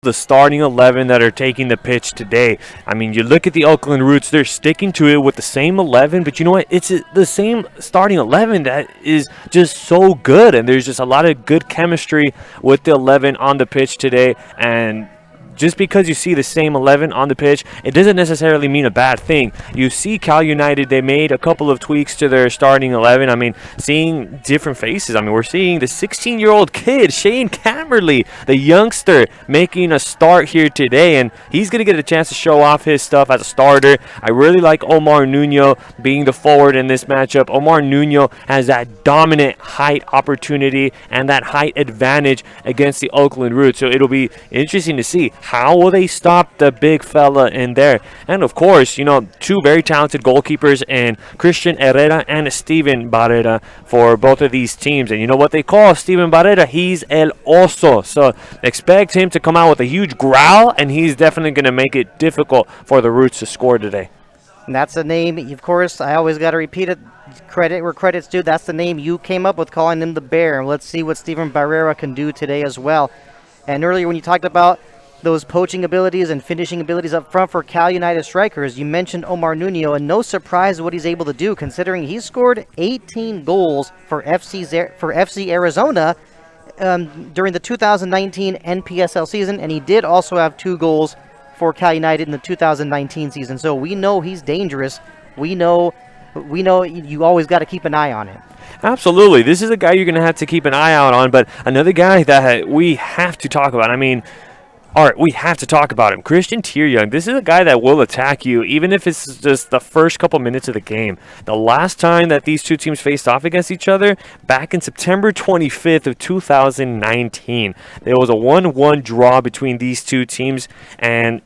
the starting 11 that are taking the pitch today. I mean, you look at the Oakland Roots, they're sticking to it with the same 11, but you know what? It's the same starting 11 that is just so good, and there's just a lot of good chemistry with the 11 on the pitch today, and just because you see the same 11 on the pitch, it doesn't necessarily mean a bad thing. You see Cal United, they made a couple of tweaks to their starting 11. I mean, seeing different faces. I mean, we're seeing the 16-year-old kid, Shane Camberley, the youngster, making a start here today, and he's going to get a chance to show off his stuff as a starter. I really like Omar Nuno being the forward in this matchup. Omar Nuno has that dominant height opportunity and that height advantage against the Oakland Roots, so it'll be interesting to see how will they stop the big fella in there. And of course, you know, two very talented goalkeepers in Christian Herrera and Steven Barrera for both of these teams. And you know what they call Steven Barrera? He's El Oso. So expect him to come out with a huge growl, and he's definitely going to make it difficult for the Roots to score today. And that's the name, of course, I always got to repeat it, credit where credit's due. That's the name you came up with, calling him the Bear. And let's see what Steven Barrera can do today as well. And earlier when you talked about those poaching abilities and finishing abilities up front for Cal United strikers, you mentioned Omar Nuno, and no surprise what he's able to do, considering he scored 18 goals for FC Arizona during the 2019 NPSL season, and he did also have 2 goals for Cal United in the 2019 season. So we know he's dangerous. We know you always got to keep an eye on him. Absolutely. This is a guy you're going to have to keep an eye out on, but another guy that we have to talk about. I mean, all right, we have to talk about him. Christian Tieryoung, this is a guy that will attack you, even if it's just the first couple minutes of the game. The last time that these two teams faced off against each other, back in September 25th of 2019, there was a 1-1 draw between these two teams, and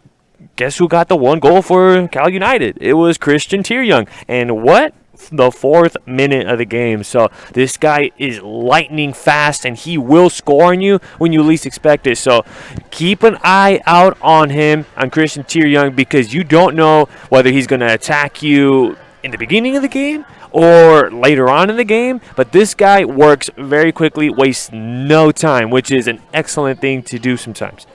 guess who got the 1 goal for Cal United? It was Christian Tieryoung. And what? The 4th minute of the game. So this guy is lightning fast, and he will score on you when you least expect it. So keep an eye out on him, on Christian Tieryoung, because you don't know whether he's going to attack you in the beginning of the game or later on in the game. But this guy works very quickly, wastes no time, which is an excellent thing to do sometimes.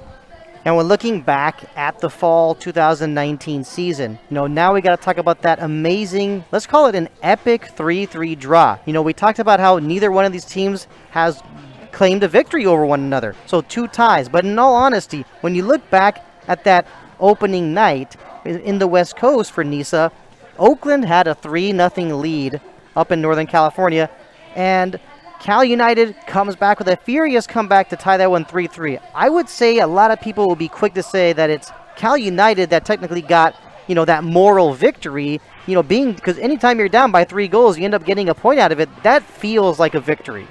And when looking back at the fall 2019 season, now we got to talk about that amazing, let's call it an epic 3-3 draw. We talked about how neither one of these teams has claimed a victory over one another. So 2 ties. But in all honesty, when you look back at that opening night in the West Coast for NISA, Oakland had a 3-0 lead up in Northern California, and Cal United comes back with a furious comeback to tie that one 3-3. I would say a lot of people will be quick to say that it's Cal United that technically got, that moral victory, because anytime you're down by 3 goals, you end up getting a point out of it. That feels like a victory.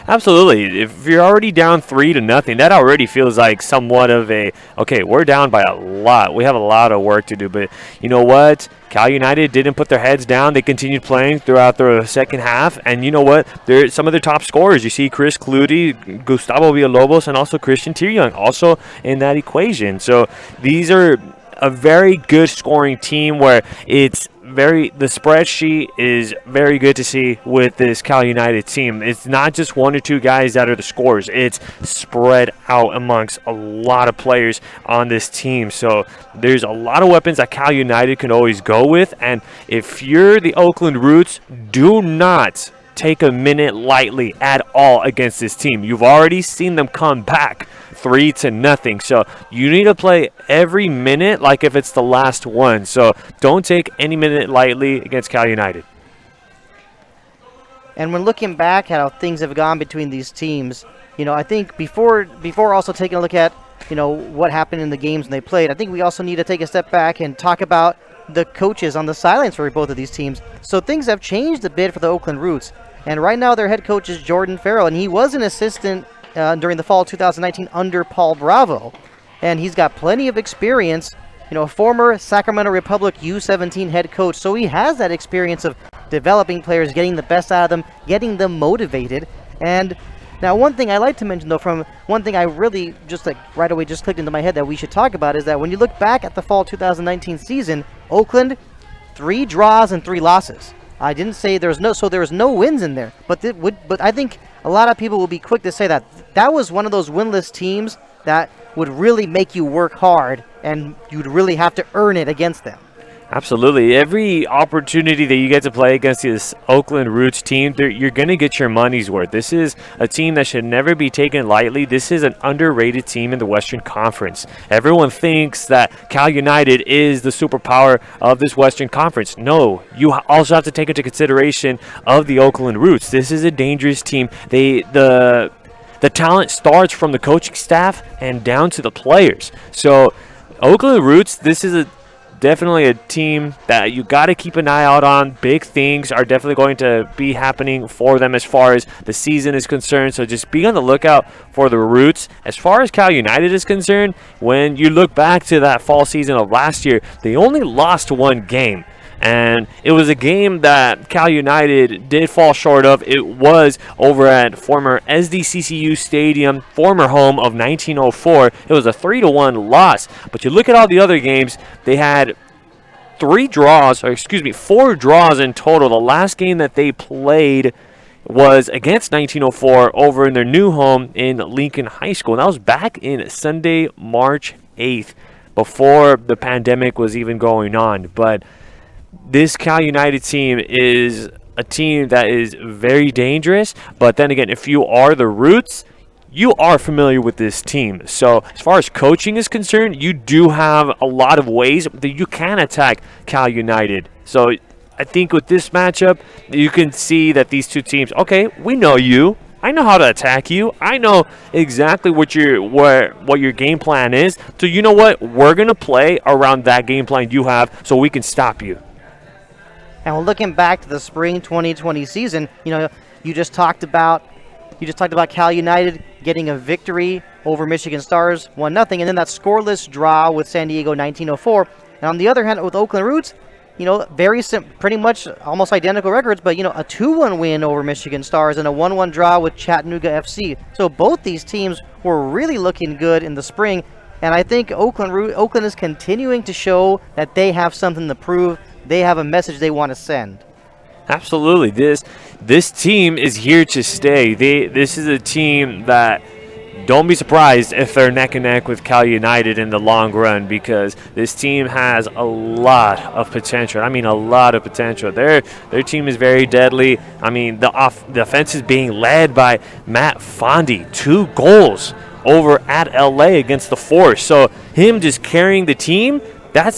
Absolutely. If you're already down 3-0, that already feels like somewhat of okay, we're down by a lot. We have a lot of work to do. But you know what? Cal United didn't put their heads down. They continued playing throughout the second half. And you know what? They're some of their top scorers. You see Chris Clutie, Gustavo Villalobos, and also Christian Tieryoung also in that equation. So these are a very good scoring team where the spreadsheet is very good to see with this Cal United team. It's not just 1 or 2 guys that are the scorers. It's spread out amongst a lot of players on this team. So there's a lot of weapons that Cal United can always go with. And if you're the Oakland Roots, do not take a minute lightly at all against this team. You've already seen them come back 3-0. So you need to play every minute like if it's the last one. So don't take any minute lightly against Cal United. And when looking back at how things have gone between these teams, I think before also taking a look at, what happened in the games when they played, I think we also need to take a step back and talk about the coaches on the sidelines for both of these teams. So things have changed a bit for the Oakland Roots. And right now their head coach is Jordan Farrell, and he was an assistant during the fall of 2019 under Paul Bravo. And he's got plenty of experience, former Sacramento Republic U17 head coach. So he has that experience of developing players, getting the best out of them, getting them motivated. And now one thing I like to mention, though, one thing I really just right away just clicked into my head that we should talk about is that when you look back at the fall 2019 season, Oakland, 3 draws and 3 losses. I didn't say there was no wins in there, but I think a lot of people will be quick to say that was one of those winless teams that would really make you work hard, and you'd really have to earn it against them. Absolutely. Every opportunity that you get to play against this Oakland Roots team, you're going to get your money's worth. This is a team that should never be taken lightly. This is an underrated team in the Western Conference. Everyone thinks that Cal United is the superpower of this Western Conference. No, you also have to take into consideration of the Oakland Roots. This is a dangerous team. The talent starts from the coaching staff and down to the players. So Oakland Roots, this is definitely a team that you got to keep an eye out on. Big things are definitely going to be happening for them as far as the season is concerned. So just be on the lookout for the Roots. As far as Cal United is concerned, when you look back to that fall season of last year, they only lost one game. And it was a game that Cal United did fall short of. It was over at former SDCCU Stadium, former home of 1904. It was a 3-1 loss. But you look at all the other games, they had 4 draws in total. The last game that they played was against 1904 over in their new home in Lincoln High School. And that was back in Sunday, March 8th, before the pandemic was even going on. But this Cal United team is a team that is very dangerous. But then again, if you are the Roots, you are familiar with this team. So as far as coaching is concerned, you do have a lot of ways that you can attack Cal United. So I think with this matchup, you can see that these two teams, okay, we know you. I know how to attack you. I know exactly what your game plan is. So you know what? We're going to play around that game plan you have so we can stop you. And we're looking back to the spring 2020 season. You just talked about Cal United getting a victory over Michigan Stars, 1-0, and then that scoreless draw with San Diego 1904. And on the other hand, with Oakland Roots, pretty much almost identical records, but a 2-1 win over Michigan Stars and a 1-1 draw with Chattanooga FC. So both these teams were really looking good in the spring, and I think Oakland is continuing to show that they have something to prove. They have a message they want to send. Absolutely. This team is here to stay. This is a team that, don't be surprised if they're neck and neck with Cal United in the long run, because this team has a lot of potential. I mean, a lot of potential. Their team is very deadly. I mean, the offense is being led by Matt Fondy. 2 goals over at LA against the Force. So him just carrying the team, that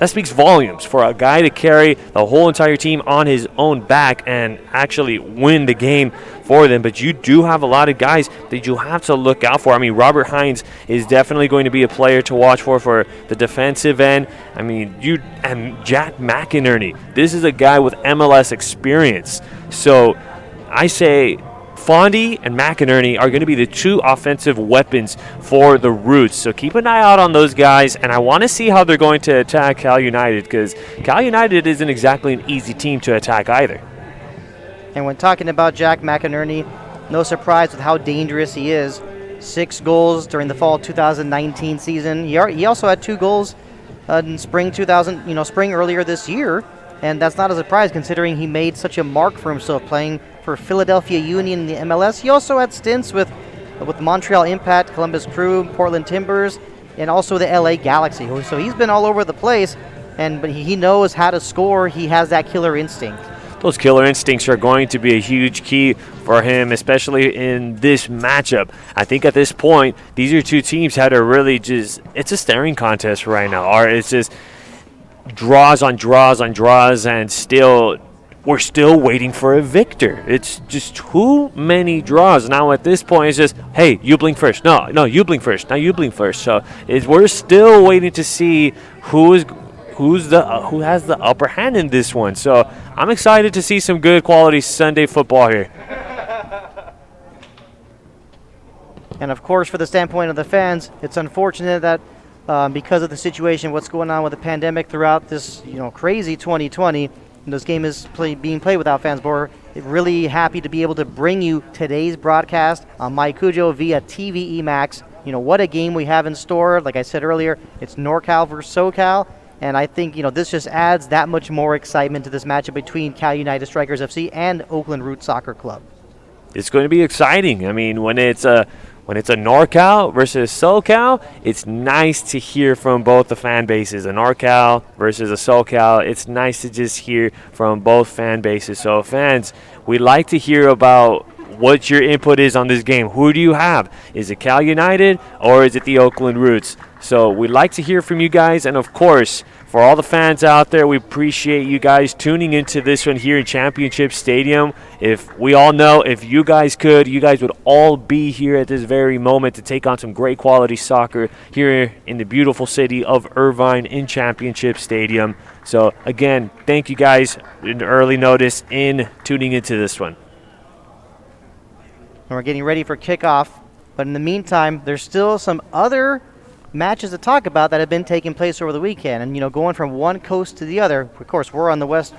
speaks volumes for a guy to carry the whole entire team on his own back and actually win the game for them. But you do have a lot of guys that you have to look out for. I mean, Robert Hines is definitely going to be a player to watch for the defensive end. I mean, and Jack McInerney. This is a guy with MLS experience. So I say Fondy and McInerney are going to be the 2 offensive weapons for the Roots. So keep an eye out on those guys, and I want to see how they're going to attack Cal United, because Cal United isn't exactly an easy team to attack either. And when talking about Jack McInerney, no surprise with how dangerous he is. 6 goals during the fall 2019 season. He also had 2 goals in spring earlier this year, and that's not a surprise considering he made such a mark for himself playing for Philadelphia Union in the MLS. He also had stints with Montreal Impact, Columbus Crew, Portland Timbers, and also the LA Galaxy. So he's been all over the place, but he knows how to score. He has that killer instinct. Those killer instincts are going to be a huge key for him, especially in this matchup. I think at this point, these are 2 teams that are really it's a staring contest right now. Or it's just draws on draws on draws, and we're still waiting for a victor. It's just too many draws. Now at this point, it's just, hey, you blink first. No, you blink first. Now you blink first. So we're still waiting to see who has the upper hand in this one. So I'm excited to see some good quality Sunday football here. And of course, for the standpoint of the fans, it's unfortunate that because of the situation, what's going on with the pandemic throughout this crazy 2020, this game is being played without fans. But we're really happy to be able to bring you today's broadcast on Mike Cujo via TVE Max. What a game we have in store. Like I said earlier, it's NorCal versus SoCal. And I think, this just adds that much more excitement to this matchup between Cal United Strikers FC and Oakland Roots Soccer Club. It's going to be exciting. I mean, when it's a when it's a NorCal versus SoCal, it's nice to hear from both the fan bases. A NorCal versus a SoCal, it's nice to just hear from both fan bases. So fans, we like to hear about what your input is on this game. Who do you have? Is it Cal United or is it the Oakland Roots? So we'd like to hear from you guys, and of course, for all the fans out there, we appreciate you guys tuning into this one here in Championship Stadium. If we all know, if you guys could, you guys would all be here at this very moment to take on some great quality soccer here in the beautiful city of Irvine in Championship Stadium. So again, thank you guys in early notice in tuning into this one. And we're getting ready for kickoff, but in the meantime, there's still some other matches to talk about that have been taking place over the weekend, and going from one coast to the other. Of course, we're on the west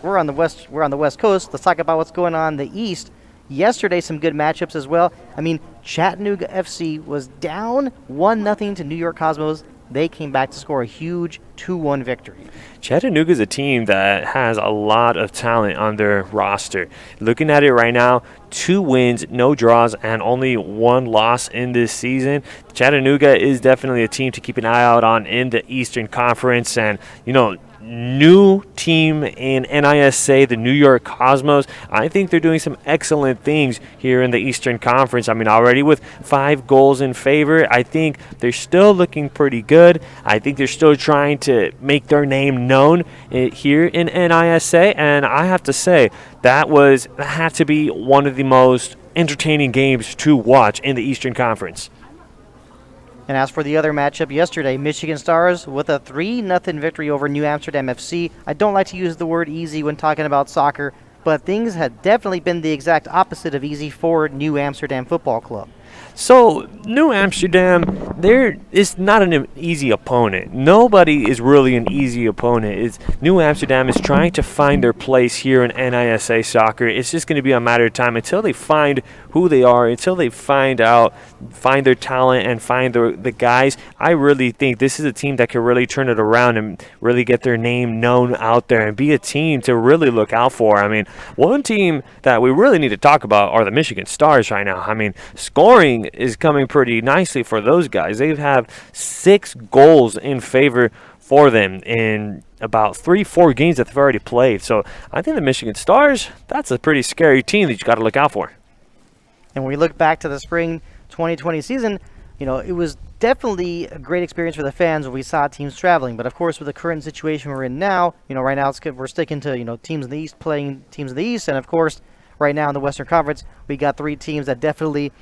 coast. Let's talk about what's going on in the east. Yesterday, some good matchups as well. I mean, Chattanooga FC was down 1-0 to New York Cosmos. They came back to score a huge 2-1 victory. Chattanooga is a team that has a lot of talent on their roster. Looking at it right now, 2 wins, no draws, and only 1 loss in this season. Chattanooga is definitely a team to keep an eye out on in the Eastern Conference. And, new team in NISA, the New York Cosmos. I think they're doing some excellent things here in the Eastern Conference. I mean, already with 5 goals in favor, I think they're still looking pretty good. I think they're still trying to make their name known here in NISA, and I have to say that had to be one of the most entertaining games to watch in the Eastern Conference. And as for the other matchup yesterday, Michigan Stars with a 3-0 victory over New Amsterdam FC. I don't like to use the word easy when talking about soccer, but things have definitely been the exact opposite of easy for New Amsterdam Football Club. So, New Amsterdam, it's not an easy opponent. Nobody is really an easy opponent. New Amsterdam is trying to find their place here in NISA soccer. It's just going to be a matter of time until they find who they are, until they find their talent and find the guys. I really think this is a team that can really turn it around and really get their name known out there and be a team to really look out for. I mean, one team that we really need to talk about are the Michigan Stars right now. I mean, scoring is coming pretty nicely for those guys. They have 6 goals in favor for them in about 3-4 games that they've already played. So I think the Michigan Stars, that's a pretty scary team that you got to look out for. And when we look back to the spring 2020 season, it was definitely a great experience for the fans when we saw teams traveling. But of course, with the current situation we're in now, right now we're sticking to teams in the East playing teams in the East, and of course, right now in the Western Conference, we got 3 teams that definitely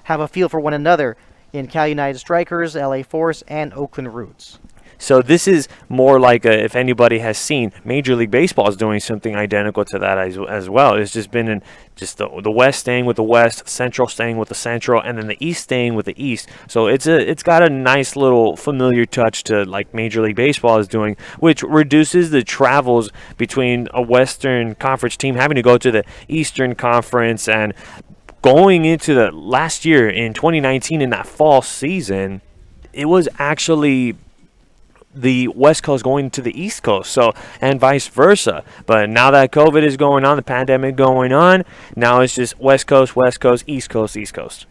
have a feel for one another in Cal United Strikers, LA Force, and Oakland Roots. So this is more like if anybody has seen, Major League Baseball is doing something identical to that as well. It's just been in the West staying with the West, Central staying with the Central, and then the East staying with the East. So it's got a nice little familiar touch to like Major League Baseball is doing, which reduces the travels between a Western Conference team having to go to the Eastern Conference. And going into the last year in 2019 in that fall season, it was actually the West Coast going to the East Coast, and vice versa. But now that COVID is going on, the pandemic going on, now it's just West Coast, East Coast, East Coast.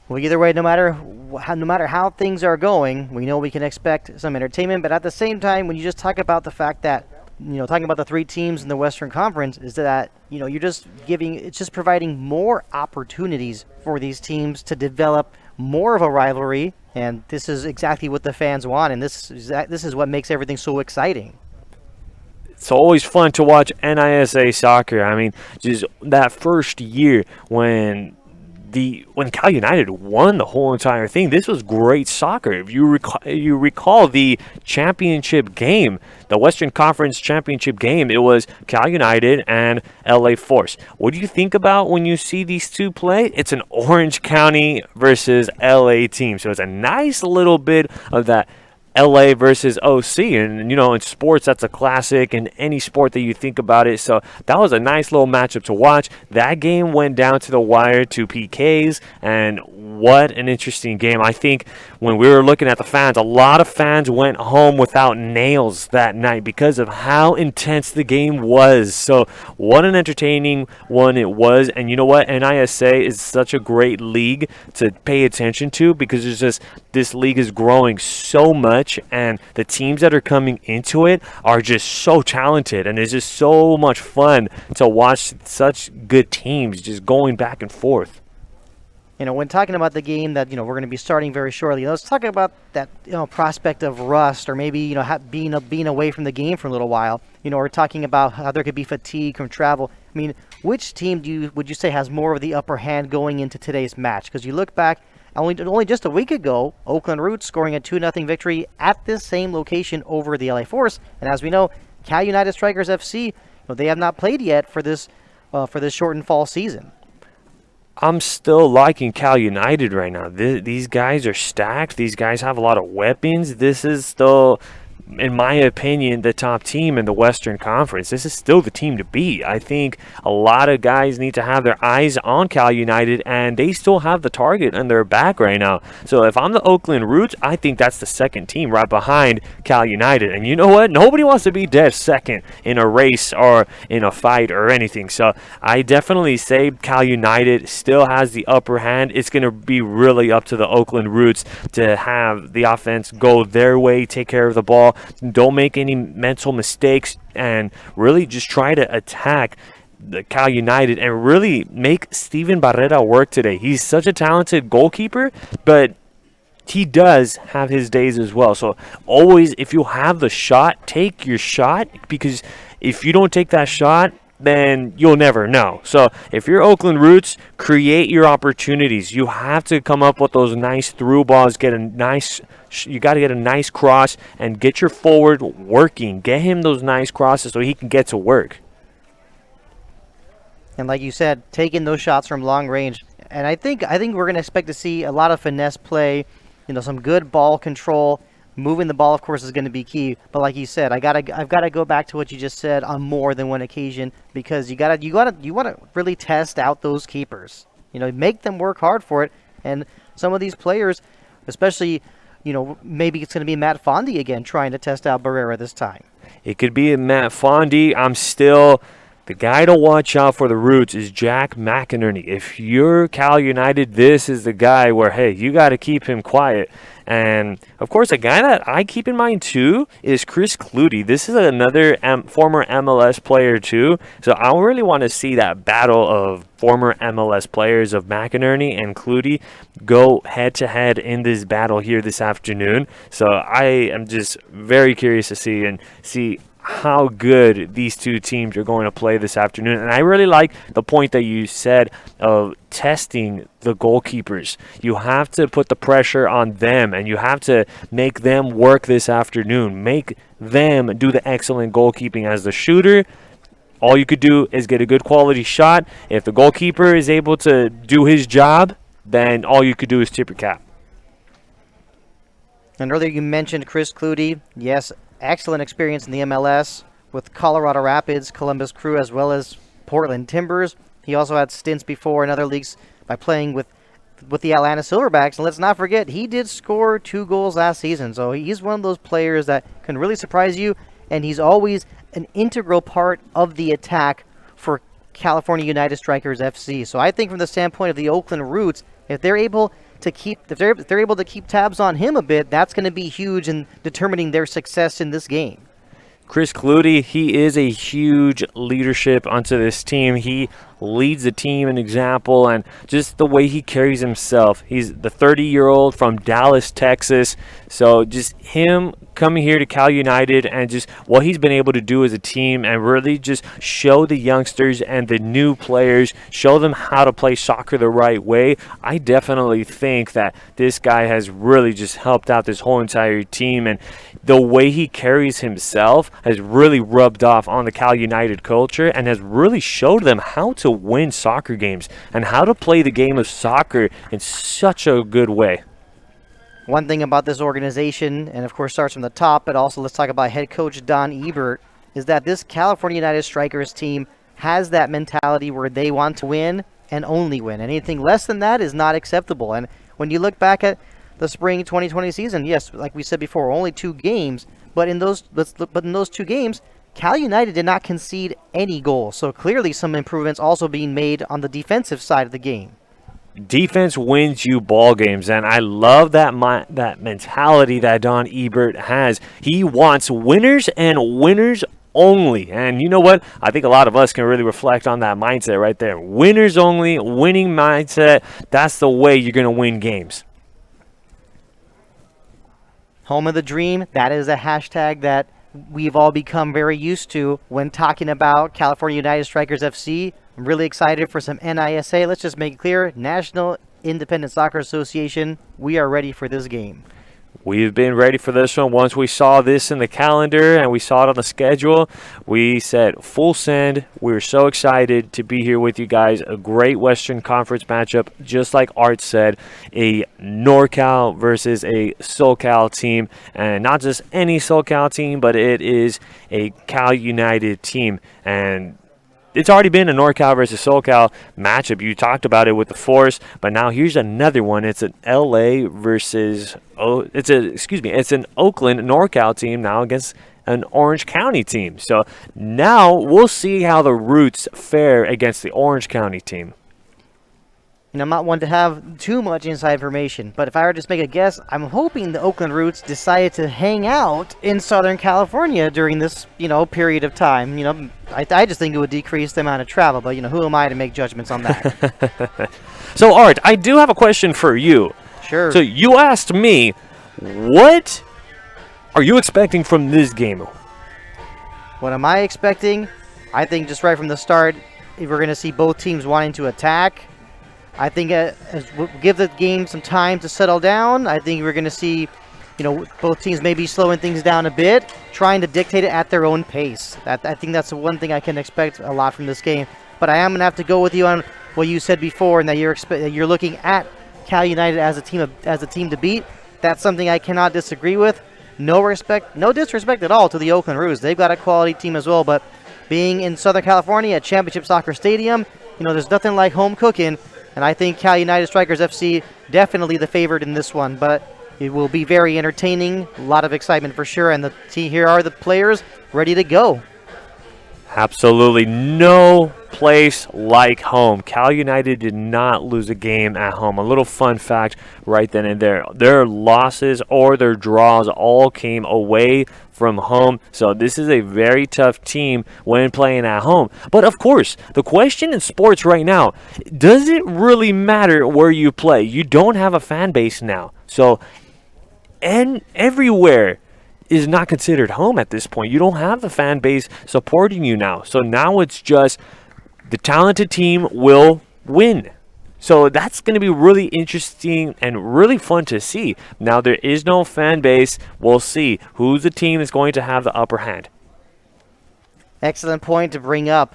Well, either way, no matter how things are going, we know we can expect some entertainment. But at the same time, when you just talk about the fact that talking about the 3 teams in the Western Conference, is that it's just providing more opportunities for these teams to develop more of a rivalry, and this is exactly what the fans want, and this is what makes everything so exciting. It's always fun to watch NISA soccer. I mean, just that first year when Cal United won the whole entire thing, this was great soccer. If you recall the championship game, the Western Conference championship game, it was Cal United and LA Force. What do you think about when you see these two play? It's an Orange County versus LA team. So it's a nice little bit of that LA versus OC, and in sports that's a classic in any sport that you think about it. So that was a nice little matchup to watch. That game went down to the wire to PKs, and what an interesting game. I think when we were looking at the fans, a lot of fans went home without nails that night because of how intense the game was. So what an entertaining one it was. And you know what? NISA is such a great league to pay attention to because this league is growing so much, and the teams that are coming into it are just so talented, and it's just so much fun to watch such good teams just going back and forth. When talking about the game that, we're going to be starting very shortly, let's talk about that, prospect of rust or maybe, being away from the game for a little while. We're talking about how there could be fatigue from travel. I mean, which team would you say has more of the upper hand going into today's match? Because you look back, only just a week ago, Oakland Roots scoring a 2-0 victory at this same location over the LA Force. And as we know, Cal United Strikers FC, they have not played yet for this shortened fall season. I'm still liking Cal United right now. These guys are stacked. These guys have a lot of weapons. This is still, in my opinion, the top team in the Western Conference. This is still the team to beat. I think a lot of guys need to have their eyes on Cal United, and they still have the target on their back right now. So if I'm the Oakland Roots, I think that's the second team right behind Cal United. And you know what? Nobody wants to be dead second in a race or in a fight or anything. So I definitely say Cal United still has the upper hand. It's going to be really up to the Oakland Roots to have the offense go their way, take care of the ball. Don't make any mental mistakes, and really just try to attack the Cal United and really make Steven Barrera work today. He's such a talented goalkeeper, but he does have his days as well. So always, if you have the shot, take your shot, because if you don't take that shot, then you'll never know. So if you're Oakland Roots, create your opportunities. You have to come up with those nice through balls, you got to get a nice cross and get your forward working. Get him those nice crosses so he can get to work. And like you said, taking those shots from long range. And I think we're going to expect to see a lot of finesse play, some good ball control. Moving the ball, of course, is going to be key. But like you said, I've got to go back to what you just said on more than one occasion, because you want to really test out those keepers. Make them work hard for it. And some of these players, especially, maybe it's going to be Matt Fondy again trying to test out Barrera this time. It could be a Matt Fondy. The guy to watch out for the Roots is Jack McInerney. If you're Cal United, this is the guy where, hey, you got to keep him quiet. And, of course, a guy that I keep in mind, too, is Chris Clutie. This is another former MLS player, too. So I really want to see that battle of former MLS players of McInerney and Clutie go head-to-head in this battle here this afternoon. So I am just very curious to see how good these two teams are going to play this afternoon. And I really like the point that you said of testing the goalkeepers. You have to put the pressure on them, and you have to make them work this afternoon. Make them do the excellent goalkeeping. As the shooter, all you could do is get a good quality shot. If the goalkeeper is able to do his job, then all you could do is tip your cap. And earlier you mentioned Chris Clutie. Yes, excellent experience in the MLS with Colorado Rapids, Columbus Crew, as well as Portland Timbers. He also had stints before in other leagues by playing with the Atlanta Silverbacks. And let's not forget, he did score 2 goals last season. So he's one of those players that can really surprise you, and he's always an integral part of the attack for California United Strikers FC. So I think from the standpoint of the Oakland Roots, if they're able to keep tabs on him a bit, that's going to be huge in determining their success in this game. Chris Clutie, he is a huge leadership onto this team. He leads the team an example, and just the way he carries himself. He's the 30-year-old from Dallas, Texas. So just him coming here to Cal United and just what he's been able to do as a team and really just show the youngsters and the new players, show them how to play soccer the right way. I definitely think that this guy has really just helped out this whole entire team, and the way he carries himself has really rubbed off on the Cal United culture and has really showed them how to win soccer games and how to play the game of soccer in such a good way. One thing about this organization, and of course starts from the top, but also let's talk about head coach Don Ebert, is that this California United Strikers team has that mentality where they want to win and only win. Anything less than that is not acceptable. And when you look back at the spring 2020 season, yes, like we said before, only 2 games, but in those 2 games, Cal United did not concede any goals. So clearly some improvements also being made on the defensive side of the game. Defense wins you ball games, and I love that mentality that Don Ebert has. He wants winners and winners only. And you know what? I think a lot of us can really reflect on that mindset right there. Winners only, winning mindset. That's the way you're going to win games. Home of the dream, that is a hashtag that we've all become very used to when talking about California United Strikers FC. I'm really excited for some NISA. Let's just make it clear, National Independent Soccer Association, we are ready for this game. We've been ready for this one. Once we saw this in the calendar and we saw it on the schedule, we said full send. We were so excited to be here with you guys. A great Western Conference matchup, just like Art said, a NorCal versus a SoCal team, and not just any SoCal team, but it is a Cal United team. And it's already been a NorCal versus SoCal matchup. You talked about it with the Force, but now here's another one. It's an LA versus it's an Oakland NorCal team now against an Orange County team. So now we'll see how the Roots fare against the Orange County team. And I'm not one to have too much inside information, but if I were to just make a guess, I'm hoping the Oakland Roots decided to hang out in Southern California during this, period of time. I just think it would decrease the amount of travel, but, who am I to make judgments on that? So, Art, I do have a question for you. Sure. So you asked me, what are you expecting from this game? What am I expecting? I think just right from the start, we're going to see both teams wanting to attack. I think we'll give the game some time to settle down. I think we're going to see, both teams maybe slowing things down a bit, trying to dictate it at their own pace. I think that's the one thing I can expect a lot from this game. But I am going to have to go with you on what you said before, and that you're looking at Cal United as a team to beat. That's something I cannot disagree with. No disrespect at all to the Oakland Roots. They've got a quality team as well. But being in Southern California at Championship Soccer Stadium, there's nothing like home cooking. And I think Cal United Strikers FC definitely the favorite in this one, but it will be very entertaining, a lot of excitement for sure, and here are the players ready to go. Absolutely no place like home. Cal United did not lose a game at home. A little fun fact right then and there. Their losses or their draws all came away from home. So this is a very tough team when playing at home. But of course, the question in sports right now, does it really matter where you play? You don't have a fan base now. So everywhere is not considered home at this point. You don't have the fan base supporting you now. So now it's just the talented team will win. So that's going to be really interesting and really fun to see. Now there is no fan base. We'll see who's the team that's going to have the upper hand. Excellent point to bring up.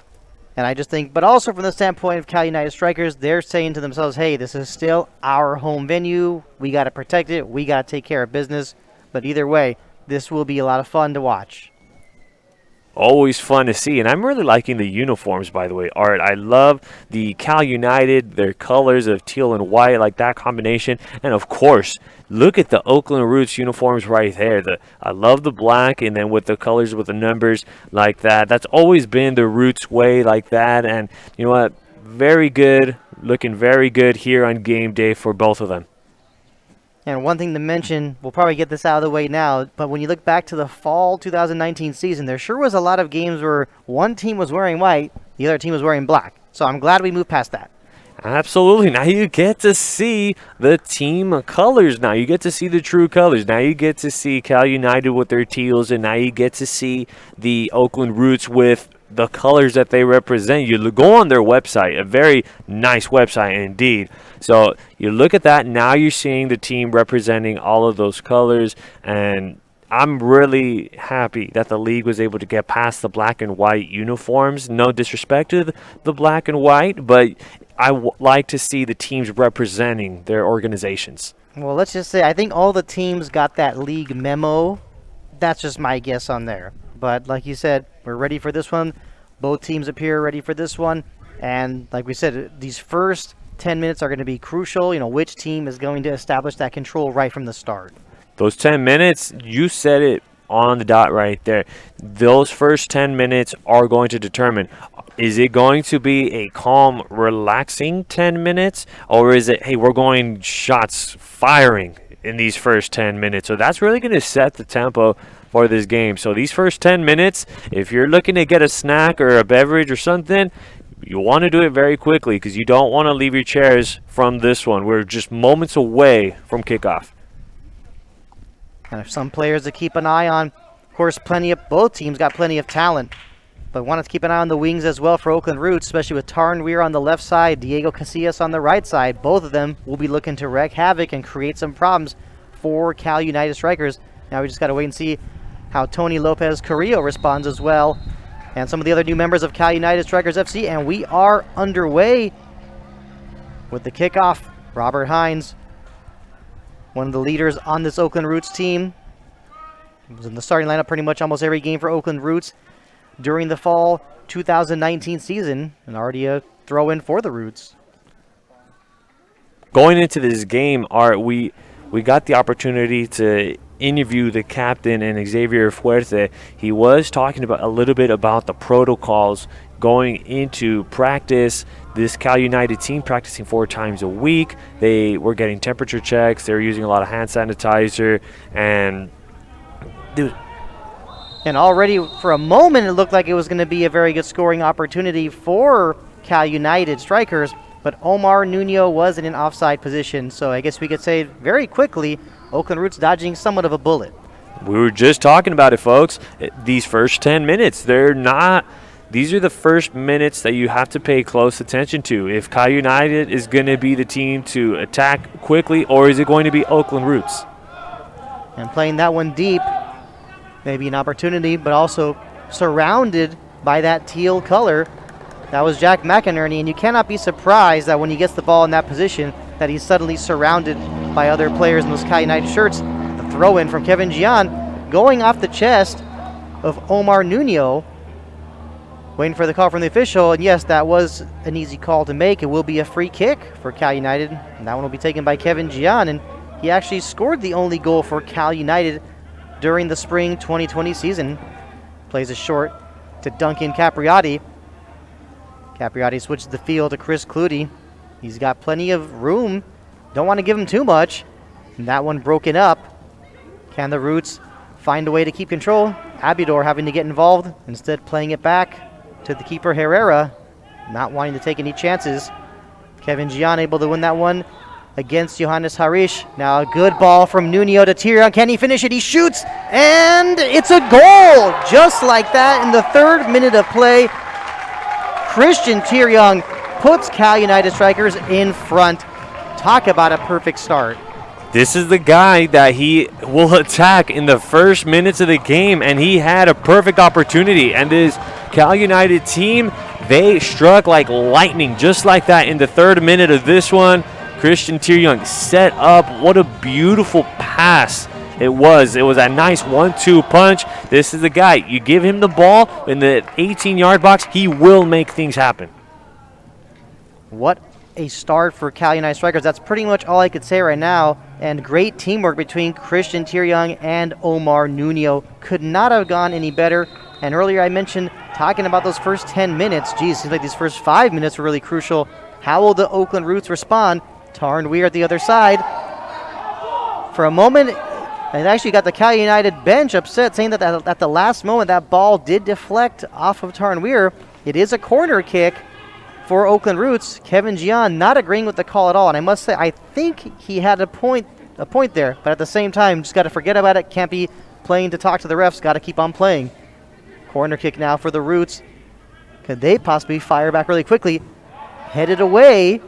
And I just think, but also from the standpoint of Cal United Strikers, they're saying to themselves, hey, this is still our home venue. We got to protect it. We got to take care of business. But either way, this will be a lot of fun to watch. Always fun to see, and I'm really liking the uniforms, by the way, Art. I love the Cal United, their colors of teal and white, like that combination. And of course, look at the Oakland Roots uniforms right there. I love the black, and then with the colors with the numbers like that. That's always been the Roots way like that, and you know what? Very good, looking very good here on game day for both of them. And one thing to mention, we'll probably get this out of the way now, but when you look back to the fall 2019 season, there sure was a lot of games where one team was wearing white, the other team was wearing black. So I'm glad we moved past that. Absolutely. Now you get to see the team colors now. You get to see the true colors. Now you get to see Cal United with their teals, and now you get to see the Oakland Roots with the colors that they represent. You go on their website, a very nice website indeed. So you look at that, now you're seeing the team representing all of those colors, and I'm really happy that the league was able to get past the black and white uniforms. No disrespect to the black and white, but I like to see the teams representing their organizations. Well, let's just say I think all the teams got that league memo. That's just my guess on there. But like you said, we're ready for this one. Both teams appear ready for this one. And like we said, these first 10 minutes are going to be crucial. Which team is going to establish that control right from the start. Those 10 minutes, you said it on the dot right there. Those first 10 minutes are going to determine, is it going to be a calm, relaxing 10 minutes? Or is it, hey, we're going shots firing in these first 10 minutes? So that's really going to set the tempo for this game. So these first 10 minutes, if you're looking to get a snack or a beverage or something, you want to do it very quickly because you don't want to leave your chairs from this one. We're just moments away from kickoff. And some players to keep an eye on. Of course, both teams got plenty of talent. But wanted to keep an eye on the wings as well for Oakland Roots, especially with Tarn Weir on the left side, Diego Casillas on the right side. Both of them will be looking to wreak havoc and create some problems for Cal United strikers. Now we just got to wait and see how Tony Lopez Carrillo responds as well. And some of the other new members of Cal United Strikers FC. And we are underway with the kickoff. Robert Hines, one of the leaders on this Oakland Roots team. He was in the starting lineup pretty much almost every game for Oakland Roots during the fall 2019 season, and already a throw-in for the Roots. Going into this game, Art, we got the opportunity to interview the captain and Xavier Fuerte. He was talking about a little bit about the protocols going into practice. This Cal United team practicing 4 times a week. They were getting temperature checks. They were using a lot of hand sanitizer, and dude. And already for a moment it looked like it was going to be a very good scoring opportunity for Cal United strikers, but Omar Nuno was in an offside position, so I guess we could say very quickly Oakland Roots dodging somewhat of a bullet. We were just talking about it, folks. These first 10 minutes, these are the first minutes that you have to pay close attention to. If Cal United is going to be the team to attack quickly, or is it going to be Oakland Roots? And playing that one deep, maybe an opportunity, but also surrounded by that teal color. That was Jack McInerney, and you cannot be surprised that when he gets the ball in that position that he's suddenly surrounded by other players in those Cal United shirts. The throw-in from Kevin Gian going off the chest of Omar Nuno. Waiting for the call from the official, and yes, that was an easy call to make. It will be a free kick for Cal United, and that one will be taken by Kevin Gian, and he actually scored the only goal for Cal United during the spring 2020 season. Plays a short to Duncan Capriati. Capriati switches the field to Chris Clutie. He's got plenty of room. Don't want to give him too much. And that one broken up. Can the Roots find a way to keep control? Abidor having to get involved, instead playing it back to the keeper Herrera, not wanting to take any chances. Kevin Gian able to win that one against Johannes Harish. Now a good ball from Nuno to Tyrion. Can he finish it? He shoots, and it's a goal! Just like that in the 3rd minute of play. Christian Tyrion puts Cal United strikers in front. Talk about a perfect start. This is the guy that he will attack in the first minutes of the game, and he had a perfect opportunity. And this Cal United team, they struck like lightning just like that in the 3rd minute of this one. Christian Tyrion set up. What a beautiful pass it was. It was a nice 1-2 punch. This is the guy. You give him the ball in the 18-yard box, he will make things happen. What a start for Cal United strikers. That's pretty much all I could say right now. And great teamwork between Christian Tyrion and Omar Nuno. Could not have gone any better. And earlier I mentioned talking about those first 10 minutes. Geez, seems like these first 5 minutes were really crucial. How will the Oakland Roots respond? Tarn Weir at the other side. For a moment, it actually got the Cal United bench upset, saying that at the last moment that ball did deflect off of Tarn Weir. It is a corner kick for Oakland Roots. Kevin Gian not agreeing with the call at all. And I must say, I think he had a point there. But at the same time, just got to forget about it. Can't be playing to talk to the refs. Got to keep on playing. Corner kick now for the Roots. Could they possibly fire back really quickly? Headed away.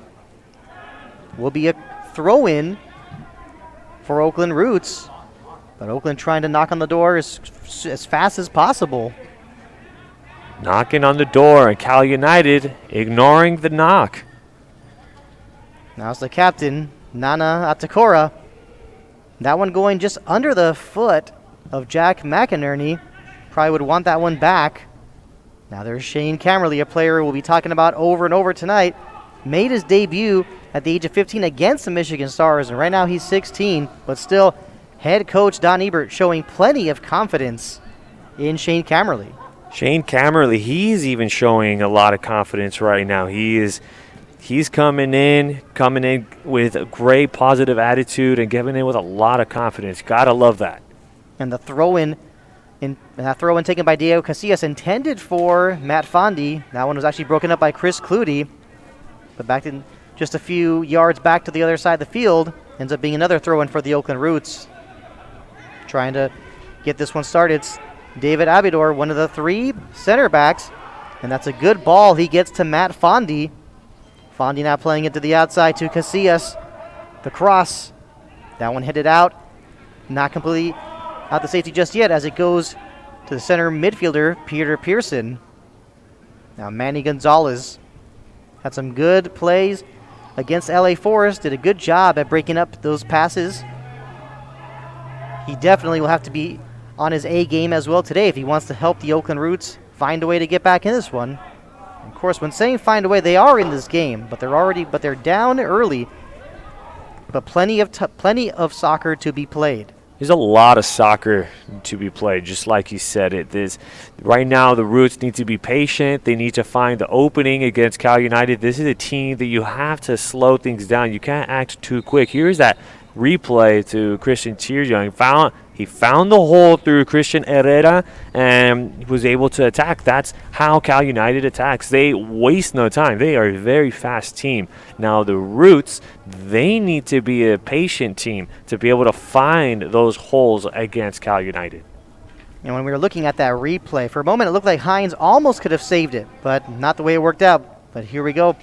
Will be a throw-in for Oakland Roots. But Oakland trying to knock on the door as fast as possible. Knocking on the door, and Cal United ignoring the knock. Now it's the captain, Nana Atakora. That one going just under the foot of Jack McInerney. Probably would want that one back. Now there's Shane Camerly, a player we'll be talking about over and over tonight. Made his debut at the age of 15 against the Michigan Stars, and right now he's 16, but still head coach Don Ebert showing plenty of confidence in Shane Camerly. Shane Camerly, he's even showing a lot of confidence right now. He's coming in with a great positive attitude and giving in with a lot of confidence. Gotta love that. And the throw-in taken by Diego Casillas intended for Matt Fondi. That one was actually broken up by Chris Clutie. But back in just a few yards back to the other side of the field, ends up being another throw-in for the Oakland Roots. Trying to get this one started. It's David Abidor, one of the 3 center backs. And that's a good ball he gets to Matt Fondi. Fondi now playing it to the outside to Casillas. The cross. That one headed out. Not completely out the safety just yet as it goes to the center midfielder, Peter Pearson. Now Manny Gonzalez had some good plays against LA Forest. Did a good job at breaking up those passes. He definitely will have to be on his A game as well today if he wants to help the Oakland Roots find a way to get back in this one. Of course, when saying find a way, they are in this game, but they're down early. But plenty of soccer to be played. There's a lot of soccer to be played, just like you said. Right now, the Roots need to be patient. They need to find the opening against Cal United. This is a team that you have to slow things down. You can't act too quick. Here's that replay to Christian Tieryoung. He found the hole through Christian Herrera and was able to attack. That's how Cal United attacks. They waste no time. They are a very fast team. Now the Roots, they need to be a patient team to be able to find those holes against Cal United. And when we were looking at that replay, for a moment it looked like Hines almost could have saved it, but not the way it worked out. But here we go.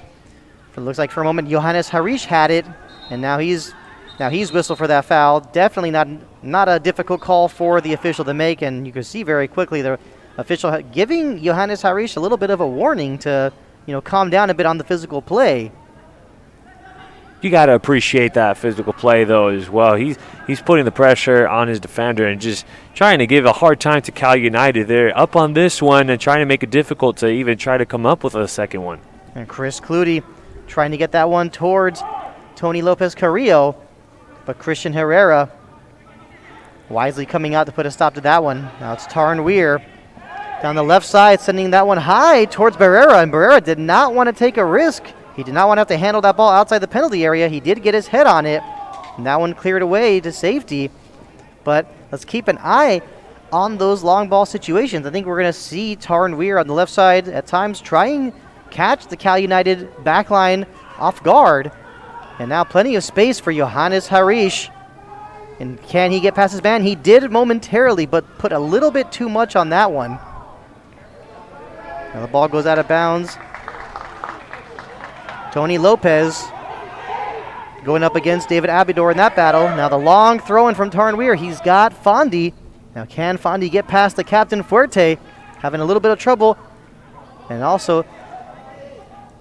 It looks like for a moment Johannes Harish had it, and now he's whistled for that foul. Definitely not a difficult call for the official to make, and you can see very quickly the official giving Johannes Harish a little bit of a warning to, calm down a bit on the physical play. You got to appreciate that physical play, though, as well. He's putting the pressure on his defender and just trying to give a hard time to Cal United. They're up on this one and trying to make it difficult to even try to come up with a second one. And Chris Clutie trying to get that one towards Tony Lopez Carrillo. But Christian Herrera wisely coming out to put a stop to that one. Now it's Tarn Weir down the left side, sending that one high towards Barrera, and Barrera did not want to take a risk. He did not want to have to handle that ball outside the penalty area. He did get his head on it, and that one cleared away to safety. But let's keep an eye on those long ball situations. I think we're going to see Tarn Weir on the left side at times try and catch the Cal United backline off guard. And now plenty of space for Johannes Harish. And can he get past his man? He did momentarily, but put a little bit too much on that one. Now the ball goes out of bounds. Tony Lopez going up against David Abidor in that battle. Now the long throw-in from Tarn Weir. He's got Fondi. Now can Fondi get past the captain Fuerte? Having a little bit of trouble. And also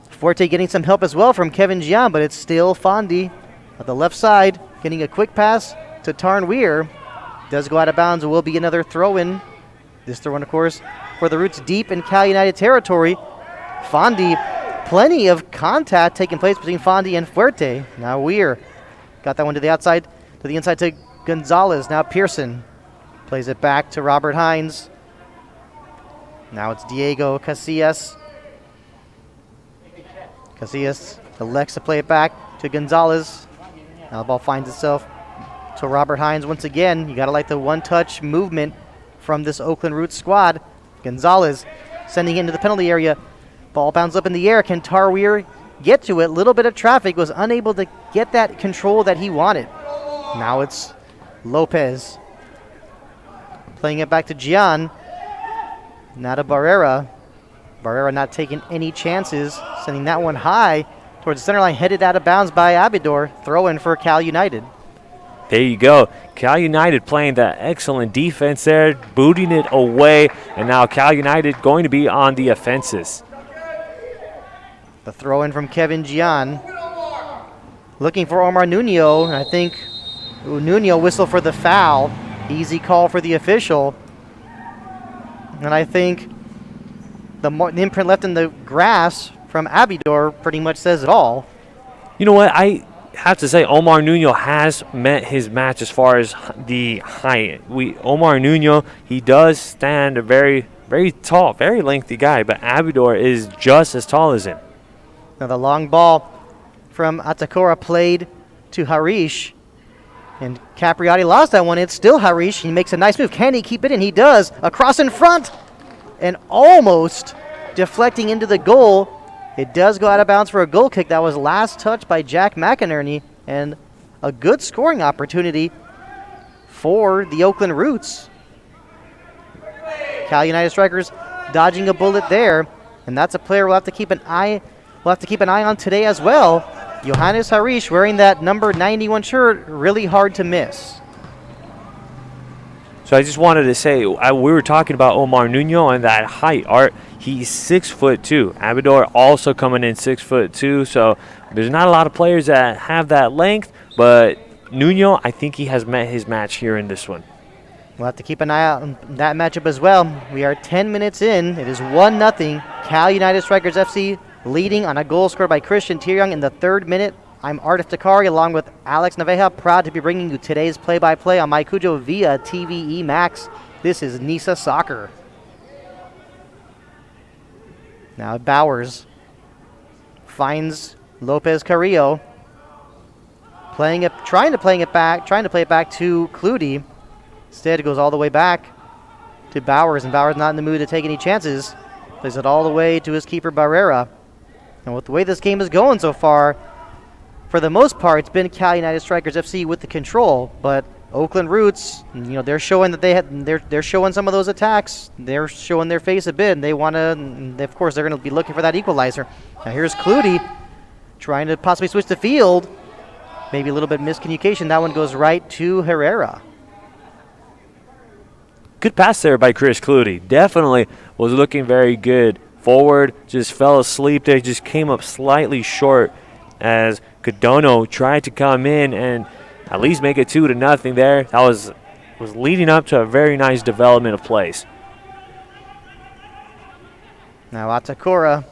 Fuerte getting some help as well from Kevin Gian, but it's still Fondi at the left side, getting a quick pass to Tarn Weir. Does go out of bounds. It will be another throw-in. This throw-in, of course, for the Roots deep in Cal United territory. Fondi, plenty of contact taking place between Fondi and Fuerte. Now Weir got that one to the outside, to the inside to Gonzalez. Now Pearson plays it back to Robert Hines. Now it's Diego Casillas. Casillas elects to play it back to Gonzalez. Now the ball finds itself to Robert Hines once again. You got to like the one-touch movement from this Oakland Roots squad. Gonzalez sending it into the penalty area. Ball bounces up in the air. Can Tarn Weir get to it? Little bit of traffic. Was unable to get that control that he wanted. Now it's Lopez playing it back to Gian. Now to Barrera. Barrera not taking any chances, sending that one high towards the center line, headed out of bounds by Abidor. Throw in for Cal United. There you go. Cal United playing that excellent defense there, booting it away, and now Cal United going to be on the offenses. The throw in from Kevin Gian. Looking for Omar Nuno, and I think Nuno whistle for the foul. Easy call for the official. And I think the imprint left in the grass from Abidor pretty much says it all. You know what? I have to say Omar Nuno has met his match as far as the height. Omar Nuno, he does stand a very, very tall, very lengthy guy, but Abidor is just as tall as him. Now the long ball from Atakora played to Harish. And Capriati lost that one. It's still Harish. He makes a nice move. Can he keep it in? He does. Across in front. And almost deflecting into the goal. It does go out of bounds for a goal kick. That was last touched by Jack McInerney. And a good scoring opportunity for the Oakland Roots. Cal United Strikers dodging a bullet there. And that's a player we'll have to keep an eye on today as well. Johannes Harish wearing that number 91 shirt, really hard to miss. So I just wanted to say, we were talking about Omar Nuno and that height. He's 6'2". Abidor also coming in 6'2". So there's not a lot of players that have that length, but Nuno, I think he has met his match here in this one. We'll have to keep an eye out on that matchup as well. We are 10 minutes in. It is 1-0. Cal United Strikers FC leading on a goal scored by Christian Tieryoung in the 3rd minute. I'm Ardif Takari along with Alex Naveja, proud to be bringing you today's play-by-play on Maicujo via TVE Max. This is NISA Soccer. Now Bowers finds Lopez Carrillo, trying to play it back to Clutie. Instead, it goes all the way back to Bowers, and Bowers not in the mood to take any chances. Plays it all the way to his keeper Barrera. And with the way this game is going so far, for the most part, it's been Cal United Strikers FC with the control. But Oakland Roots, they're showing that they're showing some of those attacks. They're showing their face a bit, and of course, they're going to be looking for that equalizer. Now here's Clutie trying to possibly switch the field. Maybe a little bit miscommunication. That one goes right to Herrera. Good pass there by Chris Clutie. Definitely was looking very good. Forward, just fell asleep there, just came up slightly short as Codono tried to come in and at least make it 2-0 there. That was leading up to a very nice development of plays. Now Atakora,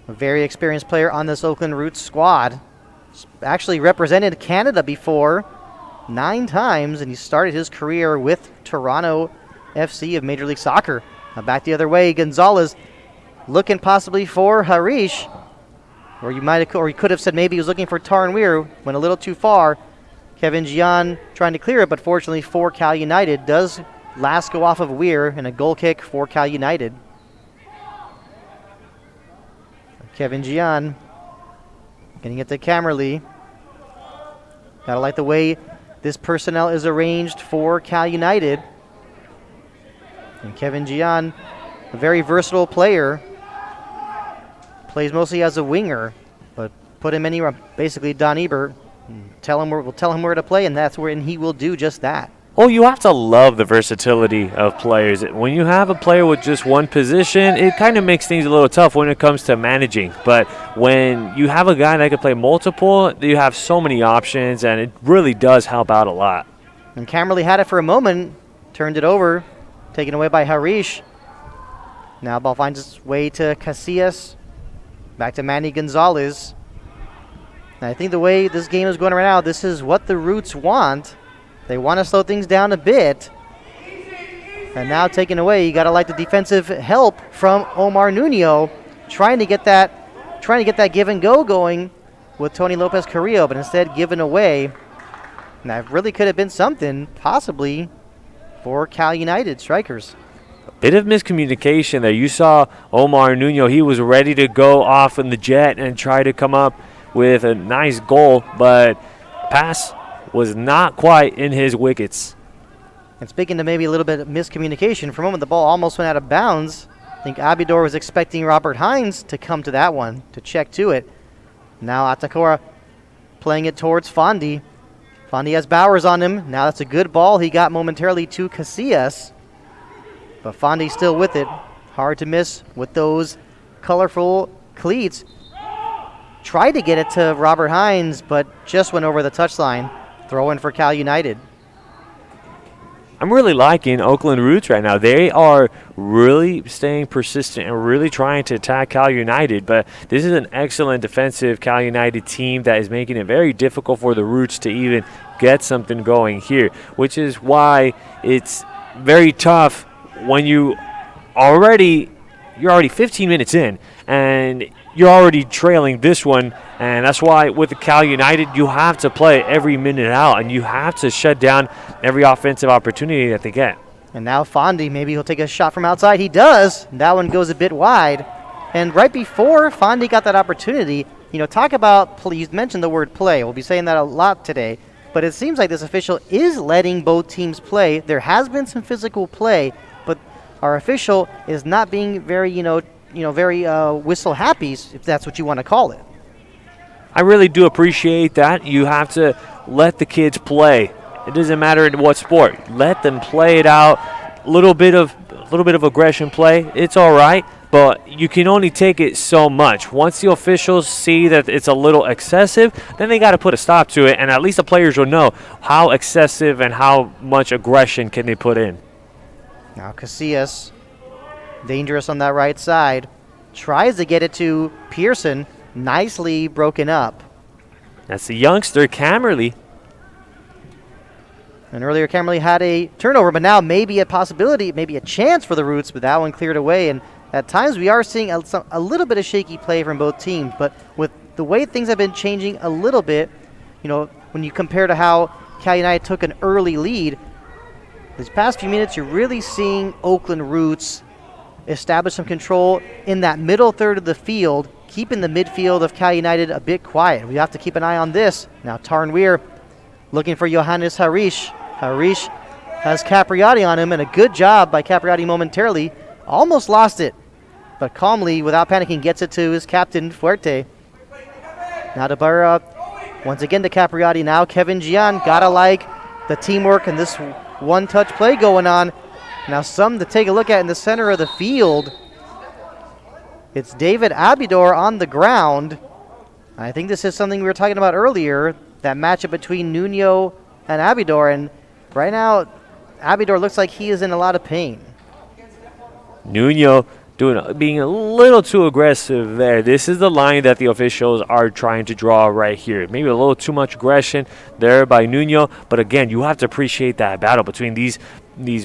a very experienced player on this Oakland Roots squad. Actually represented Canada before 9 times, and he started his career with Toronto FC of Major League Soccer. Now back the other way, Gonzalez looking possibly for Harish, or you could have said maybe he was looking for Tarn Weir. Went a little too far. Kevin Gian trying to clear it, but fortunately for Cal United, does last go off of Weir, and a goal kick for Cal United. Kevin Gian getting it to Camerly. Gotta like the way this personnel is arranged for Cal United. And Kevin Gian, a very versatile player. Plays mostly as a winger, but put him anywhere. Basically, Don Ebert, we'll tell him where to play, and he will do just that. Oh, you have to love the versatility of players. When you have a player with just one position, it kind of makes things a little tough when it comes to managing. But when you have a guy that can play multiple, you have so many options, and it really does help out a lot. And Camerly had it for a moment, turned it over, taken away by Harish. Now ball finds its way to Casillas. Back to Manny Gonzalez. And I think the way this game is going right now, this is what the Roots want. They want to slow things down a bit. And now taken away, you got to like the defensive help from Omar Nuno, trying to get that give and go going with Tony Lopez Carrillo, but instead given away. And that really could have been something, possibly, for Cal United Strikers. Bit of miscommunication there. You saw Omar Nuno, he was ready to go off in the jet and try to come up with a nice goal, but pass was not quite in his wickets. And speaking to maybe a little bit of miscommunication, for a moment the ball almost went out of bounds. I think Abidor was expecting Robert Hines to come to that one, to check to it. Now Atakora playing it towards Fondi. Fondi has Bowers on him. Now that's a good ball he got momentarily to Casillas. But Fondi still with it. Hard to miss with those colorful cleats. Tried to get it to Robert Hines, but just went over the touchline. Throw in for Cal United. I'm really liking Oakland Roots right now. They are really staying persistent and really trying to attack Cal United, but this is an excellent defensive Cal United team that is making it very difficult for the Roots to even get something going here, which is why it's very tough when you're already 15 minutes in and you're already trailing this one. And that's why with the Cal United, you have to play every minute out, and you have to shut down every offensive opportunity that they get. And now Fondy, maybe he'll take a shot from outside. He does. That one goes a bit wide. And right before Fondy got that opportunity, talk about, you mentioned the word play. We'll be saying that a lot today. But it seems like this official is letting both teams play. There has been some physical play, but our official is not being very, very whistle happy, if that's what you want to call it. I really do appreciate that. You have to let the kids play. It doesn't matter in what sport. Let them play it out. A little bit of aggression play. It's all right, but you can only take it so much. Once the officials see that it's a little excessive, then they got to put a stop to it, and at least the players will know how excessive and how much aggression can they put in. Now Casillas, dangerous on that right side, tries to get it to Pearson. Nicely broken up. That's the youngster, Camerly. And earlier, Camerly had a turnover, but now maybe a possibility, maybe a chance for the Roots, but that one cleared away. And at times, we are seeing a little bit of shaky play from both teams. But with the way things have been changing a little bit, when you compare to how Cal United took an early lead, these past few minutes, you're really seeing Oakland Roots establish some control in that middle third of the field, keeping the midfield of Cal United a bit quiet. We have to keep an eye on this. Now Tarnweer looking for Johannes Harish. Harish has Capriati on him, and a good job by Capriati momentarily. Almost lost it, but calmly, without panicking, gets it to his captain, Fuerte. Now to Barra, once again to Capriati. Now Kevin Gian, gotta like the teamwork and this one-touch play going on. Now some to take a look at in the center of the field. It's David Abidor on the ground. I think this is something we were talking about earlier, that matchup between Nuno and Abidor. And right now, Abidor looks like he is in a lot of pain. Nuno being a little too aggressive there. This is the line that the officials are trying to draw right here. Maybe a little too much aggression there by Nuno. But again, you have to appreciate that battle between these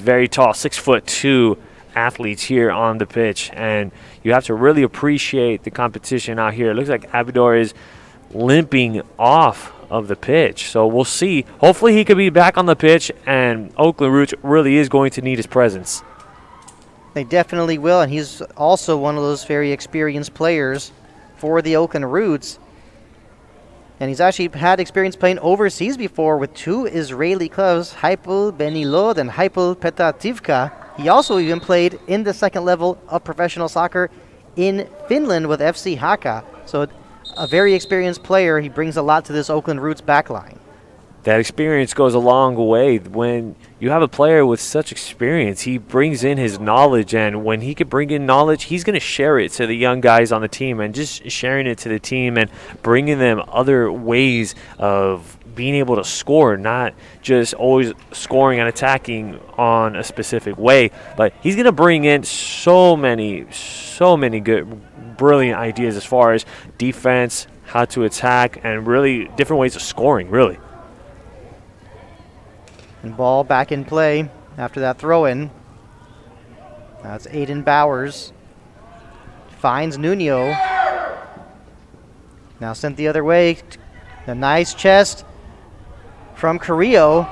very tall 6'2" athletes here on the pitch, and you have to really appreciate the competition out here. It looks like Abidor is limping off of the pitch, so we'll see. Hopefully he could be back on the pitch, and Oakland Roots really is going to need his presence. They definitely will, and he's also one of those very experienced players for the Oakland Roots. And he's actually had experience playing overseas before with two Israeli clubs, Hapoel Beni Lod and Hapoel Petah Tikva. He also even played in the second level of professional soccer in Finland with FC Haka. So a very experienced player. He brings a lot to this Oakland Roots backline. That experience goes a long way. When you have a player with such experience, he brings in his knowledge, and when he can bring in knowledge, he's going to share it to the young guys on the team, and just sharing it to the team and bringing them other ways of being able to score, not just always scoring and attacking on a specific way, but he's going to bring in so many good, brilliant ideas as far as defense, how to attack, and really different ways of scoring, really. And ball back in play after that throw-in. That's Aiden Bowers. Finds Nuno. Now sent the other way. A nice chest from Carrillo.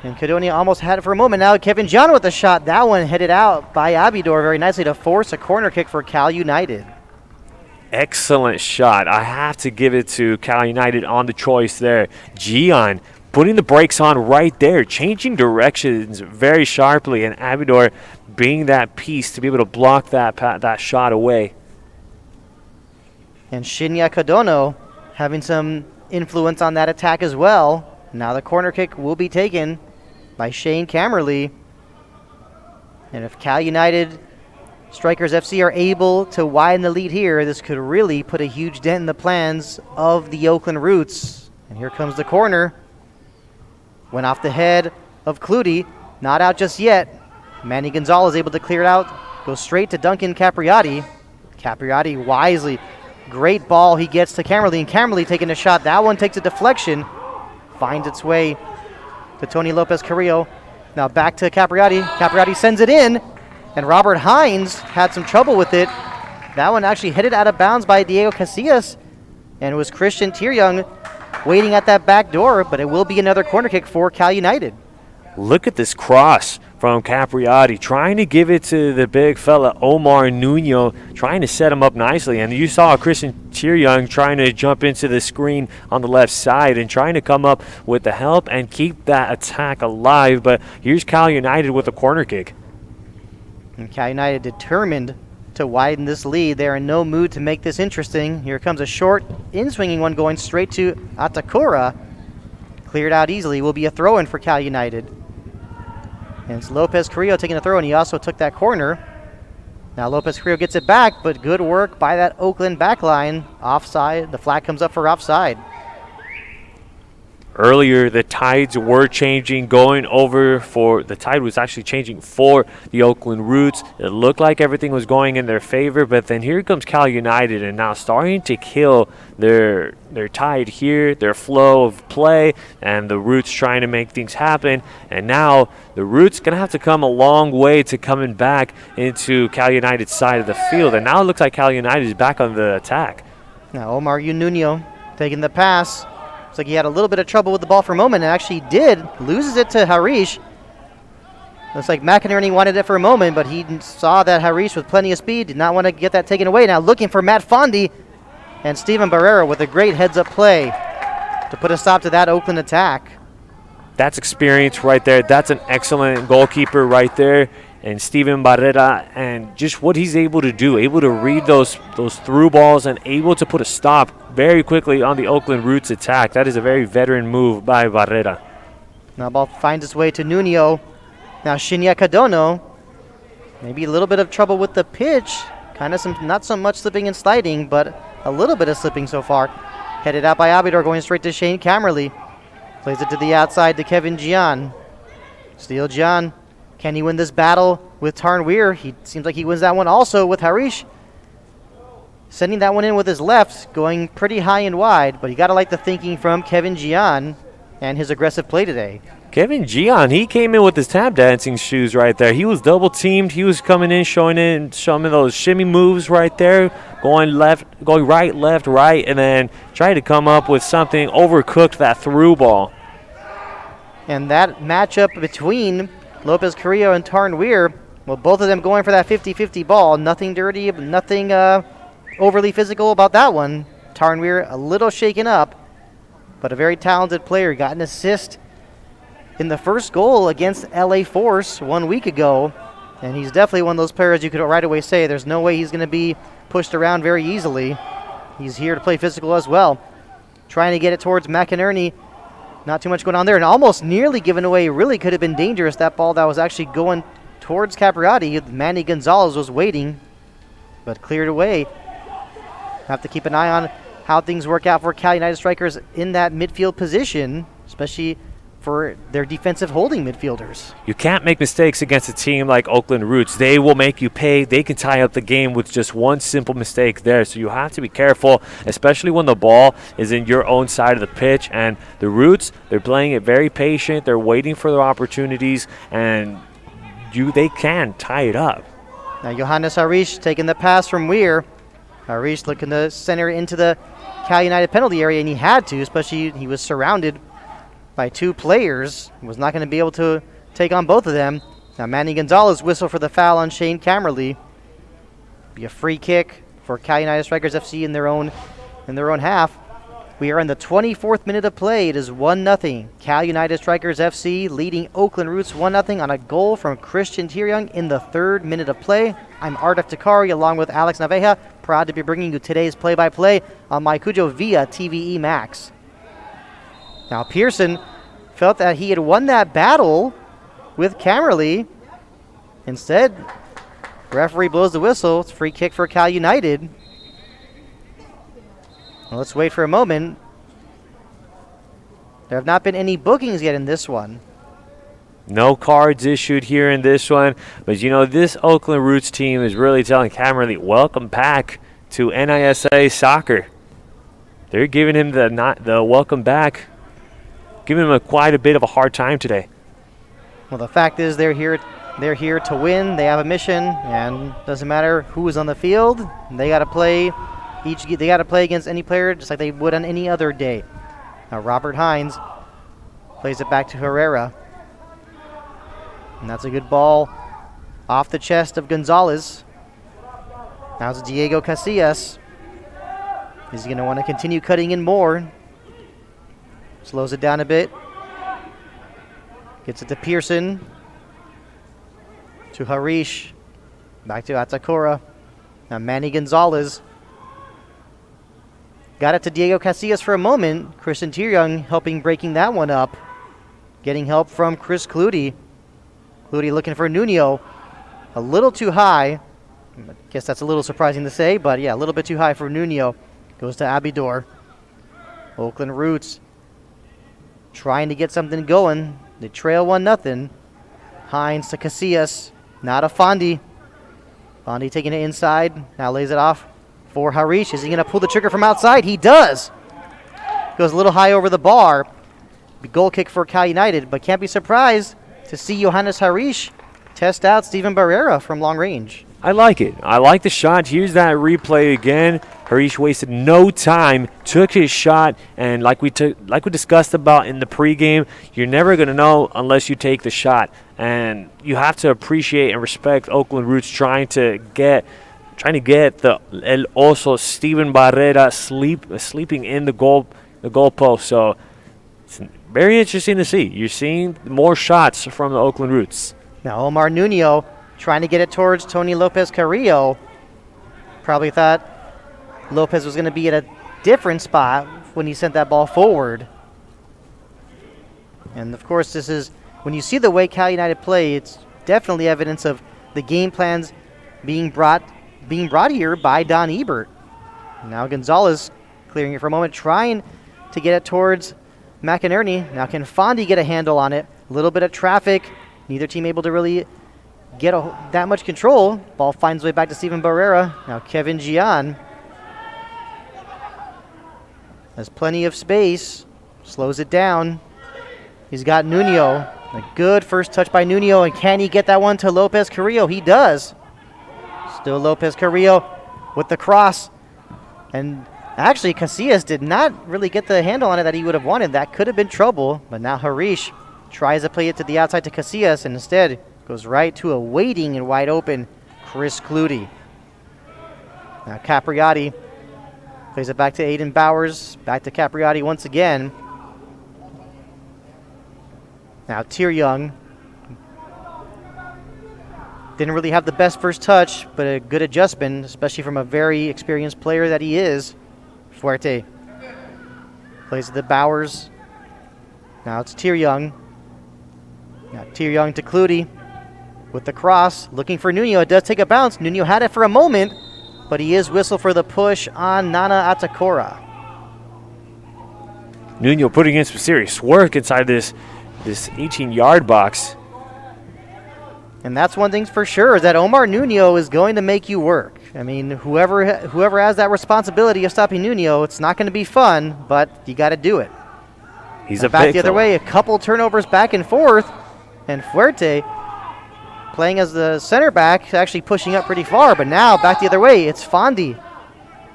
And Cadonia almost had it for a moment. Now Kevin John with the shot. That one headed out by Abidor very nicely to force a corner kick for Cal United. Excellent shot. I have to give it to Cal United on the choice there. Gian putting the brakes on right there, changing directions very sharply, and Abidor being that piece to be able to block that shot away. And Shinya Kadono having some influence on that attack as well. Now the corner kick will be taken by Shane Camerly. And if Cal United Strikers FC are able to widen the lead here, this could really put a huge dent in the plans of the Oakland Roots. And here comes the corner. Went off the head of Clutie. Not out just yet. Manny Gonzalez able to clear it out. Goes straight to Duncan Capriati. Capriati wisely. Great ball he gets to Camerly, and Camerly taking a shot. That one takes a deflection. Finds its way to Tony Lopez Carrillo. Now back to Capriati. Capriati sends it in, and Robert Hines had some trouble with it. That one actually headed out of bounds by Diego Casillas, and it was Christian Tieryoung waiting at that back door, but it will be another corner kick for Cal United. Look at this cross from Capriati, trying to give it to the big fella Omar Nuno, trying to set him up nicely. And you saw Christian Tieryoung trying to jump into the screen on the left side and trying to come up with the help and keep that attack alive. But here's Cal United with a corner kick. And Cal United determined to widen this lead. They're in no mood to make this interesting. Here comes a short in-swinging one going straight to Atakura. Cleared out easily. Will be a throw-in for Cal United. And it's Lopez Carrillo taking a throw, and he also took that corner. Now Lopez Carrillo gets it back, but good work by that Oakland backline. Offside. The flag comes up for offside. Earlier, the tides were changing, going over for the tide was actually changing for the Oakland Roots. It looked like everything was going in their favor, but then here comes Cal United, and now starting to kill their tide here, their flow of play, and the Roots trying to make things happen. And now the Roots gonna have to come a long way to coming back into Cal United's side of the field, and now it looks like Cal United is back on the attack. Now Omar Nuno taking the pass. Looks like he had a little bit of trouble with the ball for a moment, and actually did. Loses it to Harish. Looks like McInerney wanted it for a moment, but he saw that Harish with plenty of speed, did not want to get that taken away. Now looking for Matt Fondi, and Steven Barrera with a great heads-up play to put a stop to that Oakland attack. That's experience right there. That's an excellent goalkeeper right there. And Steven Barrera, and just what he's able to do, able to read those through balls and able to put a stop very quickly on the Oakland Roots attack. That is a very veteran move by Barrera. Now ball finds its way to Nuno. Now Shinya Kadono, maybe a little bit of trouble with the pitch. Kind of not so much slipping and sliding, but a little bit of slipping so far. Headed out by Abidor, going straight to Shane Camerly. Plays it to the outside to Kevin Gian. Steele Gian. Can he win this battle with Tarn Weir? He seems like he wins that one also with Harish. Sending that one in with his left, going pretty high and wide, but you got to like the thinking from Kevin Gian and his aggressive play today. Kevin Gian, he came in with his tap dancing shoes right there. He was double teamed. He was coming in, showing those shimmy moves right there, going right, left, right, and then trying to come up with something, overcooked that through ball. And that matchup between Lopez Carrillo and Tarn Weir, well, both of them going for that 50-50 ball. Nothing dirty, nothing overly physical about that one. Tarn Weir a little shaken up, but a very talented player. Got an assist in the first goal against LA Force 1 week ago, and he's definitely one of those players you could right away say there's no way he's going to be pushed around very easily. He's here to play physical as well. Trying to get it towards McInerney. Not too much going on there, and almost nearly given away. Really could have been dangerous. That ball that was actually going towards Capriati. Manny Gonzalez was waiting, but cleared away. Have to keep an eye on how things work out for Cal United strikers in that midfield position, especially for their defensive holding midfielders. You can't make mistakes against a team like Oakland Roots. They will make you pay. They can tie up the game with just one simple mistake there. So you have to be careful, especially when the ball is in your own side of the pitch. And the Roots, they're playing it very patient. They're waiting for their opportunities, and they can tie it up. Now Johannes Harish taking the pass from Weir. Harish looking to center into the Cal United penalty area, and he had to, especially he was surrounded by two players. He was not going to be able to take on both of them. Now Manny Gonzalez whistle for the foul on Shane Camerly. Be a free kick for Cal United Strikers FC in their own half. We are in the 24th minute of play. It is 1-0. Cal United Strikers FC leading Oakland Roots 1-0 on a goal from Christian Tieryoung in the 3rd minute of play. I'm Ardef Takari along with Alex Naveja, proud to be bringing you today's play-by-play on Maicujo via TVE Max. Now Pearson felt that he had won that battle with Camerly. Instead, referee blows the whistle. It's a free kick for Cal United. Well, let's wait for a moment There have not been any bookings yet in this one. No cards issued here in this one. But, you know, this Oakland Roots team is really telling Cameron Lee, welcome back to NISA soccer. They're giving him the welcome back, giving him quite a bit of a hard time today. Well, the fact is they're here to win. They have a mission, and doesn't matter who is on the field. They got to play against any player just like they would on any other day. Now Robert Hines plays it back to Herrera. And that's a good ball off the chest of Gonzalez. Now it's Diego Casillas. He's going to want to continue cutting in more. Slows it down a bit. Gets it to Pearson. To Harish. Back to Atakora. Now Manny Gonzalez. Got it to Diego Casillas for a moment. Christian Tieryoung helping breaking that one up. Getting help from Chris Clutie. Clutie looking for Nuno. A little too high. I guess that's a little surprising to say, but yeah, a little bit too high for Nuno. Goes to Abidor. Oakland Roots trying to get something going. They trail 1-0. Hines to Casillas. Now to Fondi. Fondi taking it inside. Now lays it off for Harish. Is he going to pull the trigger from outside? He does. Goes a little high over the bar. Goal kick for Cal United, but can't be surprised to see Johannes Harish test out Steven Barrera from long range. I like it. I like the shot. Here's that replay again. Harish wasted no time, took his shot, and like we discussed about in the pregame, you're never going to know unless you take the shot. And you have to appreciate and respect Oakland Roots trying to get the El Oso Steven Barrera sleeping in the goalpost. So it's very interesting to see. You're seeing more shots from the Oakland Roots. Now Omar Nuno trying to get it towards Tony Lopez Carrillo. Probably thought Lopez was going to be at a different spot when he sent that ball forward. And of course, this is when you see the way Cal United play, it's definitely evidence of the game plans being brought here by Don Ebert. Now Gonzalez clearing it for a moment, trying to get it towards McInerney. Now can Fondi get a handle on it? A little bit of traffic. Neither team able to really get that much control. Ball finds way back to Steven Barrera. Now Kevin Gian has plenty of space. Slows it down. He's got Nuno. A good first touch by Nuno. And can he get that one to Lopez Carrillo? He does. Still Lopez Carrillo with the cross. And actually, Casillas did not really get the handle on it that he would have wanted. That could have been trouble. But now Harish tries to play it to the outside to Casillas and instead goes right to a waiting and wide open Chris Clutie. Now Capriati plays it back to Aiden Bowers. Back to Capriati once again. Now Tieryoung didn't really have the best first touch, but a good adjustment, especially from a very experienced player that he is. Fuerte plays it to Bowers. Now it's Tieryoung. Now Tieryoung to Clutie with the cross, looking for Nuno. It does take a bounce. Nuno had it for a moment, but he is whistled for the push on Nana Atakora. Nuno putting in some serious work inside this 18-yard box. And that's one thing for sure, is that Omar Nuno is going to make you work. I mean, whoever has that responsibility of stopping Nuno, it's not going to be fun, but you got to do it. He's a back the other way, a couple turnovers back and forth, and Fuerte playing as the center back, actually pushing up pretty far, but now back the other way, it's Fondi.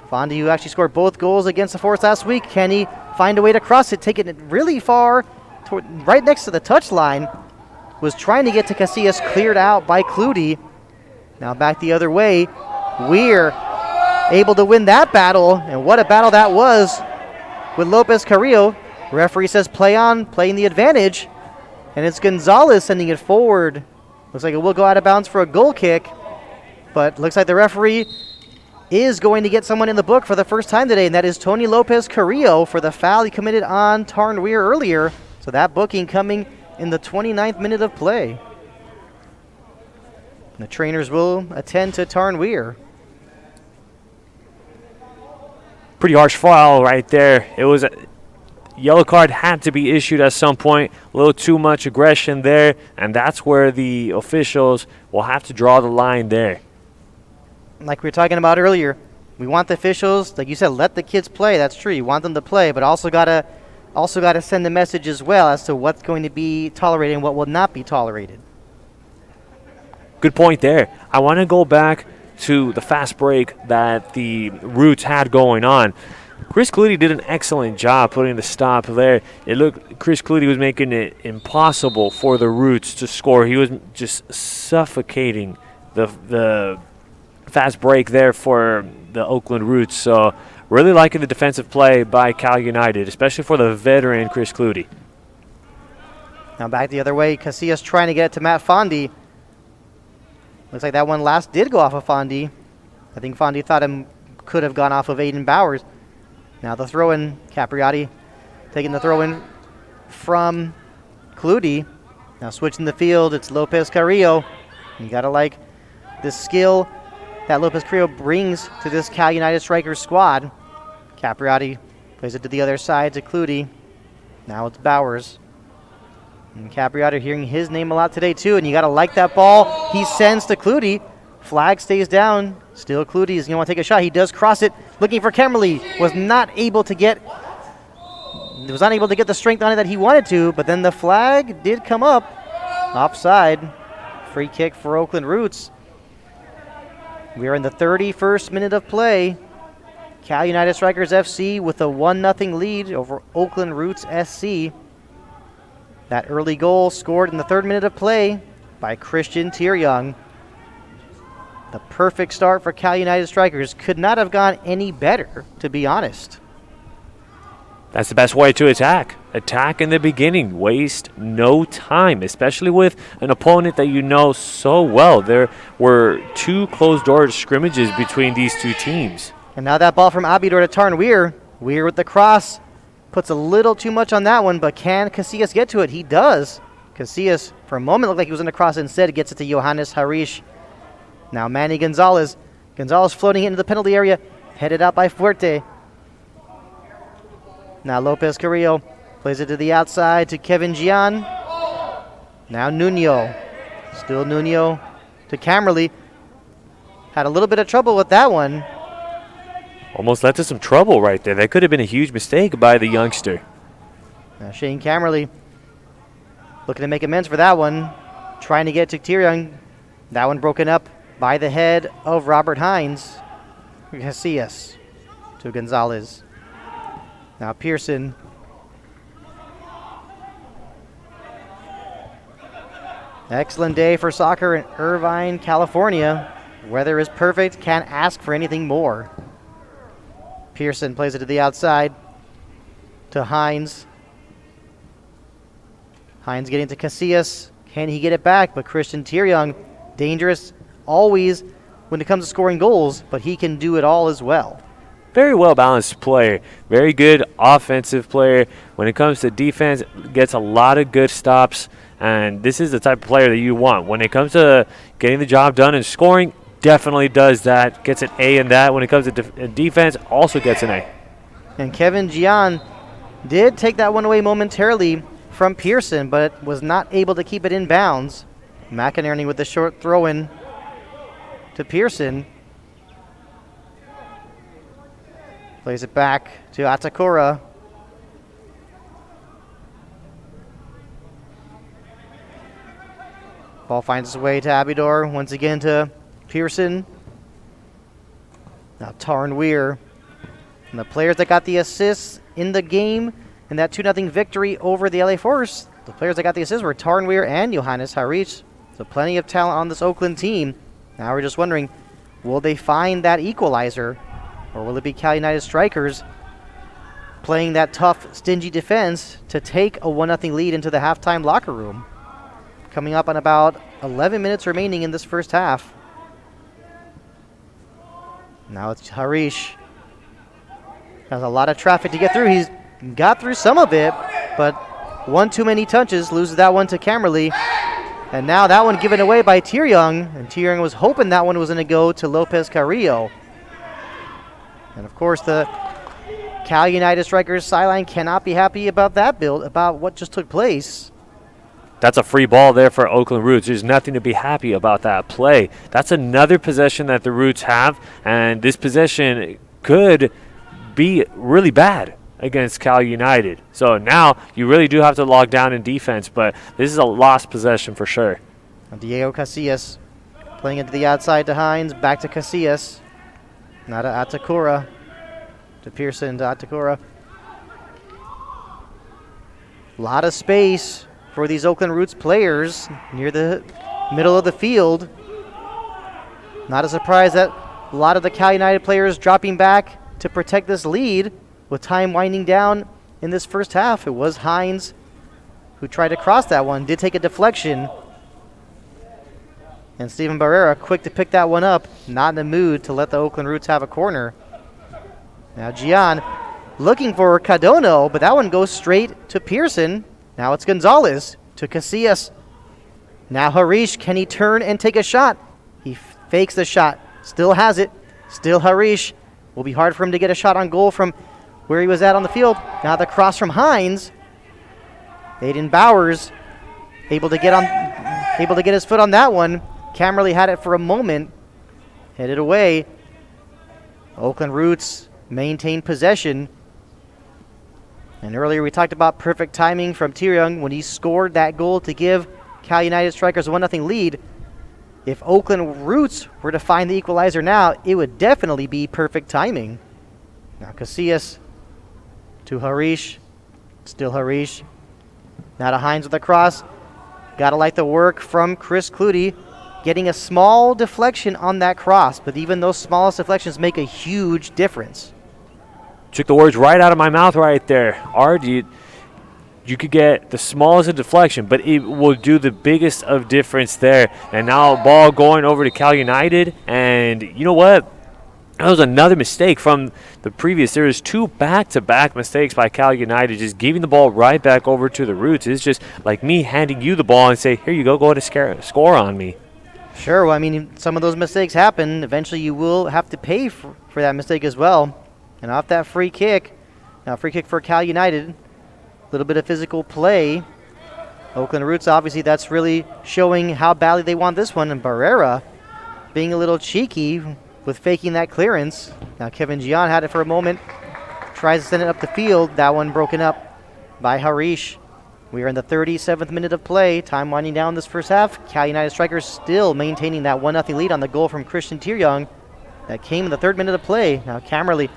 Fondi, who actually scored both goals against the Force last week. Can he find a way to cross it, taking it really far, right next to the touchline? Was trying to get to Casillas, cleared out by Clutie. Now back the other way. We're able to win that battle, and what a battle that was with Lopez Carrillo. Referee says play on, playing the advantage, and it's Gonzalez sending it forward. Looks like it will go out of bounds for a goal kick, but looks like the referee is going to get someone in the book for the first time today, and that is Tony Lopez Carrillo for the foul he committed on Tarn Weir earlier. So that booking coming in the 29th minute of play. The trainers will attend to Tarn Weir. Pretty harsh foul right there. It was yellow card had to be issued at some point. A little too much aggression there, and that's where the officials will have to draw the line there. Like we were talking about earlier, we want the officials, like you said, let the kids play. That's true. You want them to play, but also gotta send the message as well as to what's going to be tolerated and what will not be tolerated. Good point there. I want to go back to the fast break that the Roots had going on. Chris Clutie did an excellent job putting the stop there. It looked Chris Clutie was making it impossible for the Roots to score. He was just suffocating the fast break there for the Oakland Roots. So really liking the defensive play by Cal United, especially for the veteran Chris Clutie. Now back the other way, Casillas trying to get it to Matt Fondy. Looks like that one last did go off of Fondy. I think Fondy thought him could have gone off of Aiden Bowers. Now the throw-in, Capriati taking the throw-in from Clutie. Now switching the field, it's Lopez Carrillo. You gotta like the skill that Lopez Carrillo brings to this Cal United Strikers squad. Capriati plays it to the other side to Clutie. Now it's Bowers. And Capriati hearing his name a lot today too, and you gotta like that ball. He sends to Clutie. Flag stays down. Still Clutie is gonna want to take a shot. He does cross it, looking for Kemmerly. Was not able to get the strength on it that he wanted to, but then the flag did come up. Offside. Free kick for Oakland Roots. We are in the 31st minute of play. Cal United Strikers FC with a 1-0 lead over Oakland Roots SC. That early goal scored in the 3rd minute of play by Christian Tieryoung. The perfect start for Cal United Strikers. Could not have gone any better, to be honest. That's the best way to attack. Attack in the beginning. Waste no time, especially with an opponent that you know so well. There were 2 closed-door scrimmages between these 2 teams. And now that ball from Abidor to Tarn Weir. Weir with the cross. Puts a little too much on that one, but can Casillas get to it? He does. Casillas, for a moment, looked like he was in the cross. Instead, gets it to Johannes Harish. Now Manny Gonzalez. Gonzalez floating into the penalty area. Headed out by Fuerte. Now Lopez Carrillo plays it to the outside to Kevin Gian. Now Nuno. Still Nuno to Camerly. Had a little bit of trouble with that one. Almost led to some trouble right there. That could have been a huge mistake by the youngster. Now Shane Camerly looking to make amends for that one. Trying to get to Tieryoung. That one broken up by the head of Robert Hines. Casillas to Gonzalez. Now Pearson. Excellent day for soccer in Irvine, California. Weather is perfect. Can't ask for anything more. Pearson plays it to the outside to Hines. Hines getting to Casillas. Can he get it back? But Christian Tieryoung, dangerous always when it comes to scoring goals, but he can do it all as well. Very well-balanced player. Very good offensive player. When it comes to defense, gets a lot of good stops, and this is the type of player that you want. When it comes to getting the job done and scoring, definitely does that. Gets an A in that. When it comes to defense, also gets an A. And Kevin Gian did take that one away momentarily from Pearson, but was not able to keep it in bounds. McInerney with the short throw-in to Pearson. Plays it back to Atakura. Ball finds its way to Abidor. Once again to Pearson. Now Tarn Weir. And the players that got the assists in the game in that 2-0 victory over the LA Force, the players that got the assists were Tarn Weir and Johannes Harish. So plenty of talent on this Oakland team. Now we're just wondering, will they find that equalizer? Or will it be Cal United Strikers playing that tough, stingy defense to take a 1-0 lead into the halftime locker room? Coming up on about 11 minutes remaining in this first half. Now it's Harish. Has a lot of traffic to get through. He's got through some of it, but one too many touches. Loses that one to Camerly. And now that one given away by Tieryoung. And Tieryoung was hoping that one was going to go to Lopez Carrillo. And of course, the Cal United strikers sideline cannot be happy about that build, about what just took place. That's a free ball there for Oakland Roots. There's nothing to be happy about that play. That's another possession that the Roots have, and this possession could be really bad against Cal United. So now you really do have to log down in defense, but this is a lost possession for sure. Diego Casillas playing it to the outside to Hines, back to Casillas. Now to Atakura. To Pearson, to Atakura. A lot of space for these Oakland Roots players near the middle of the field. Not a surprise that a lot of the Cal United players dropping back to protect this lead with time winding down in this first half. It was Hines who tried to cross that one, did take a deflection. And Steven Barrera quick to pick that one up, not in the mood to let the Oakland Roots have a corner. Now Gian looking for Cardono, but that one goes straight to Pearson. Now it's Gonzalez to Casillas. Now Harish, can he turn and take a shot? He fakes the shot, still has it. Still Harish. Will be hard for him to get a shot on goal from where he was at on the field. Now the cross from Hines. Aiden Bowers able to get his foot on that one. Cammerly had it for a moment. Headed away. Oakland Roots maintain possession. And earlier we talked about perfect timing from Tyrion when he scored that goal to give Cal United strikers a 1-0 lead. If Oakland Roots were to find the equalizer now, it would definitely be perfect timing. Now Casillas to Harish. Still Harish. Now to Hines with a cross. Gotta like the work from Chris Clutie. Getting a small deflection on that cross, but even those smallest deflections make a huge difference. Took the words right out of my mouth right there. Ard, you could get the smallest of deflection, but it will do the biggest of difference there. And now ball going over to Cal United, and you know what? That was another mistake from the previous. There was 2 back-to-back mistakes by Cal United, just giving the ball right back over to the Roots. It's just like me handing you the ball and say, here you go ahead and score on me. Sure, well, I mean, some of those mistakes happen. Eventually you will have to pay for that mistake as well. And off that free kick, now free kick for Cal United, a little bit of physical play. Oakland Roots, obviously, that's really showing how badly they want this one. And Barrera being a little cheeky with faking that clearance. Now Kevin Gian had it for a moment, tries to send it up the field. That one broken up by Harish. We are in the 37th minute of play. Time winding down this first half. Cal United strikers still maintaining that 1-0 lead on the goal from Christian Tyrion. That came in the 3rd minute of play. Now Cammerly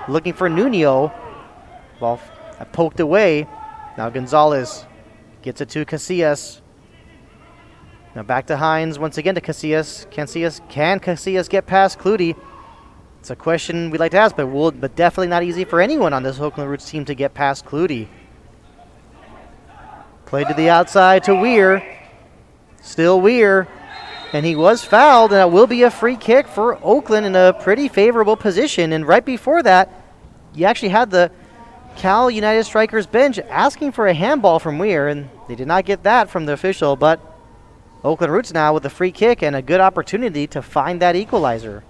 looking for Nuno. Ball poked away. Now Gonzalez gets it to Casillas. Now back to Hines once again to Casillas. Can Casillas get past Clutie? It's a question we'd like to ask, but definitely not easy for anyone on this Oakland Roots team to get past Clutie. Played to the outside to Weir. Still Weir. And he was fouled, and it will be a free kick for Oakland in a pretty favorable position. And right before that, you actually had the Cal United strikers bench asking for a handball from Weir, and they did not get that from the official. But Oakland Roots now with a free kick and a good opportunity to find that equalizer.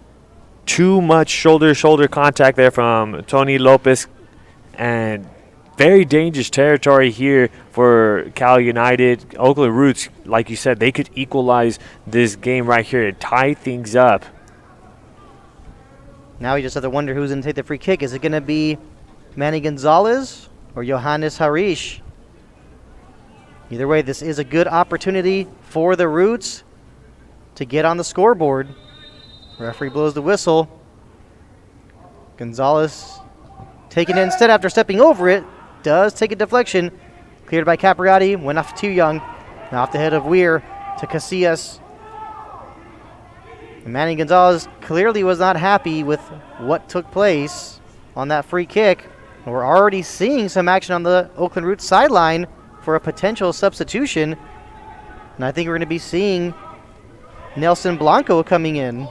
Too much shoulder contact there from Tony Lopez, and very dangerous territory here for Cal United. Oakland Roots, like you said, they could equalize this game right here and tie things up. Now you just have to wonder who's going to take the free kick. Is it going to be Manny Gonzalez or Johannes Harish? Either way, this is a good opportunity for the Roots to get on the scoreboard. Referee blows the whistle. Gonzalez taking it instead after stepping over it. Does take a deflection. Cleared by Capriati. Went off too young. Now off the head of Weir to Casillas. And Manny Gonzalez clearly was not happy with what took place on that free kick. And we're already seeing some action on the Oakland Roots sideline for a potential substitution. And I think we're going to be seeing Nelson Blanco coming in.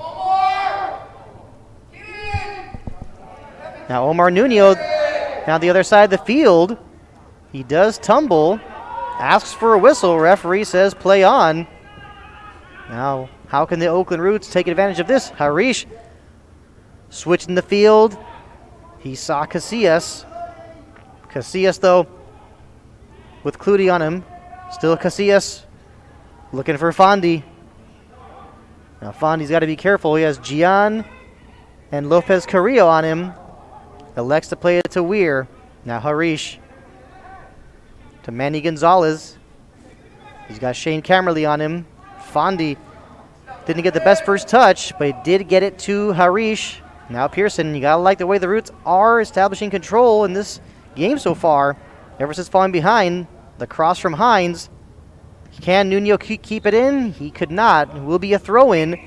Now Omar Nuno down the other side of the field. He does tumble, asks for a whistle. Referee says play on. Now, how can the Oakland Roots take advantage of this? Harish switching the field. He saw Casillas. Casillas, though, with Clutie on him. Still Casillas looking for Fondi. Now Fondi's got to be careful. He has Gian and Lopez Carrillo on him. Elects to play it to Weir. Now Harish to Manny Gonzalez. He's got Shane Camerly on him. Fondi didn't get the best first touch, but he did get it to Harish. Now Pearson, you got to like the way the Roots are establishing control in this game so far. Ever since falling behind, the cross from Hines. Can Nuno keep it in? He could not. It will be a throw-in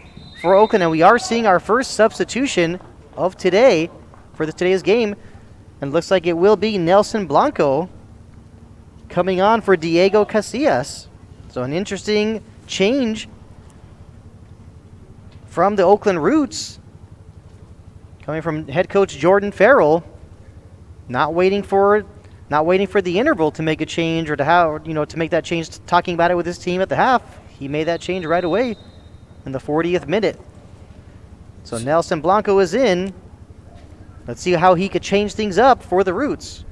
for Oakland, and we are seeing our first substitution of today for today's game. And looks like it will be Nelson Blanco coming on for Diego Casillas. So an interesting change from the Oakland Roots, coming from head coach Jordan Farrell. Not waiting for the interval to make a change or to make that change. Talking about it with his team at the half, he made that change right away in the 40th minute. So Nelson Blanco is in. Let's see how he could change things up for the Roots.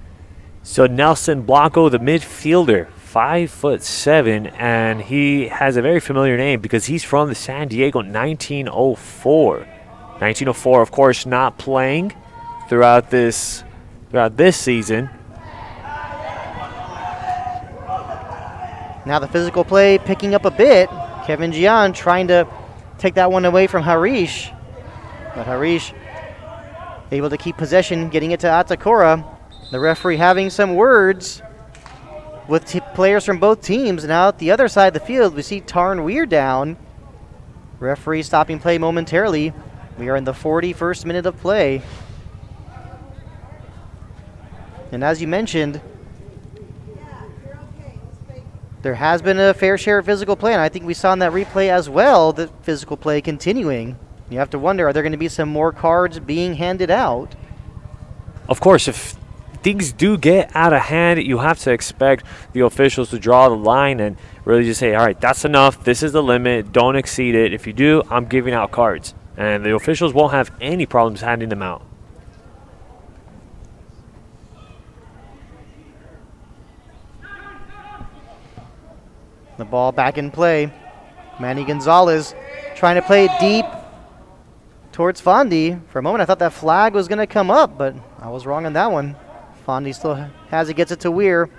So Nelson Blanco, the midfielder, 5'7", and he has a very familiar name because he's from the San Diego 1904. 1904, of course, not playing throughout this season. Now the physical play picking up a bit. Kevin Gian trying to take that one away from Harish. But Harish able to keep possession, getting it to Atakora. The referee having some words with players from both teams. Now at the other side of the field, we see Tarn Weir down. Referee stopping play momentarily. We are in the 41st minute of play. And as you mentioned, there has been a fair share of physical play, and I think we saw in that replay as well the physical play continuing. You have to wonder, are there going to be some more cards being handed out? Of course, if things do get out of hand, you have to expect the officials to draw the line and really just say, all right, that's enough. This is the limit. Don't exceed it. If you do, I'm giving out cards. And the officials won't have any problems handing them out. The ball back in play. Manny Gonzalez trying to play it deep towards Fondi. For a moment, I thought that flag was going to come up, but I was wrong on that one. Fondi still has it, gets it to Weir.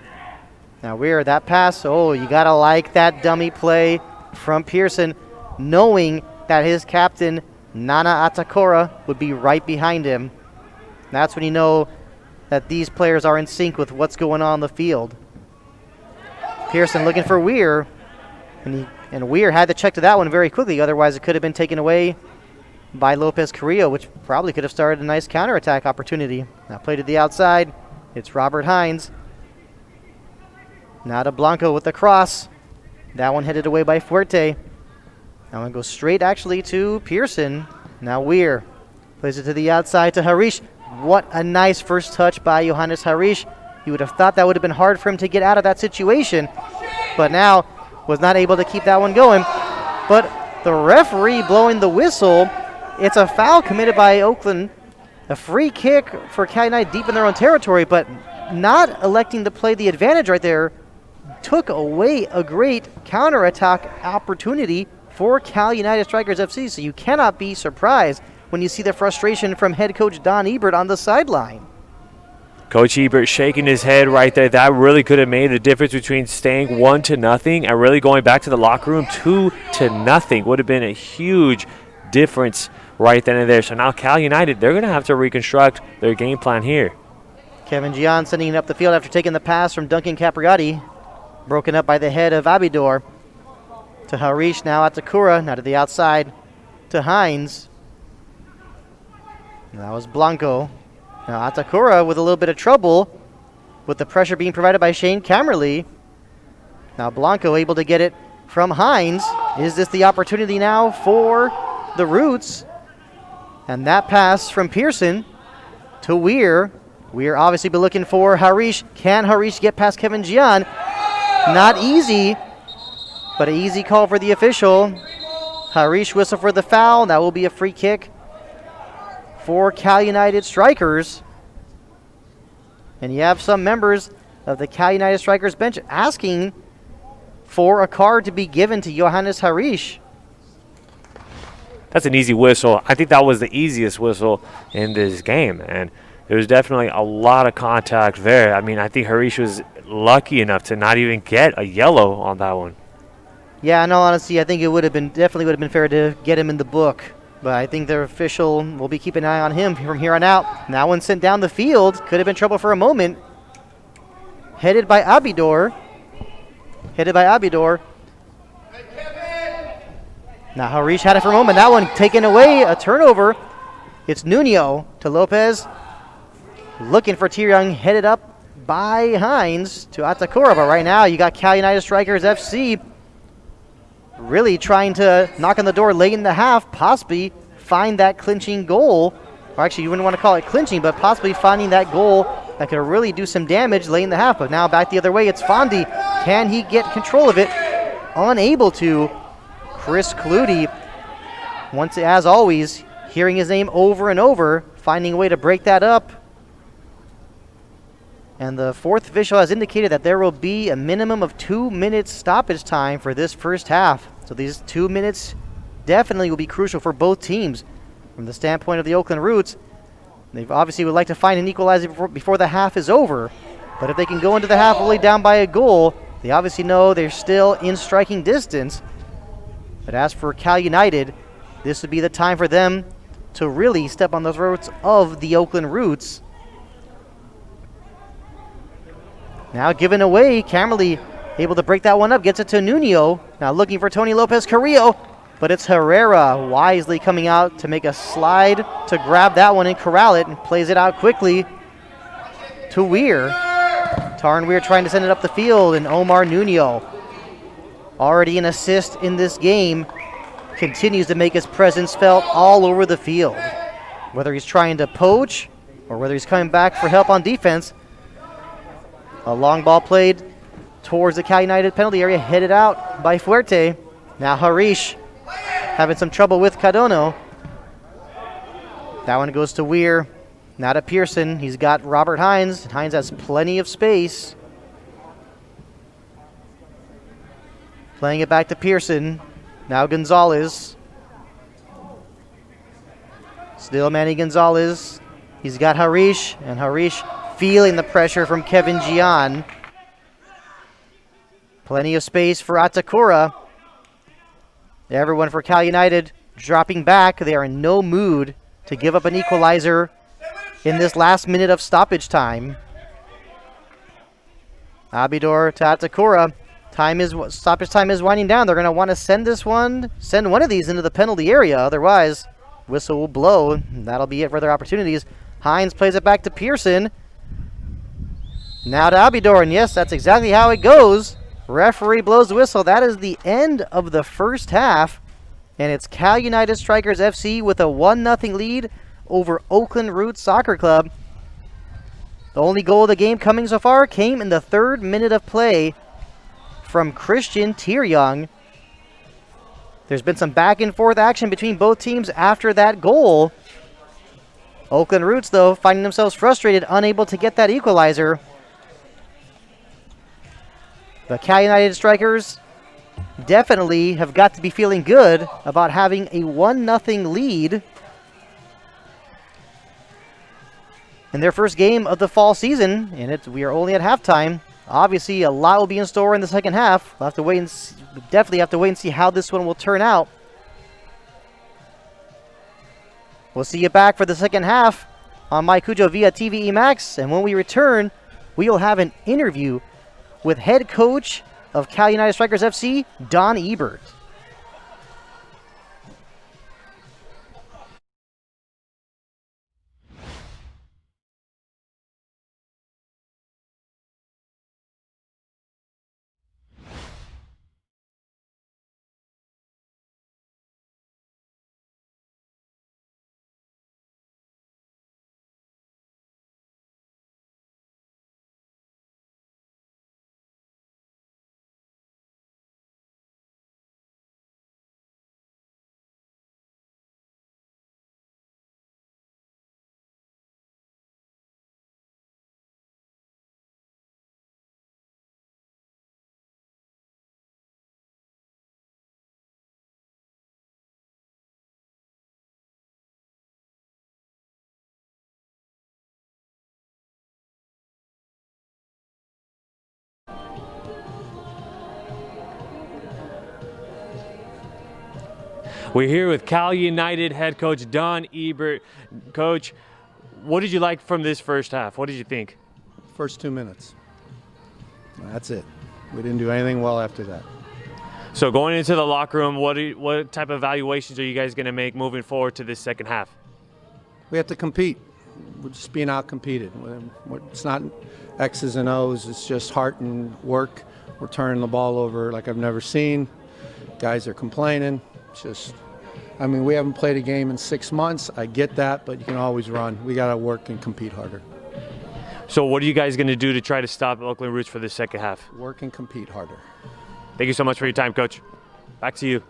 Now Weir, that pass, oh, you got to like that dummy play from Pearson, knowing that his captain, Nana Atakora, would be right behind him. That's when you know that these players are in sync with what's going on the field. Pearson looking for Weir, and Weir had to check to that one very quickly, otherwise it could have been taken away by Lopez Carrillo, which probably could have started a nice counterattack opportunity. Now play to the outside, it's Robert Hines. Now to Blanco with the cross. That one headed away by Fuerte. Now one goes straight actually to Pearson. Now Weir plays it to the outside to Harish. What a nice first touch by Johannes Harish. You would have thought that would have been hard for him to get out of that situation, but now was not able to keep that one going. But the referee blowing the whistle. It's a foul committed by Oakland. A free kick for Cal United deep in their own territory, but not electing to play the advantage right there took away a great counterattack opportunity for Cal United Strikers FC. So you cannot be surprised when you see the frustration from head coach Don Ebert on the sideline. Coach Ebert shaking his head right there. That really could have made a difference between staying 1-0 and really going back to the locker room 2-0. Would have been a huge difference right then and there. So now Cal United, they're going to have to reconstruct their game plan here. Kevin Gian sending it up the field after taking the pass from Duncan Capriati. Broken up by the head of Abidor. To Harish, now at Takura, now to the outside to Hines. And that was Blanco. Now Atakura with a little bit of trouble with the pressure being provided by Shane Camerly. Now Blanco able to get it from Hines. Is this the opportunity now for the Roots? And that pass from Pearson to Weir. Weir obviously been looking for Harish. Can Harish get past Kevin Gian? Not easy, but an easy call for the official. Harish whistle for the foul. That will be a free kick for Cal United Strikers. And you have some members of the Cal United Strikers bench asking for a card to be given to Johannes Harish. That's an easy whistle. I think that was the easiest whistle in this game, and there was definitely a lot of contact there. I mean, I think Harish was lucky enough to not even get a yellow on that one. Yeah, in all honesty, I think it definitely would have been fair to get him in the book. But I think the official will be keeping an eye on him from here on out. That one sent down the field. Could have been trouble for a moment. Headed by Abidor. Now Harish had it for a moment. That one taken away. A turnover. It's Nuno to Lopez. Looking for Tiryoung. Headed up by Hines to Atakura. But right now you got Cal United Strikers FC really trying to knock on the door late in the half, possibly find that clinching goal. Or actually, you wouldn't want to call it clinching, but possibly finding that goal that could really do some damage late in the half. But now back the other way, it's Fondi. Can he get control of it? Unable to. Chris Clutie, once as always, hearing his name over and over, finding a way to break that up. And the fourth official has indicated that there will be a minimum of 2 minutes stoppage time for this first half. So these 2 minutes definitely will be crucial for both teams. From the standpoint of the Oakland Roots, they obviously would like to find an equalizer before the half is over. But if they can go into the half only down by a goal, they obviously know they're still in striking distance. But as for Cal United, this would be the time for them to really step on the throats of the Oakland Roots. Now given away, Camerly able to break that one up, gets it to Nuno. Now looking for Tony Lopez Carrillo, but it's Herrera wisely coming out to make a slide to grab that one and corral it, and plays it out quickly to Weir. Tarn Weir trying to send it up the field, and Omar Nuno, already an assist in this game, continues to make his presence felt all over the field. Whether he's trying to poach or whether he's coming back for help on defense. A long ball played towards the Cal United penalty area, headed out by Fuerte. Now Harish having some trouble with Cadono. That one goes to Weir, now to Pearson. He's got Robert Hines. Hines has plenty of space. Playing it back to Pearson. Now Gonzalez. Still Manny Gonzalez. He's got Harish, and Harish feeling the pressure from Kevin Gian. Plenty of space for Atakura. Everyone for Cal United dropping back. They are in no mood to give up an equalizer in this last minute of stoppage time. Abidor to Atakura. Stoppage time is winding down. They're going to want to send one of these into the penalty area. Otherwise, whistle will blow. That'll be it for their opportunities. Hines plays it back to Pearson. Now to Abidor, and yes, that's exactly how it goes. Referee blows the whistle. That is the end of the first half, and it's Cal United Strikers FC with a 1-0 lead over Oakland Roots Soccer Club. The only goal of the game coming so far came in the 3rd minute of play from Christian Tiryoung. There's been some back and forth action between both teams after that goal. Oakland Roots, though, finding themselves frustrated, unable to get that equalizer. The Cal United Strikers definitely have got to be feeling good about having a 1-0 lead in their first game of the fall season, and we are only at halftime. Obviously, a lot will be in store in the second half. We'll have to wait and definitely have to wait and see how this one will turn out. We'll see you back for the second half on Maicujo via TVE Max, and when we return, we will have an interview with head coach of Cal United Strikers FC, Don Ebert. We're here with Cal United head coach Don Ebert. Coach, what did you like from this first half? What did you think? First 2 minutes. That's it. We didn't do anything well after that. So going into the locker room, what type of evaluations are you guys going to make moving forward to this second half? We have to compete. We're just being out-competed. It's not X's and O's. It's just heart and work. We're turning the ball over like I've never seen. Guys are complaining. It's just, I mean, we haven't played a game in 6 months. I get that, but you can always run. We got to work and compete harder. So what are you guys going to do to try to stop Oakland Roots for the second half? Work and compete harder. Thank you so much for your time, Coach. Back to you.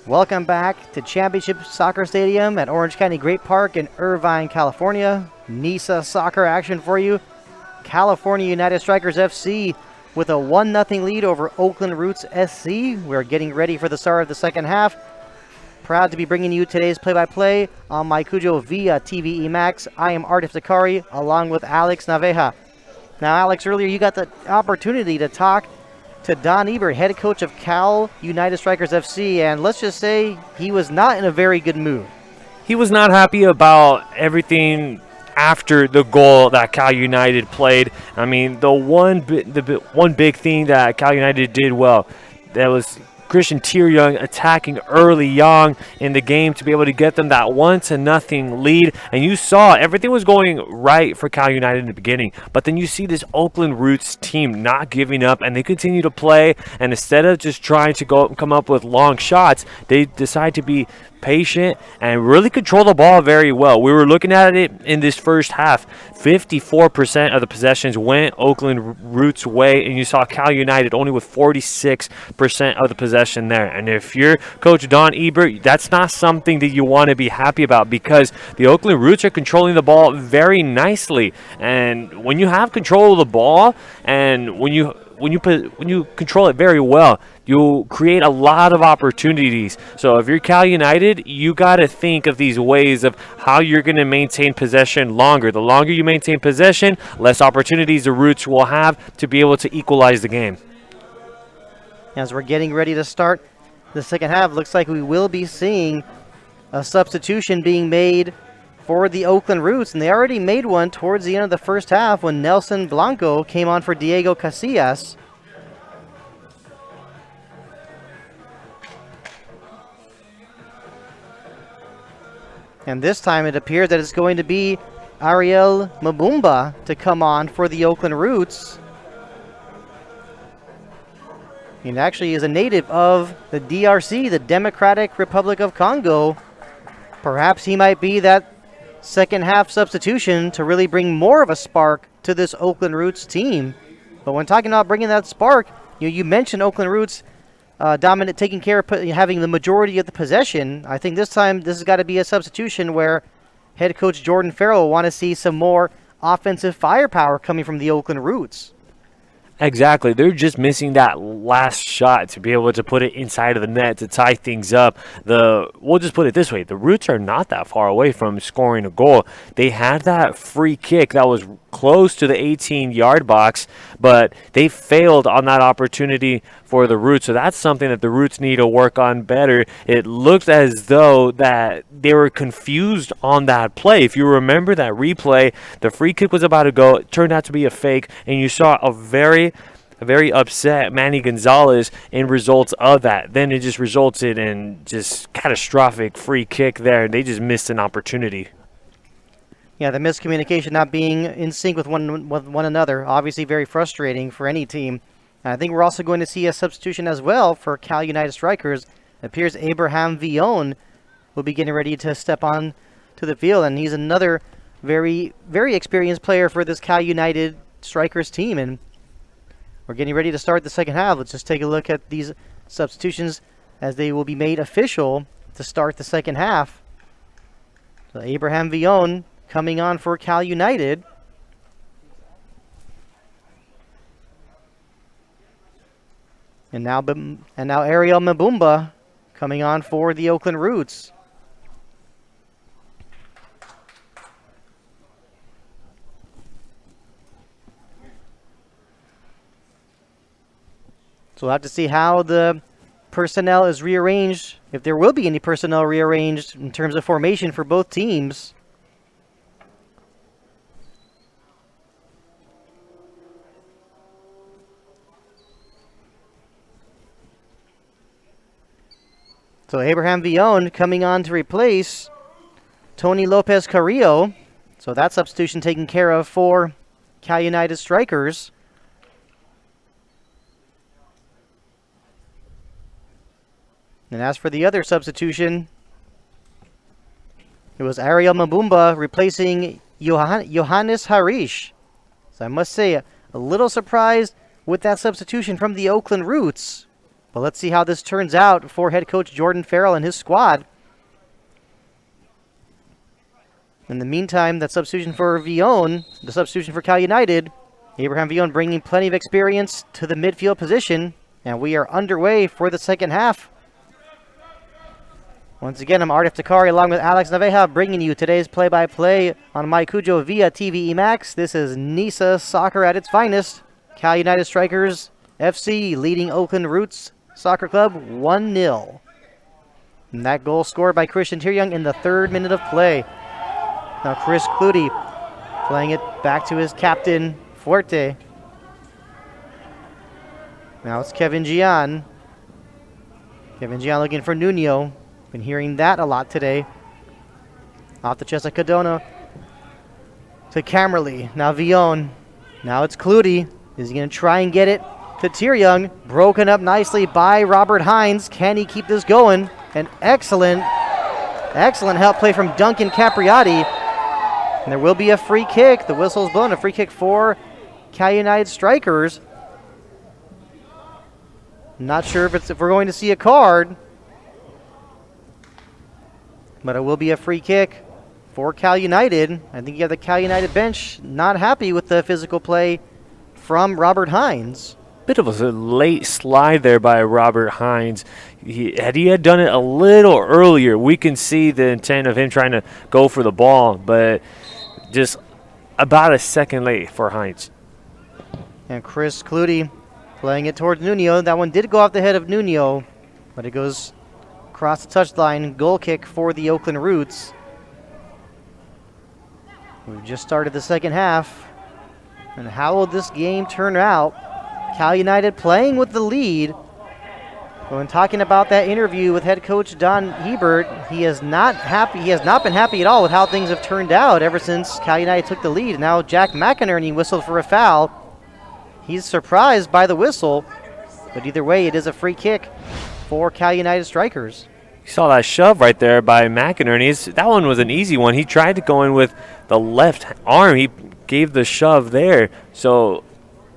Welcome back to Championship Soccer Stadium at Orange County Great Park in Irvine, California. NISA soccer action for you. California United Strikers FC with a 1-0 lead over Oakland Roots SC. We're getting ready for the start of the second half. Proud to be bringing you today's play-by-play on my Cujo via TVE Max. I am Art Iftikhari along with Alex Naveja. Now, Alex, earlier you got the opportunity to talk to Don Ebert, head coach of Cal United Strikers FC, and let's just say he was not in a very good mood. He was not happy about everything after the goal that Cal United played. I mean, the one big thing that Cal United did well, that was Christian Tieryoung attacking early on in the game to be able to get them that 1-0 lead. And you saw everything was going right for Cal United in the beginning. But then you see this Oakland Roots team not giving up, and they continue to play. And instead of just trying to come up with long shots, they decide to be patient and really control the ball very well. We were looking at it in this first half. 54% of the possessions went Oakland Roots' way, and you saw Cal United only with 46% of the possession there. And if you're Coach Don Ebert, that's not something that you want to be happy about, because the Oakland Roots are controlling the ball very nicely. And when you have control of the ball, and when you control it very well, you'll create a lot of opportunities. So if you're Cal United, you got to think of these ways of how you're going to maintain possession longer. The longer you maintain possession, less opportunities the Roots will have to be able to equalize the game. As we're getting ready to start the second half, looks like we will be seeing a substitution being made for the Oakland Roots, and they already made one towards the end of the first half when Nelson Blanco came on for Diego Casillas. And this time it appears that it's going to be Ariel Mabumba to come on for the Oakland Roots. He actually is a native of the DRC, the Democratic Republic of Congo. Perhaps he might be that second half substitution to really bring more of a spark to this Oakland Roots team. But when talking about bringing that spark, you mentioned Oakland Roots dominant, taking care of having the majority of the possession. I think this time this has got to be a substitution where head coach Jordan Farrell will want to see some more offensive firepower coming from the Oakland Roots. Exactly. They're just missing that last shot to be able to put it inside of the net to tie things up. We'll just put it this way. The Roots are not that far away from scoring a goal. They had that free kick that was close to the 18-yard box, but they failed on that opportunity for the Roots. So that's something that the Roots need to work on better. It looked as though that they were confused on that play. If you remember that replay, the free kick was about to go. It turned out to be a fake, and you saw a very upset Manny Gonzalez in results of that. Then it just resulted in just catastrophic free kick there. They just missed an opportunity. Yeah, the miscommunication, not being in sync with one another, obviously very frustrating for any team. And I think we're also going to see a substitution as well for Cal United Strikers. It appears Abraham Villon will be getting ready to step on to the field, and he's another very, very experienced player for this Cal United Strikers team. And we're getting ready to start the second half. Let's just take a look at these substitutions as they will be made official to start the second half. So Abraham Villon coming on for Cal United. And now Ariel Mabumba coming on for the Oakland Roots. So we'll have to see how the personnel is rearranged, if there will be any personnel rearranged in terms of formation for both teams. So Abraham Villon coming on to replace Tony Lopez Carrillo. So that substitution taken care of for Cal United Strikers. And as for the other substitution, it was Ariel Mabumba replacing Johannes Harish. So I must say, a little surprised with that substitution from the Oakland Roots. But let's see how this turns out for head coach Jordan Farrell and his squad. In the meantime, that substitution for Vion, the substitution for Cal United, Abraham Vion bringing plenty of experience to the midfield position, and we are underway for the second half. Once again, I'm Arif Takari along with Alex Naveja bringing you today's play-by-play on Maicujo via TVE Max. This is NISA soccer at its finest. Cal United Strikers FC leading Oakland Roots Soccer Club 1-0. And that goal scored by Christian Tieryoung in the 3rd minute of play. Now Chris Clutie playing it back to his captain, Fuerte. Now it's Kevin Gian. Kevin Gian looking for Nuno. Been hearing that a lot today. Off the chest of Cadona to Camerly. Now Vion. Now it's Clutie. Is he going to try and get it to Tieryoung? Broken up nicely by Robert Hines. Can he keep this going? An excellent help play from Duncan Capriati. And there will be a free kick. The whistle's blown. A free kick for Cal United Strikers. Not sure if we're going to see a card. But it will be a free kick for Cal United. I think you have the Cal United bench not happy with the physical play from Robert Hines. Bit of a late slide there by Robert Hines. Had he done it a little earlier, we can see the intent of him trying to go for the ball, but just about a second late for Hines. And Chris Clutie playing it towards Nuno. That one did go off the head of Nuno, but it goes across the touchline. Goal kick for the Oakland Roots. We've just started the second half. And how will this game turn out? Cal United playing with the lead. When talking about that interview with head coach Don Hebert, he is not happy. He has not been happy at all with how things have turned out ever since Cal United took the lead. Now Jack McInerney whistled for a foul. He's surprised by the whistle, but either way, it is a free kick for Cal United Strikers. You saw that shove right there by McInerney. That one was an easy one. He tried to go in with the left arm. He gave the shove there. So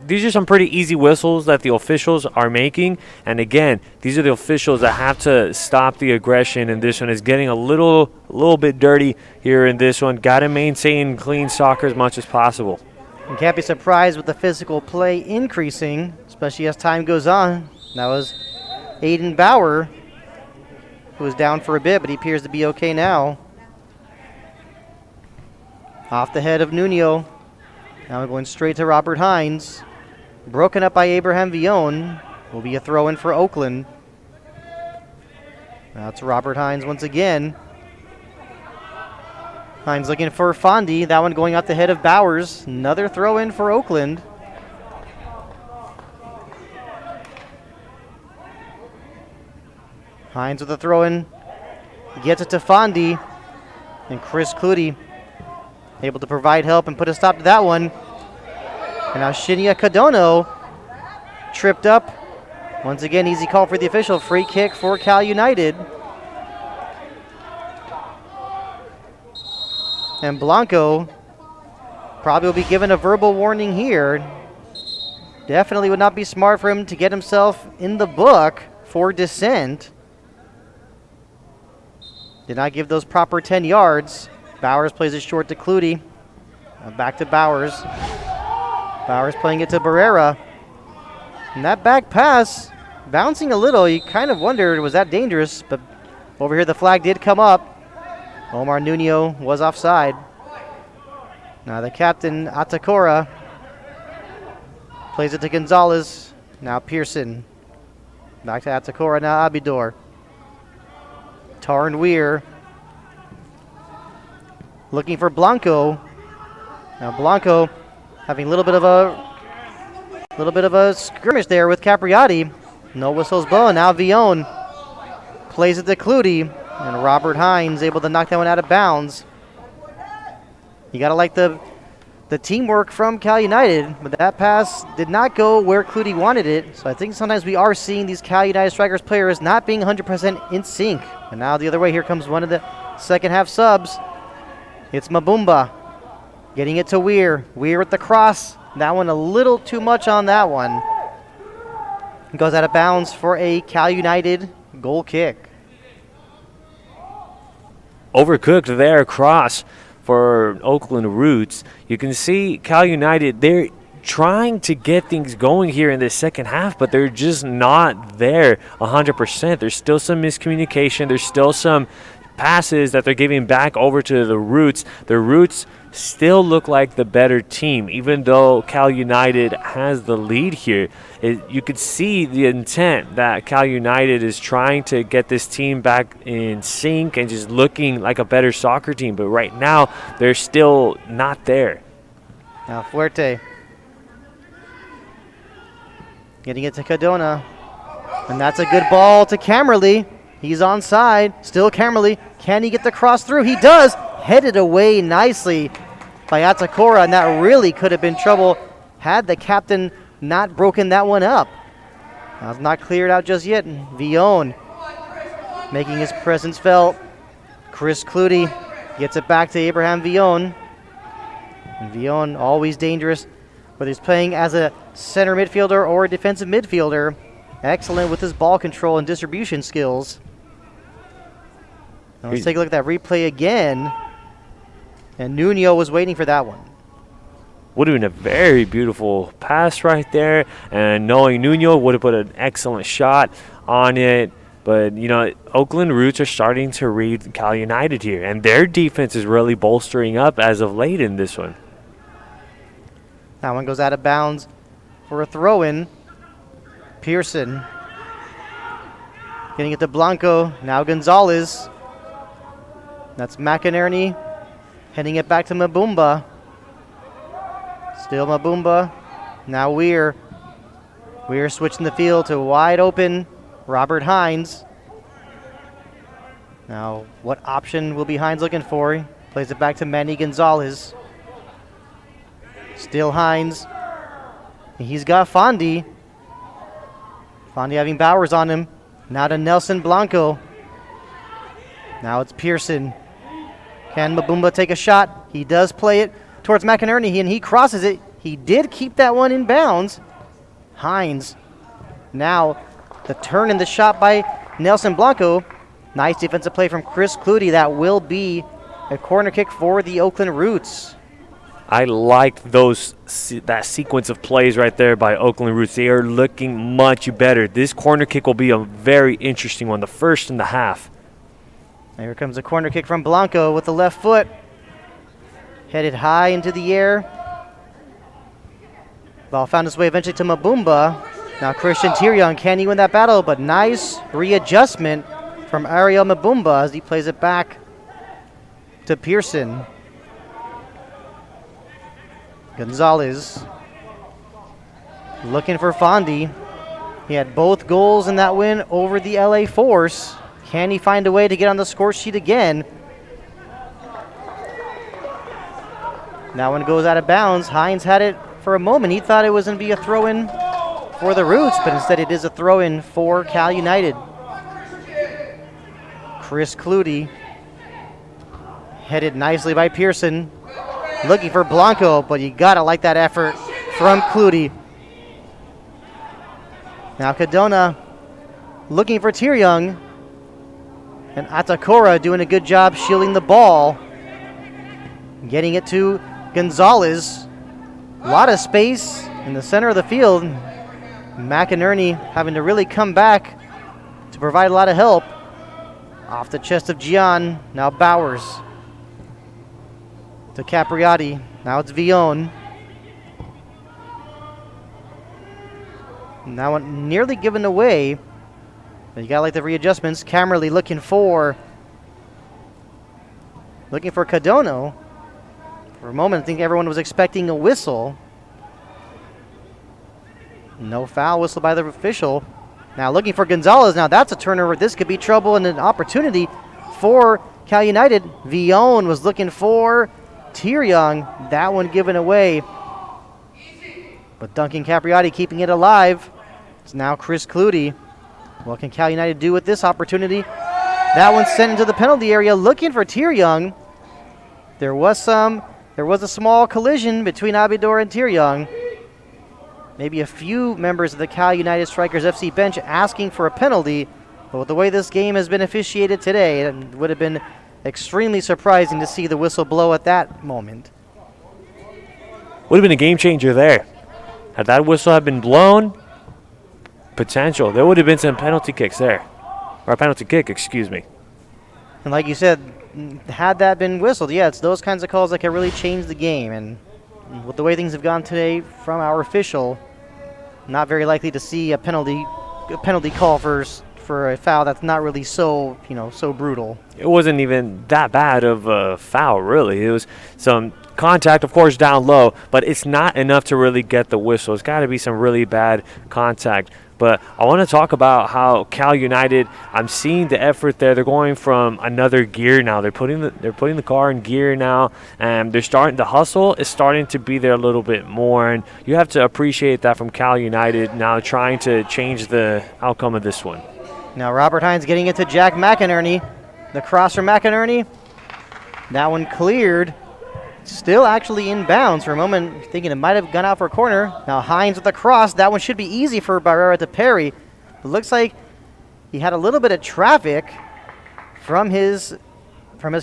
these are some pretty easy whistles that the officials are making. And again, these are the officials that have to stop the aggression. And this one is getting a little bit dirty here in this one. Got to maintain clean soccer as much as possible. You can't be surprised with the physical play increasing, especially as time goes on. That was Aiden Bauer, who was down for a bit, but he appears to be okay now. Off the head of Nuno. Now we're going straight to Robert Hines. Broken up by Abraham Vion. Will be a throw-in for Oakland. Now it's Robert Hines once again. Hines looking for Fondi. That one going out the head of Bowers. Another throw-in for Oakland. Hines with a throw-in. Gets it to Fondi. And Chris Clutie able to provide help and put a stop to that one. And now Shinya Kadono tripped up. Once again, easy call for the official. Free kick for Cal United. And Blanco probably will be given a verbal warning here. Definitely would not be smart for him to get himself in the book for dissent. Did not give those proper 10 yards. Bowers plays it short to Clutie. Back to Bowers. Bowers playing it to Barrera. And that back pass, bouncing a little. You kind of wondered, was that dangerous? But over here the flag did come up. Omar Nuno was offside. Now the captain, Atakora, plays it to Gonzalez. Now Pearson. Back to Atakora, now Abidor. Tarn Weir looking for Blanco. Now Blanco having a little bit of a skirmish there with Capriati. No whistles blown. Now Vion plays it to Clutie. And Robert Hines able to knock that one out of bounds. You got to like the teamwork from Cal United, but that pass did not go where Clutie wanted it. So I think sometimes we are seeing these Cal United Strikers players not being 100% in sync. And now the other way, here comes one of the second half subs. It's Mabumba getting it to Weir. Weir with the cross. That one a little too much on that one. Goes out of bounds for a Cal United goal kick. Overcooked there across for Oakland Roots. You can see Cal United, they're trying to get things going here in the second half, but they're just not there 100%. There's still some miscommunication. There's still some passes that they're giving back over to the Roots. The Roots still look like the better team, even though Cal United has the lead here. You could see the intent that Cal United is trying to get this team back in sync and just looking like a better soccer team, but right now they're still not there. Now Fuerte getting it to Cadona, and that's a good ball to Camerly. He's onside. Still Camerly. Can he get the cross through? He does. Headed away nicely by Atakora, and that really could have been trouble had the captain not broken that one up. That's not cleared out just yet. Villon making his presence felt. Chris Clutie gets it back to Abraham Villon. And Villon, always dangerous, whether he's playing as a center midfielder or a defensive midfielder. Excellent with his ball control and distribution skills. Now let's take a look at that replay again. And Nuno was waiting for that one. Would have been a very beautiful pass right there. And knowing Nuno would have put an excellent shot on it. But, you know, Oakland Roots are starting to read Cal United here. And their defense is really bolstering up as of late in this one. That one goes out of bounds for a throw-in. Pearson getting it to Blanco. Now Gonzalez. That's McInerney heading it back to Mabumba. Still Mabumba. Now Weir. Weir switching the field to wide open Robert Hines. Now, what option will be Hines looking for? He plays it back to Manny Gonzalez. Still Hines. He's got Fondi. Fondi having Bowers on him. Now to Nelson Blanco. Now it's Pearson. Can Mabumba take a shot? He does play it towards McInerney, and he crosses it. He did keep that one in bounds. Hines. Now the turn in the shot by Nelson Blanco. Nice defensive play from Chris Clutie. That will be a corner kick for the Oakland Roots. I like that sequence of plays right there by Oakland Roots. They are looking much better. This corner kick will be a very interesting one, the first in the half. Here comes a corner kick from Blanco with the left foot. Headed high into the air. Ball found its way eventually to Mabumba. Now Christian Tyrion, can he win that battle? But nice readjustment from Ariel Mabumba as he plays it back to Pearson. Gonzalez looking for Fondi. He had both goals in that win over the LA Force. Can he find a way to get on the score sheet again? That one goes out of bounds. Hines had it for a moment. He thought it was going to be a throw-in for the Roots, but instead it is a throw-in for Cal United. Chris Clutie headed nicely by Pearson. Looking for Blanco, but you gotta like that effort from Clutie. Now Cadona looking for Tyrion. And Atakora doing a good job shielding the ball. Getting it to Gonzalez. A lot of space in the center of the field. McInerney having to really come back to provide a lot of help. Off the chest of Gian. Now Bowers. To Capriati. Now it's Villon. And that one nearly given away. But you got to like the readjustments. Camerly looking for Cadono. For a moment, I think everyone was expecting a whistle. No foul whistle by the official. Now looking for Gonzalez. Now that's a turnover. This could be trouble and an opportunity for Cal United. Villon was looking for Tyrion. That one given away. But Duncan Capriati keeping it alive. It's now Chris Clutie. What can Cal United do with this opportunity? That one's sent into the penalty area looking for Tyrion. There was a small collision between Abidor and Tyrion. maybe a few members of the Cal United Strikers FC bench asking for a penalty. But with the way this game has been officiated today, it would have been extremely surprising to see the whistle blow at that moment. Would have been a game changer there. Had that whistle have been blown, potential. There would have been some penalty kicks there. Or a penalty kick, excuse me. And like you said, had that been whistled, yeah, it's those kinds of calls that can really change the game. And with the way things have gone today from our official, not very likely to see a penalty call for a foul that's not really so brutal. It wasn't even that bad of a foul, really. It was some contact, of course, down low, but it's not enough to really get the whistle. It's got to be some really bad contact. But I want to talk about how Cal United, I'm seeing the effort there. They're going from another gear now. They're putting the car in gear now, and they're starting. The hustle is starting to be there a little bit more, and you have to appreciate that from Cal United now, trying to change the outcome of this one. Now Robert Hines getting it to Jack McInerney. The cross from McInerney. That one cleared. Still actually in bounds for a moment, thinking it might have gone out for a corner. Now Hines with the cross. That one should be easy for Barrera to parry. It looks like he had a little bit of traffic from his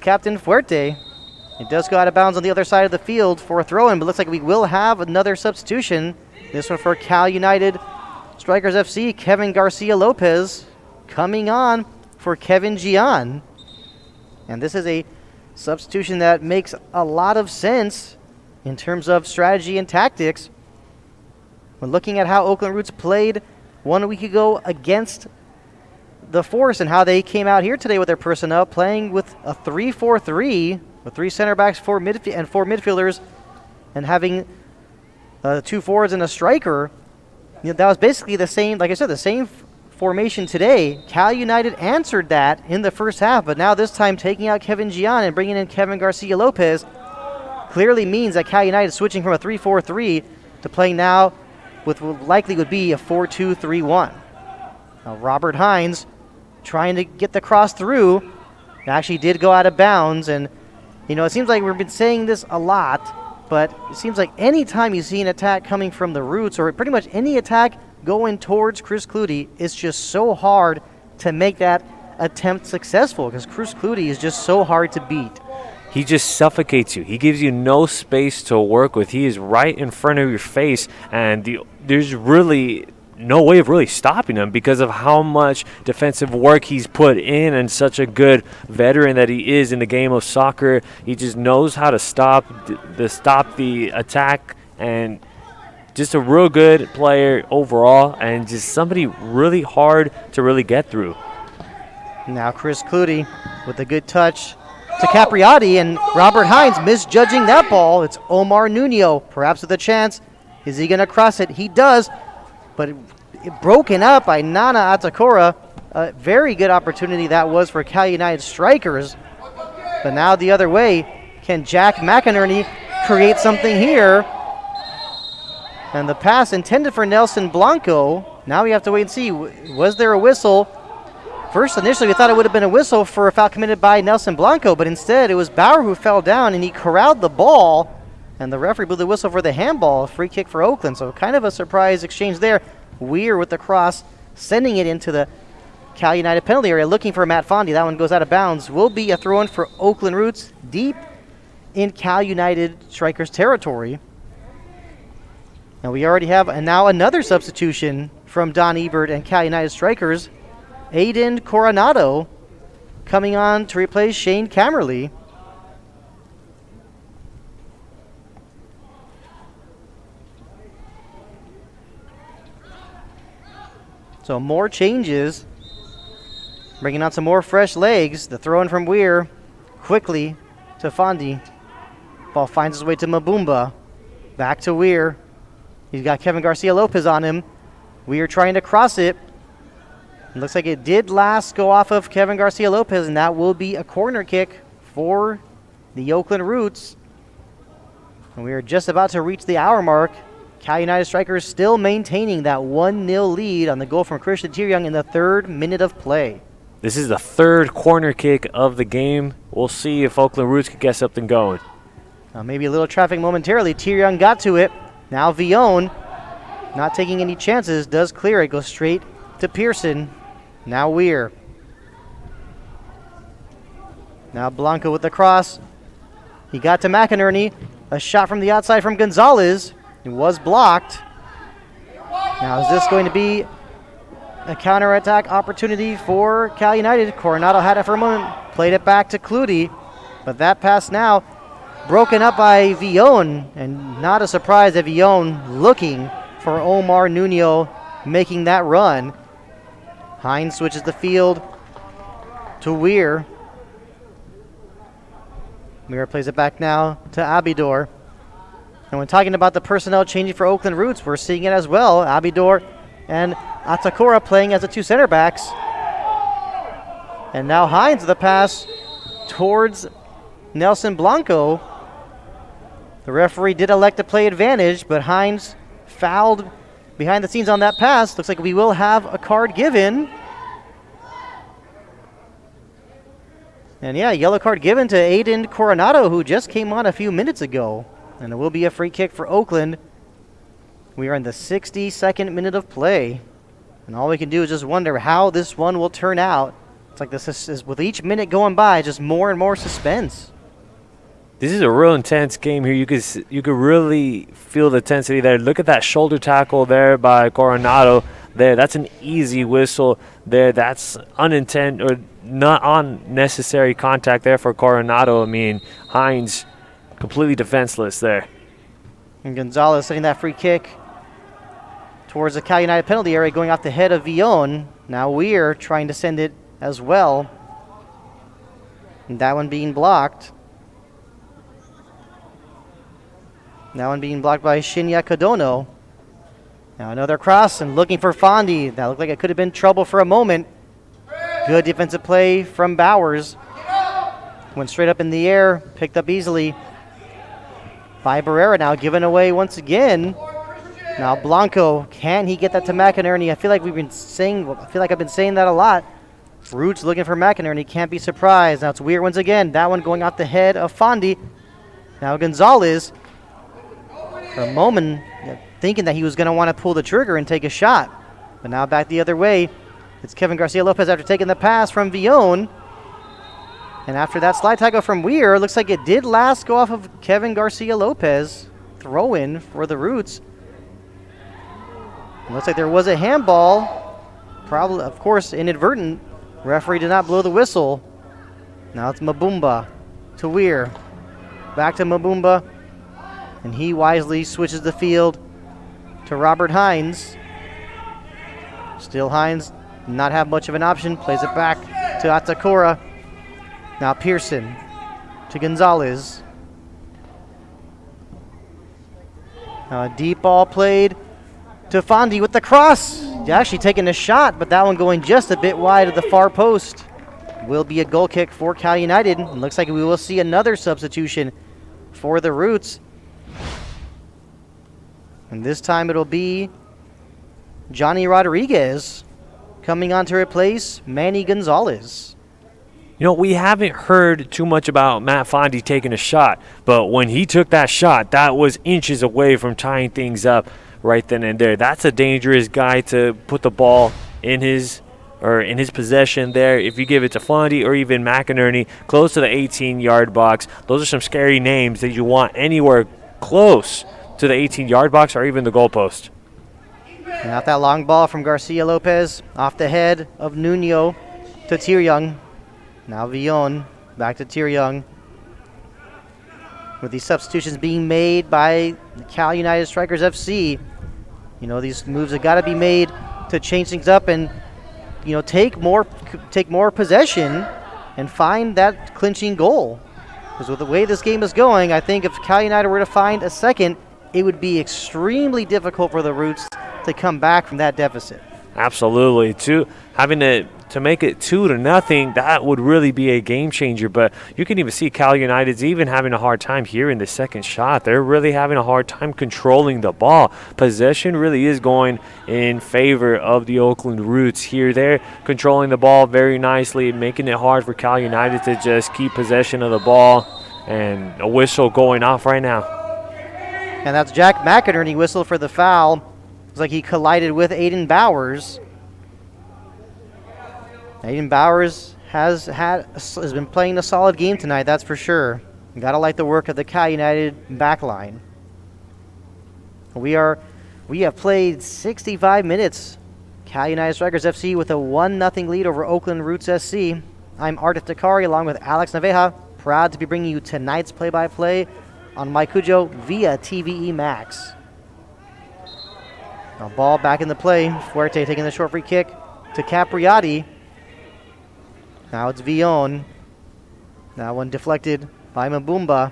captain Fuerte. It does go out of bounds on the other side of the field for a throw-in, but looks like we will have another substitution. This one for Cal United Strikers FC. Kevin Garcia Lopez coming on for Kevin Gian. And this is a substitution that makes a lot of sense in terms of strategy and tactics. When looking at how Oakland Roots played 1 week ago against the Force and how they came out here today with their personnel, playing with a 3-4-3 with 3 center backs, 4 midfielders, and having 2 forwards and a striker. That was basically the same, like I said, the same formation today. Cal United answered that in the first half, but now this time taking out Kevin Gian and bringing in Kevin Garcia Lopez clearly means that Cal United is switching from a 3-4-3 to playing now with what likely would be a 4-2-3-1. Now Robert Hines trying to get the cross through. It actually did go out of bounds, and it seems like we've been saying this a lot, but it seems like any time you see an attack coming from the Roots, or pretty much any attack going towards Chris Clutie, it's just so hard to make that attempt successful because Chris Clutie is just so hard to beat. He just suffocates you. He gives you no space to work with. He is right in front of your face, and there's really no way of really stopping him because of how much defensive work he's put in, and such a good veteran that he is in the game of soccer. He just knows how to stop the attack, and just a real good player overall, and just somebody really hard to really get through. Now Chris Clutie with a good touch to Capriati, and Robert Hines misjudging that ball. It's Omar Nuno, perhaps with a chance. Is he going to cross it? He does, but broken up by Nana Atakora. A very good opportunity that was for Cal United Strikers. But now the other way, can Jack McInerney create something here? And the pass intended for Nelson Blanco. Now we have to wait and see. Was there a whistle? First, initially, we thought it would have been a whistle for a foul committed by Nelson Blanco, but instead it was Bauer who fell down, and he corralled the ball, and the referee blew the whistle for the handball, free kick for Oakland. So kind of a surprise exchange there. Weir with the cross, sending it into the Cal United penalty area, looking for Matt Fondi. That one goes out of bounds. Will be a throw-in for Oakland Roots deep in Cal United Strikers territory. And we already have now another substitution from Don Ebert and Cal United Strikers. Aiden Coronado coming on to replace Shane Cammerly. So more changes, bringing on some more fresh legs. The throw in from Weir quickly to Fondi. Ball finds its way to Mabumba. Back to Weir. He's got Kevin Garcia Lopez on him. Weir trying to cross it. It looks like it did last go off of Kevin Garcia Lopez, and that will be a corner kick for the Oakland Roots. And we are just about to reach the hour mark. Cal United Strikers still maintaining that 1-0 lead on the goal from Christian Tieryoung in the 3rd minute of play. This is the 3rd corner kick of the game. We'll see if Oakland Roots can get something going. Maybe a little traffic momentarily. Tieryoung got to it. Now Villon not taking any chances, does clear it, goes straight to Pearson. Now Weir. Now Blanco with the cross. He got to McInerney. A shot from the outside from Gonzalez. It was blocked. Now is this going to be a counterattack opportunity for Cal United? Coronado had it for a moment, played it back to Clutie, but that pass now broken up by Villon, and not a surprise that Villon looking for Omar Nuno making that run. Hines switches the field to Weir. Weir plays it back now to Abidor. And when talking about the personnel changing for Oakland Roots, we're seeing it as well. Abidor and Atakora playing as the two center backs. And now Hines with the pass towards Nelson Blanco. The referee did elect to play advantage, but Hines fouled behind the scenes on that pass. Looks like we will have a card given. And yeah, yellow card given to Aiden Coronado, who just came on a few minutes ago. And it will be a free kick for Oakland. We are in the 62nd minute of play. And all we can do is just wonder how this one will turn out. It's like this is with each minute going by, just more and more suspense. This is a real intense game here. You could really feel the intensity there. Look at that shoulder tackle there by Coronado. There, that's an easy whistle there. That's unintended or not unnecessary contact there for Coronado. I mean, Hines completely defenseless there. And Gonzalez setting that free kick towards the Cal United penalty area, going off the head of Villon. Now Weir trying to send it as well. And that one being blocked. That one being blocked by Shinya Kodono. Now another cross and looking for Fondi. That looked like it could have been trouble for a moment. Good defensive play from Bowers. Went straight up in the air, picked up easily by Barrera, now given away once again. Now Blanco, can he get that to McInerney? I feel like I've been saying that a lot. Roots looking for McInerney, can't be surprised. Now it's Weir once again. That one going off the head of Fondi. Now Gonzalez, for a moment, thinking that he was going to want to pull the trigger and take a shot. But now back the other way. It's Kevin Garcia Lopez after taking the pass from Villon. And after that slide tackle from Weir, looks like it did last go off of Kevin Garcia Lopez. Throw in for the Roots. It looks like there was a handball. Probably, of course, inadvertent. Referee did not blow the whistle. Now it's Mabumba to Weir. Back to Mabumba. And he wisely switches the field to Robert Hines. Still Hines, not have much of an option. Plays it back to Atakora. Now Pearson to Gonzalez. Now a deep ball played to Fondi with the cross. Actually taking a shot, but that one going just a bit wide of the far post. Will be a goal kick for Cal United. And looks like we will see another substitution for the Roots. And this time it'll be Johnny Rodriguez coming on to replace Manny Gonzalez. You know, we haven't heard too much about Matt Fondi taking a shot, but when he took that shot, that was inches away from tying things up right then and there. That's a dangerous guy to put the ball in his possession there. If you give it to Fondi or even McInerney close to the 18-yard box, those are some scary names that you want anywhere close to the 18-yard box or even the goalpost. And off that long ball from Garcia Lopez, off the head of Nuno to Tyryoung. Now Villon, back to Tyryoung. With these substitutions being made by Cal United Strikers FC, you know, these moves have got to be made to change things up and, you know, take more possession and find that clinching goal. Because with the way this game is going, I think if Cal United were to find a second, it would be extremely difficult for the Roots to come back from that deficit. Absolutely. Having to make it 2-0, that would really be a game changer. But you can even see Cal United's even having a hard time here in the second shot. They're really having a hard time controlling the ball. Possession really is going in favor of the Oakland Roots here. They're controlling the ball very nicely, making it hard for Cal United to just keep possession of the ball. And a whistle going off right now. And that's Jack McInerney whistle for the foul. Looks like he collided with Aiden Bowers. Aiden Bowers has been playing a solid game tonight, that's for sure. You gotta like the work of the Cal United back line. We have played 65 minutes. Cal United Strikers FC with a 1-0 lead over Oakland Roots SC. I'm Ardith Dakari along with Alex Naveja, proud to be bringing you tonight's play-by-play on Maicujo via TVE Max. Now ball back in the play. Fuerte taking the short free kick to Capriati. Now it's Villon. That one deflected by Mbumba.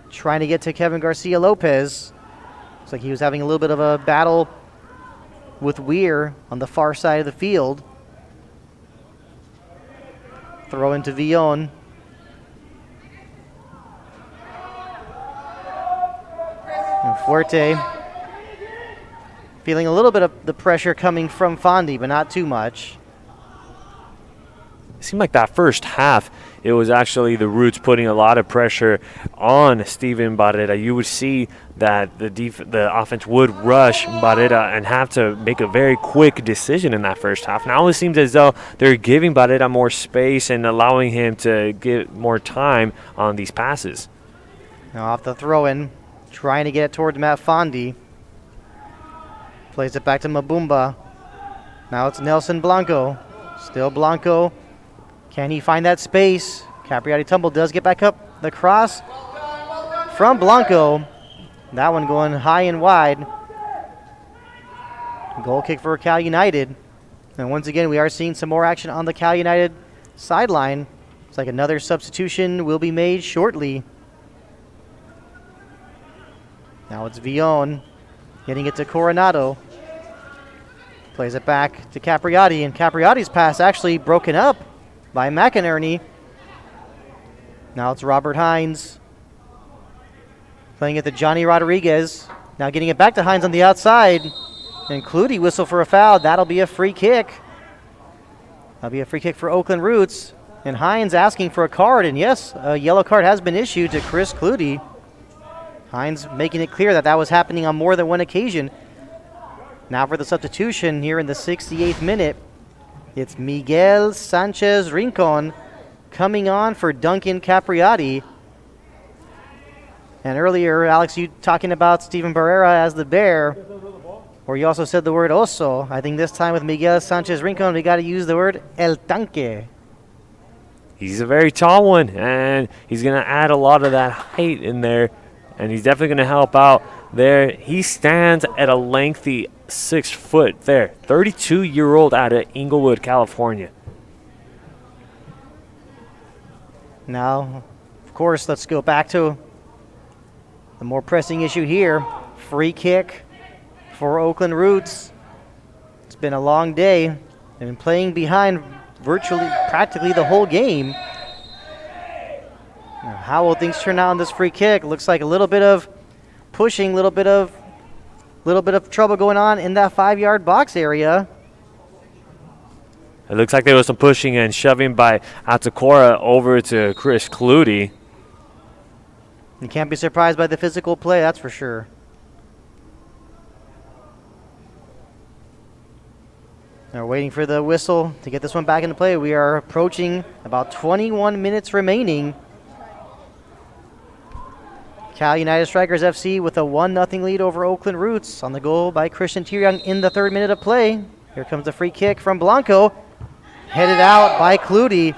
Trying to get to Kevin Garcia Lopez. Looks like he was having a little bit of a battle with Weir on the far side of the field. Throw into Villon. And Fuerte feeling a little bit of the pressure coming from Fondi, but not too much. It seemed like that first half, it was actually the Roots putting a lot of pressure on Steven Barrera. You would see that the offense would rush Barrera and have to make a very quick decision in that first half. Now it seems as though they're giving Barrera more space and allowing him to get more time on these passes. Now off the throw-in, trying to get it towards Matt Fondi. Plays it back to Mbumba. Now it's Nelson Blanco. Still Blanco. Can he find that space? Capriati Tumble does get back up. The cross from Blanco. That one going high and wide. Goal kick for Cal United. And once again, we are seeing some more action on the Cal United sideline. It's like another substitution will be made shortly. Now it's Villon getting it to Coronado. Plays it back to Capriati, and Capriati's pass actually broken up by McInerney. Now it's Robert Hines playing it to Johnny Rodriguez. Now getting it back to Hines on the outside. And Clutie whistle for a foul. That'll be a free kick. That'll be a free kick for Oakland Roots. And Hines asking for a card. And yes, a yellow card has been issued to Chris Clutie. Hines making it clear that that was happening on more than one occasion. Now for the substitution here in the 68th minute. It's Miguel Sanchez Rincon coming on for Duncan Capriati. And earlier, Alex, you talking about Steven Barrera as the bear, or you also said the word oso. I think this time with Miguel Sanchez Rincon, we got to use the word el tanque. He's a very tall one, and he's going to add a lot of that height in there, and he's definitely going to help out there. He stands at a lengthy 6 foot there. 32-year-old out of Inglewood, California. Now, of course, let's go back to the more pressing issue here. Free kick for Oakland Roots. It's been a long day. They've been playing behind practically the whole game. Now, how will things turn out on this free kick? Looks like a little bit of pushing, little bit of trouble going on in that 5-yard box area. It looks like there was some pushing and shoving by Atacora over to Chris Clutie. You can't be surprised by the physical play, that's for sure. Now we're waiting for the whistle to get this one back into play. We are approaching about 21 minutes remaining. Cal United Strikers FC with a 1-0 lead over Oakland Roots on the goal by Christian Tieryoung in the 3rd minute of play. Here comes the free kick from Blanco. Headed out by Clutie.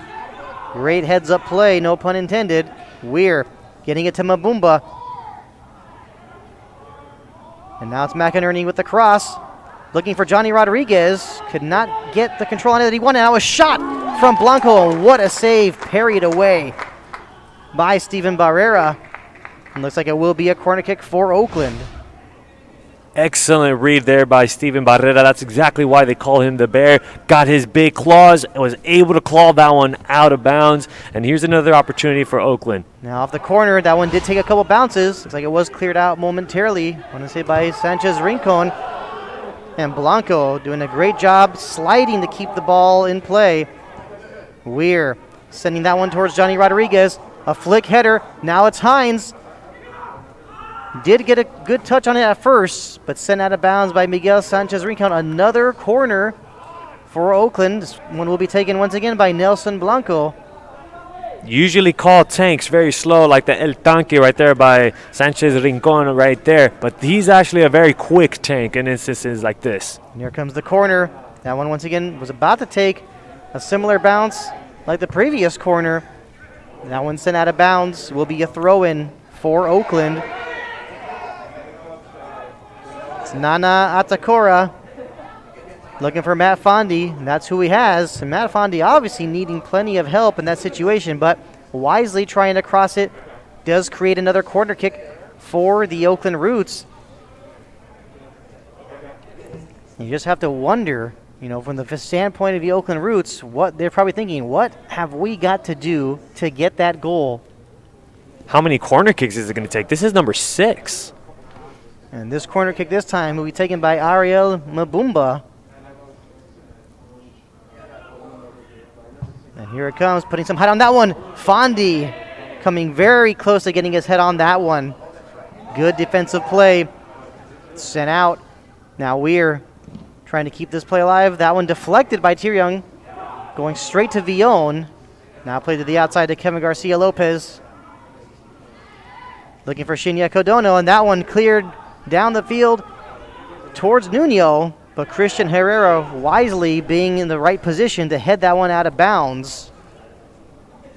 Great heads-up play, no pun intended. Weir getting it to Mbumba. And now it's McInerney with the cross. Looking for Johnny Rodriguez. Could not get the control on it that he wanted. Now a shot from Blanco. And what a save, parried away by Steven Barrera. And looks like it will be a corner kick for Oakland. Excellent read there by Steven Barrera. That's exactly why they call him the bear. Got his big claws and was able to claw that one out of bounds. And here's another opportunity for Oakland. Now off the corner, that one did take a couple bounces. Looks like it was cleared out momentarily. I want to say by Sanchez Rincon. And Blanco doing a great job sliding to keep the ball in play. Weir sending that one towards Johnny Rodriguez. A flick header. Now it's Hines. Did get a good touch on it at first, but sent out of bounds by Miguel Sanchez Rincon. Another corner for Oakland. This one will be taken once again by Nelson Blanco. Usually call tanks very slow, like the El Tanque right there by Sanchez Rincon right there. But he's actually a very quick tank in instances like this. And here comes the corner. That one once again was about to take a similar bounce like the previous corner. That one sent out of bounds. Will be a throw-in for Oakland. It's Nana Atakora looking for Matt Fondy, and that's who he has. And Matt Fondy obviously needing plenty of help in that situation, but wisely trying to cross it does create another corner kick for the Oakland Roots. You just have to wonder, from the standpoint of the Oakland Roots, what they're probably thinking, what have we got to do to get that goal? How many corner kicks is it going to take? This is number 6. And this corner kick this time will be taken by Ariel Mabumba. And here it comes, putting some height on that one. Fondy coming very close to getting his head on that one. Good defensive play. Sent out. Now Weir trying to keep this play alive. That one deflected by Tyrion. Going straight to Villon. Now played to the outside to Kevin Garcia Lopez. Looking for Shinya Kodono, and that one cleared down the field towards Nuno, but Christian Herrera wisely being in the right position to head that one out of bounds.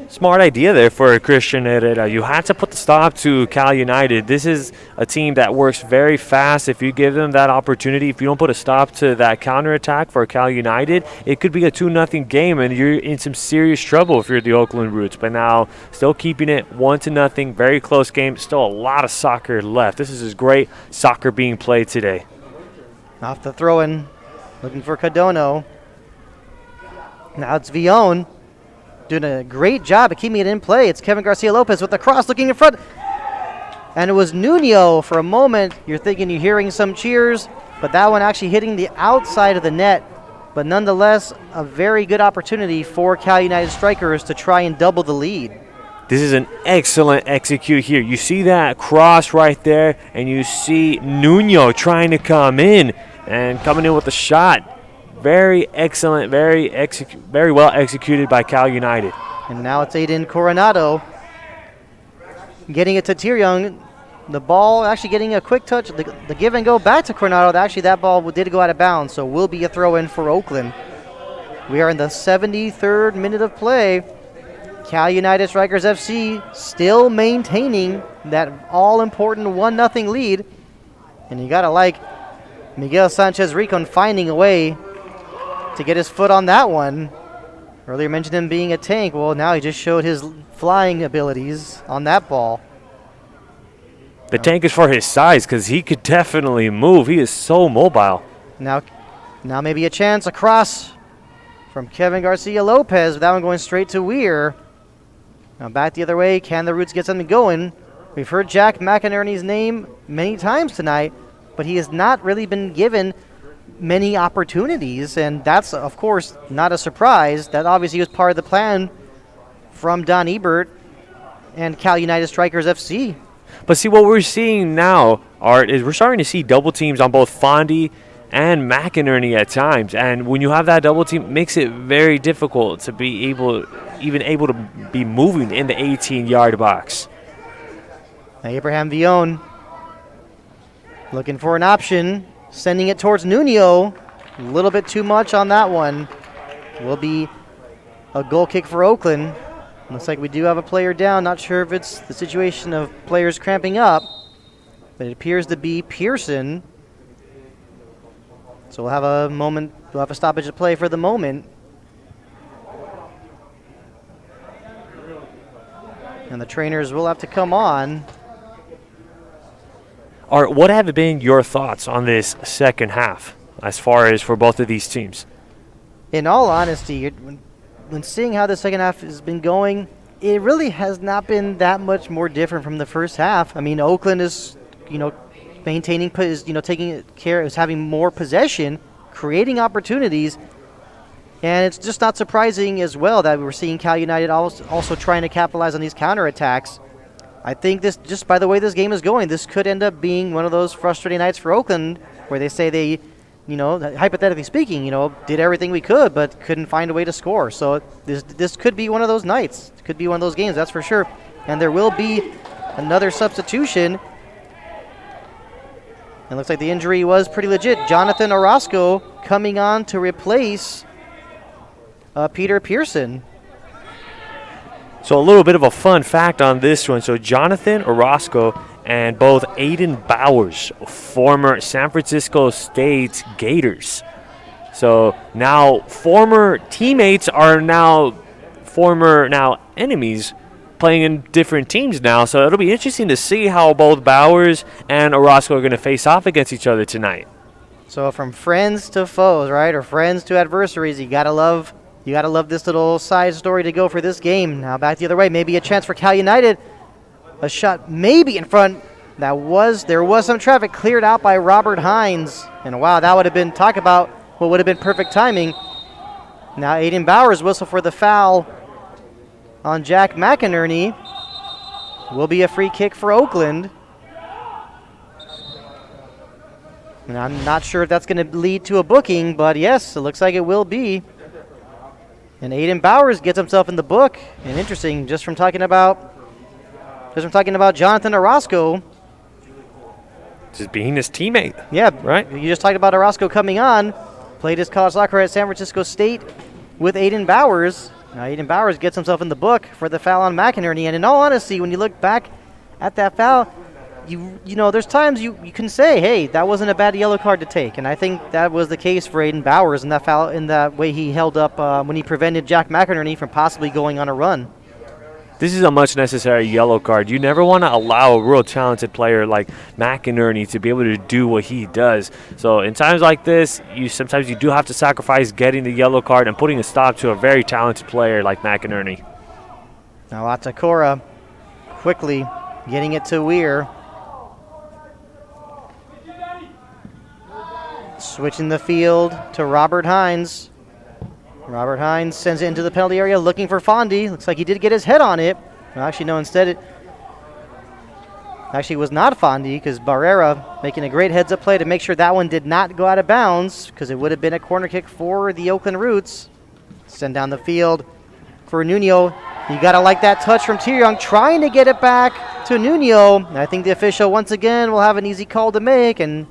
Smart idea there for Christian Herrera. You had to put the stop to Cal United. This is a team that works very fast. If you give them that opportunity, if you don't put a stop to that counterattack for Cal United, it could be a 2-0 game, and you're in some serious trouble if you're the Oakland Roots. But now, still keeping it 1-0, very close game. Still a lot of soccer left. This is just great soccer being played today. Off the throw-in, looking for Kodono. Now it's Villon. Doing a great job of keeping it in play. It's Kevin Garcia Lopez with the cross looking in front. And it was Nuno. For a moment, you're thinking you're hearing some cheers, but that one actually hitting the outside of the net. But nonetheless, a very good opportunity for Cal United strikers to try and double the lead. This is an excellent execute here. You see that cross right there, and you see Nuno trying to come in and coming in with a shot. Very excellent, very well executed by Cal United. And now it's Aiden Coronado getting it to Tyrion. The ball actually getting a quick touch. The give and go back to Coronado. Actually, that ball did go out of bounds, so will be a throw-in for Oakland. We are in the 73rd minute of play. Cal United Strikers FC still maintaining that all-important 1-0 lead. And you got to like Miguel Sanchez Rincon finding a way to get his foot on that one. Earlier mentioned him being a tank. Well, now he just showed his flying abilities on that ball. The tank is for his size because he could definitely move. He is so mobile. Now maybe a chance across from Kevin Garcia Lopez. That one going straight to Weir. Now back the other way. Can the Roots get something going? We've heard Jack McInerney's name many times tonight, but he has not really been given many opportunities, and that's, of course, not a surprise. That obviously was part of the plan from Don Ebert and Cal United Strikers FC. But see, what we're seeing now, Art, is we're starting to see double teams on both Fondy and McInerney at times, and when you have that double team, it makes it very difficult to be able to be moving in the 18-yard box. Abraham Villon looking for an option. Sending it towards Nuno. A little bit too much on that one. Will be a goal kick for Oakland. Looks like we do have a player down. Not sure if it's the situation of players cramping up, but it appears to be Pearson. So we'll have a moment. We'll have a stoppage of play for the moment. And the trainers will have to come on. Art, what have been your thoughts on this second half as far as for both of these teams? In all honesty, when seeing how the second half has been going, it really has not been that much more different from the first half. I mean, Oakland is, maintaining, taking care, is having more possession, creating opportunities, and it's just not surprising as well that we're seeing Cal United also trying to capitalize on these counterattacks. I think this, just by the way this game is going, this could end up being one of those frustrating nights for Oakland where they say they, hypothetically speaking, did everything we could but couldn't find a way to score. So this could be one of those nights. It could be one of those games, that's for sure. And there will be another substitution. It looks like the injury was pretty legit. Jonathan Orozco coming on to replace Peter Pearson. So a little bit of a fun fact on this one. So Jonathan Orozco and both Aiden Bowers, former San Francisco State Gators. So now former teammates are now enemies, playing in different teams now. So it'll be interesting to see how both Bowers and Orozco are going to face off against each other tonight. So from friends to foes, right, or friends to adversaries, you gotta love this little side story to go for this game. Now back the other way, maybe a chance for Cal United. A shot maybe in front. There was some traffic cleared out by Robert Hines, and wow, that would have been, talk about what would have been perfect timing. Now Aiden Bowers whistle for the foul on Jack McInerney. Will be a free kick for Oakland. And I'm not sure if that's going to lead to a booking, but yes, it looks like it will be. And Aiden Bowers gets himself in the book. And interesting, just from talking about Jonathan Orozco. Just being his teammate. Yeah, right. You just talked about Orozco coming on. Played his college soccer at San Francisco State with Aiden Bowers. Now Aiden Bowers gets himself in the book for the foul on McInerney. And in all honesty, when you look back at that foul, there's times you can say, hey, that wasn't a bad yellow card to take. And I think that was the case for Aiden Bowers in that foul, in that way he held up when he prevented Jack McInerney from possibly going on a run. This is a much necessary yellow card. You never want to allow a real talented player like McInerney to be able to do what he does. So in times like this, sometimes you do have to sacrifice getting the yellow card and putting a stop to a very talented player like McInerney. Now Atakora quickly getting it to Weir. Switching the field to Robert Hines. Robert Hines sends it into the penalty area looking for Fondy. Looks like he did get his head on it. Well, actually, no, instead it actually was not Fondy, because Barrera making a great heads-up play to make sure that one did not go out of bounds, because it would have been a corner kick for the Oakland Roots. Send down the field for Nuno. You got to like that touch from Tyrong, trying to get it back to Nuno. I think the official, once again, will have an easy call to make, and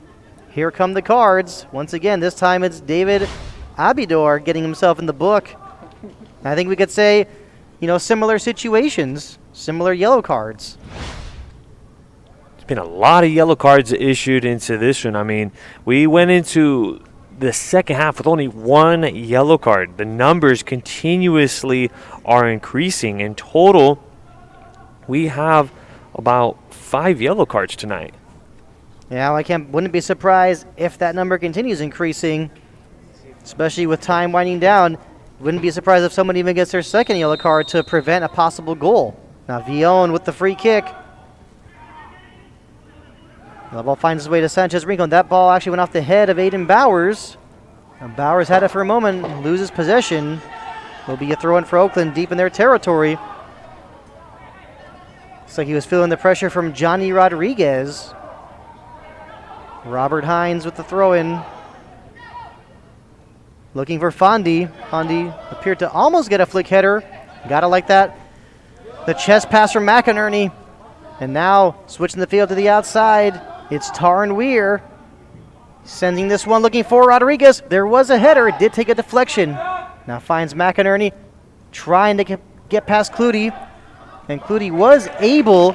here come the cards. Once again, this time it's David Abidor getting himself in the book. I think we could say, similar situations, similar yellow cards. There's been a lot of yellow cards issued into this one. I mean, we went into the second half with only one yellow card. The numbers continuously are increasing. In total, we have about 5 yellow cards tonight. Yeah, wouldn't be surprised if that number continues increasing, especially with time winding down. Wouldn't be surprised if someone even gets their second yellow card to prevent a possible goal. Now Villon with the free kick. The ball finds its way to Sanchez Rincon. That ball actually went off the head of Aiden Bowers. Now Bowers had it for a moment, loses possession. Will be a throw-in for Oakland deep in their territory. Looks like he was feeling the pressure from Johnny Rodriguez. Robert Hines with the throw-in. Looking for Fondy. Fondy appeared to almost get a flick header. Gotta like that. The chest pass from McInerney. And now switching the field to the outside. It's Taryn Weir. Sending this one looking for Rodriguez. There was a header. It did take a deflection. Now finds McInerney trying to get past Clutie. And Clutie was able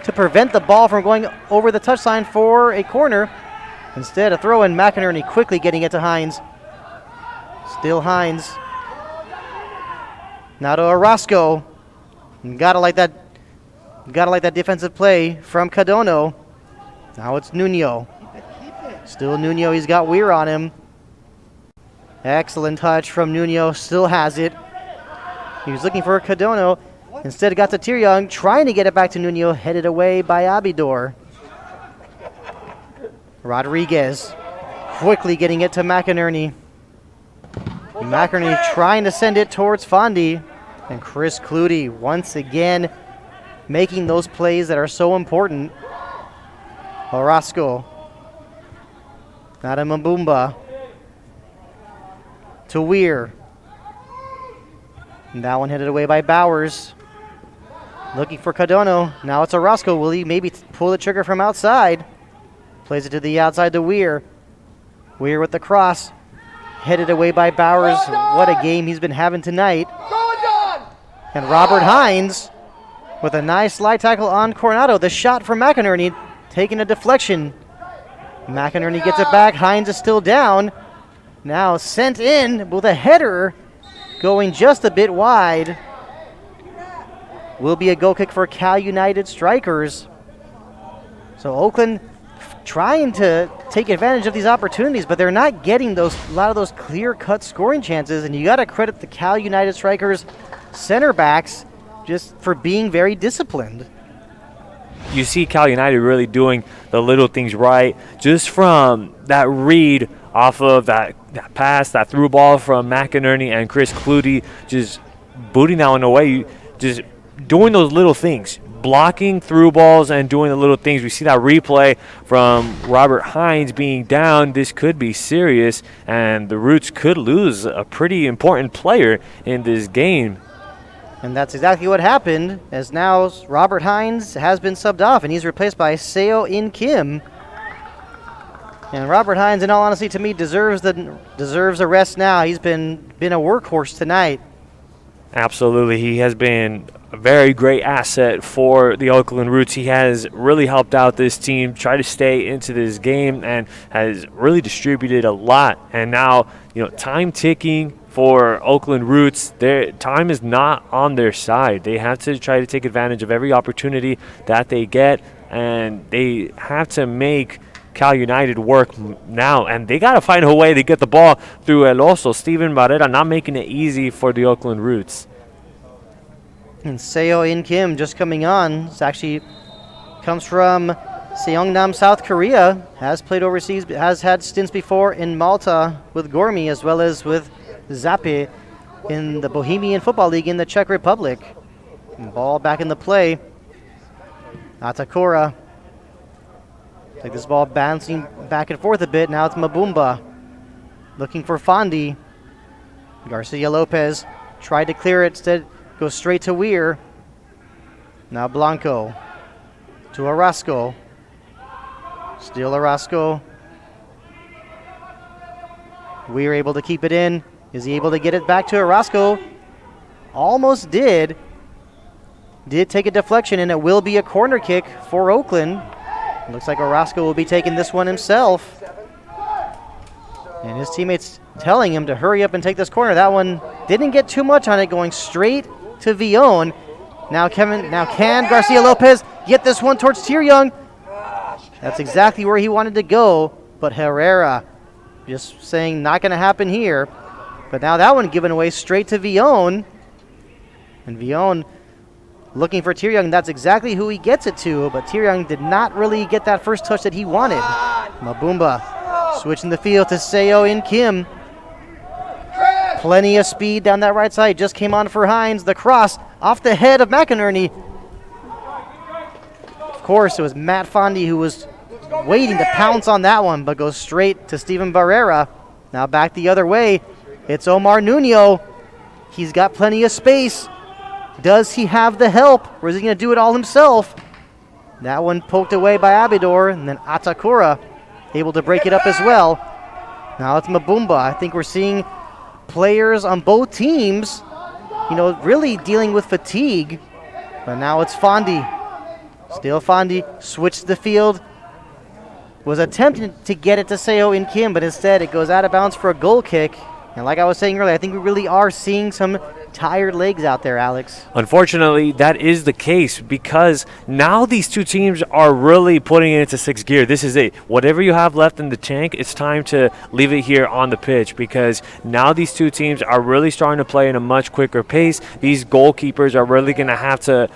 to prevent the ball from going over the touchline for a corner. Instead, a throw in. McInerney quickly getting it to Hines. Still Hines. Now to Orozco. Gotta like that defensive play from Cadono. Now it's Nuno. Still Nuno. He's got Weir on him. Excellent touch from Nuno. Still has it. He was looking for Cadono. Instead, it got to Tyrong, trying to get it back to Nuno. Headed away by Abidor. Rodriguez quickly getting it to McInerney. McInerney trying to send it towards Fondy. And Chris Clutie once again making those plays that are so important. Orozco. Not a Mbumba. To Weir. And that one headed away by Bowers. Looking for Cardano. Now it's Orozco. Will he maybe pull the trigger from outside? Plays it to the outside to Weir. Weir with the cross. Headed away by Bowers. What a game he's been having tonight. And Robert Hines with a nice slide tackle on Coronado. The shot from McInerney taking a deflection. McInerney gets it back. Hines is still down. Now sent in with a header going just a bit wide. Will be a goal kick for Cal United Strikers. So Oakland trying to take advantage of these opportunities, but they're not getting a lot of those clear-cut scoring chances, and you got to credit the Cal United Strikers center backs just for being very disciplined. You see Cal United really doing the little things right, just from that read off of that pass, that through ball from McInerney and Chris Clutie, just booting that one away, just doing those little things, blocking through balls and doing the little things. We see that replay from Robert Hines being down. This could be serious, and the Roots could lose a pretty important player in this game. And that's exactly what happened, as now Robert Hines has been subbed off, and he's replaced by Seo In Kim. And Robert Hines, in all honesty, to me, deserves a rest now. He's been a workhorse tonight. Absolutely. He has been a very great asset for the Oakland Roots. He has really helped out this team, try to stay into this game, and has really distributed a lot. And now, time ticking for Oakland Roots. Their time is not on their side. They have to try to take advantage of every opportunity that they get, and they have to make Cal United work now, and they got to find a way to get the ball through El Oso. Steven Barrera not making it easy for the Oakland Roots. And Seo In Kim just coming on. This actually comes from Seongnam, South Korea. Has played overseas, has had stints before in Malta with Gormy as well as with Zape in the Bohemian Football League in the Czech Republic. And ball back in the play. Atakora. Like this ball bouncing back and forth a bit. Now it's Mbumba looking for Fondi. Garcia Lopez tried to clear it, instead goes straight to Weir. Now Blanco to Orozco. Still Orozco. Weir able to keep it in. Is he able to get it back to Orozco? Almost did. Did take a deflection, and it will be a corner kick for Oakland. Looks like Orozco will be taking this one himself. And his teammates telling him to hurry up and take this corner. That one didn't get too much on it, going straight to Villon. Now can Garcia Lopez get this one towards Tyryoung? That's exactly where he wanted to go, but Herrera just saying not going to happen here. But now that one given away straight to Villon. And Villon looking for Tyryoung. That's exactly who he gets it to, but Tyryoung did not really get that first touch that he wanted. Mbumba switching the field to Seo In Kim. Plenty of speed down that right side. Just came on for Hines. The cross off the head of McInerney. Of course, it was Matt Fondi who was waiting to pounce on that one, but goes straight to Steven Barrera. Now back the other way. It's Omar Nuno. He's got plenty of space. Does he have the help, or is he going to do it all himself? That one poked away by Abidor, and then Atakura able to break it up as well. Now it's Mbumba. I think we're seeing players on both teams, really dealing with fatigue. But now it's Fondi. Still Fondi. Switched the field. Was attempting to get it to Seo In Kim, but instead it goes out of bounds for a goal kick. And like I was saying earlier, I think we really are seeing some tired legs out there, Alex. Unfortunately, that is the case, because now these two teams are really putting it into sixth gear. This is it. Whatever you have left in the tank, it's time to leave it here on the pitch, because now these two teams are really starting to play in a much quicker pace. These goalkeepers are really going to have to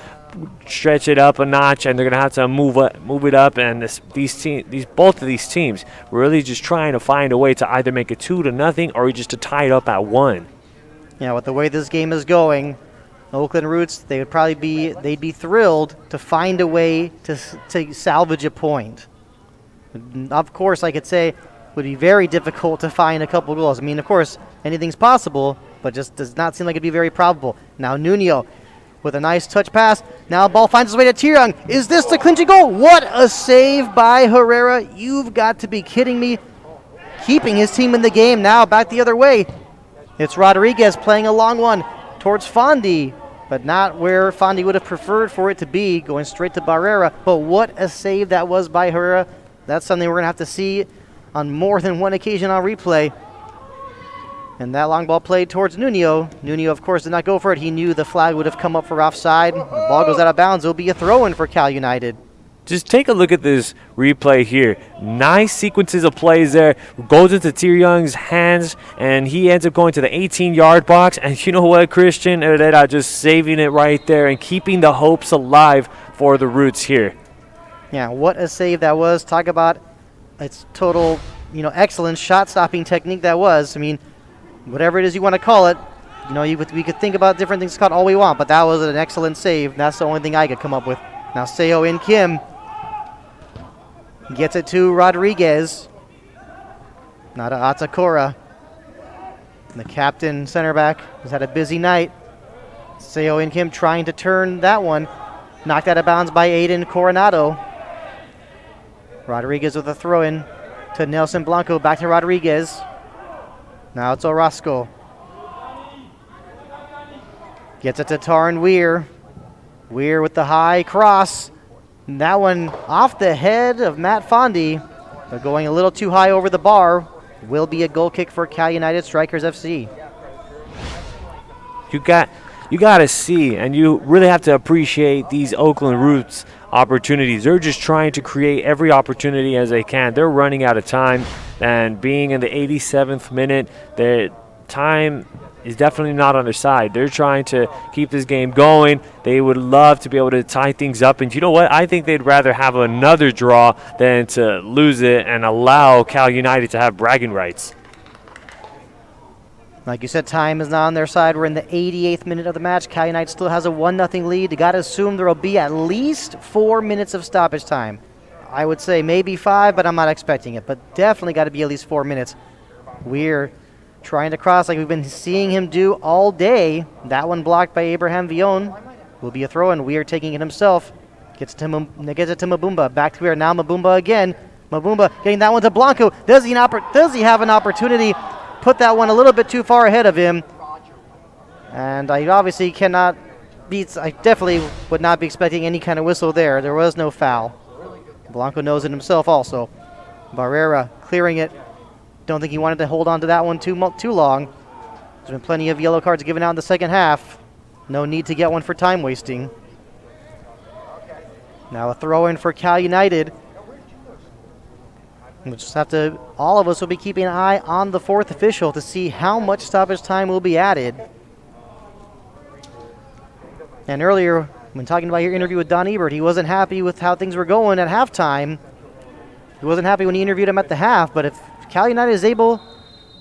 stretch it up a notch, and they're going to have to move it up, and both of these teams really just trying to find a way to either make it 2-0 or just to tie it up at 1. Yeah, with the way this game is going, Oakland Roots, they'd be thrilled to find a way to salvage a point. Of course, I could say it would be very difficult to find a couple goals. I mean, of course, anything's possible, but just does not seem like it'd be very probable. Now Nuno with a nice touch pass. Now ball finds its way to Tirang. Is this the clinching goal? What a save by Herrera. You've got to be kidding me. Keeping his team in the game now, back the other way. It's Rodriguez playing a long one towards Fondi, but not where Fondi would have preferred for it to be, going straight to Barrera. But what a save that was by Herrera. That's something we're going to have to see on more than one occasion on replay. And that long ball played towards Nuno. Nuno, of course, did not go for it. He knew the flag would have come up for offside. The ball goes out of bounds. It'll be a throw-in for Cal United. Just take a look at this replay here. Nice sequences of plays there. Goes into Tirang's hands, and he ends up going to the 18-yard box. And you know what, Christian? Herrera just saving it right there and keeping the hopes alive for the Roots here. Yeah, what a save that was. Talk about its total, excellent shot-stopping technique that was. I mean, whatever it is you want to call it, we could think about different things called all we want, but that was an excellent save. That's the only thing I could come up with. Now Seo In Kim gets it to Rodriguez. Now to Atakora. The captain center back has had a busy night. Seo In Kim trying to turn that one. Knocked out of bounds by Aiden Coronado. Rodriguez with a throw-in to Nelson Blanco. Back to Rodriguez. Now it's Orozco. Gets it to Taryn Weir. Weir with the high cross. And that one off the head of Matt Fondi, but going a little too high over the bar. Will be a goal kick for Cal United Strikers FC. You got to see, and you really have to appreciate these Oakland Roots opportunities. They're just trying to create every opportunity as they can. They're running out of time, and being in the 87th minute, their time is definitely not on their side. They're trying to keep this game going. They would love to be able to tie things up, and you know what? I think they'd rather have another draw than to lose it and allow Cal United to have bragging rights. Like you said, time is not on their side. We're in the 88th minute of the match. Cal United still has a 1-0 lead. You got to assume there will be at least 4 minutes of stoppage time. I would say maybe 5, but I'm not expecting it. But definitely got to be at least 4 minutes. We're trying to cross like we've been seeing him do all day. That one blocked by Abraham Villon. Will be a throw-in. Weir taking it himself. Gets it to Mabumba. Back to Weir. Now Mabumba again. Mabumba getting that one to Blanco. Does he have an opportunity? Put that one a little bit too far ahead of him. And I obviously cannot I definitely would not be expecting any kind of whistle there. There was no foul. Blanco knows it himself also. Barrera clearing it. Don't think he wanted to hold on to that one too long. There's been plenty of yellow cards given out in the second half. No need to get one for time wasting. Now a throw-in for Cal United. We'll just have to, all of us will be keeping an eye on the fourth official to see how much stoppage time will be added. And earlier, when talking about your interview with Don Ebert, he wasn't happy with how things were going at halftime. He wasn't happy when he interviewed him at the half, but if Cal United is able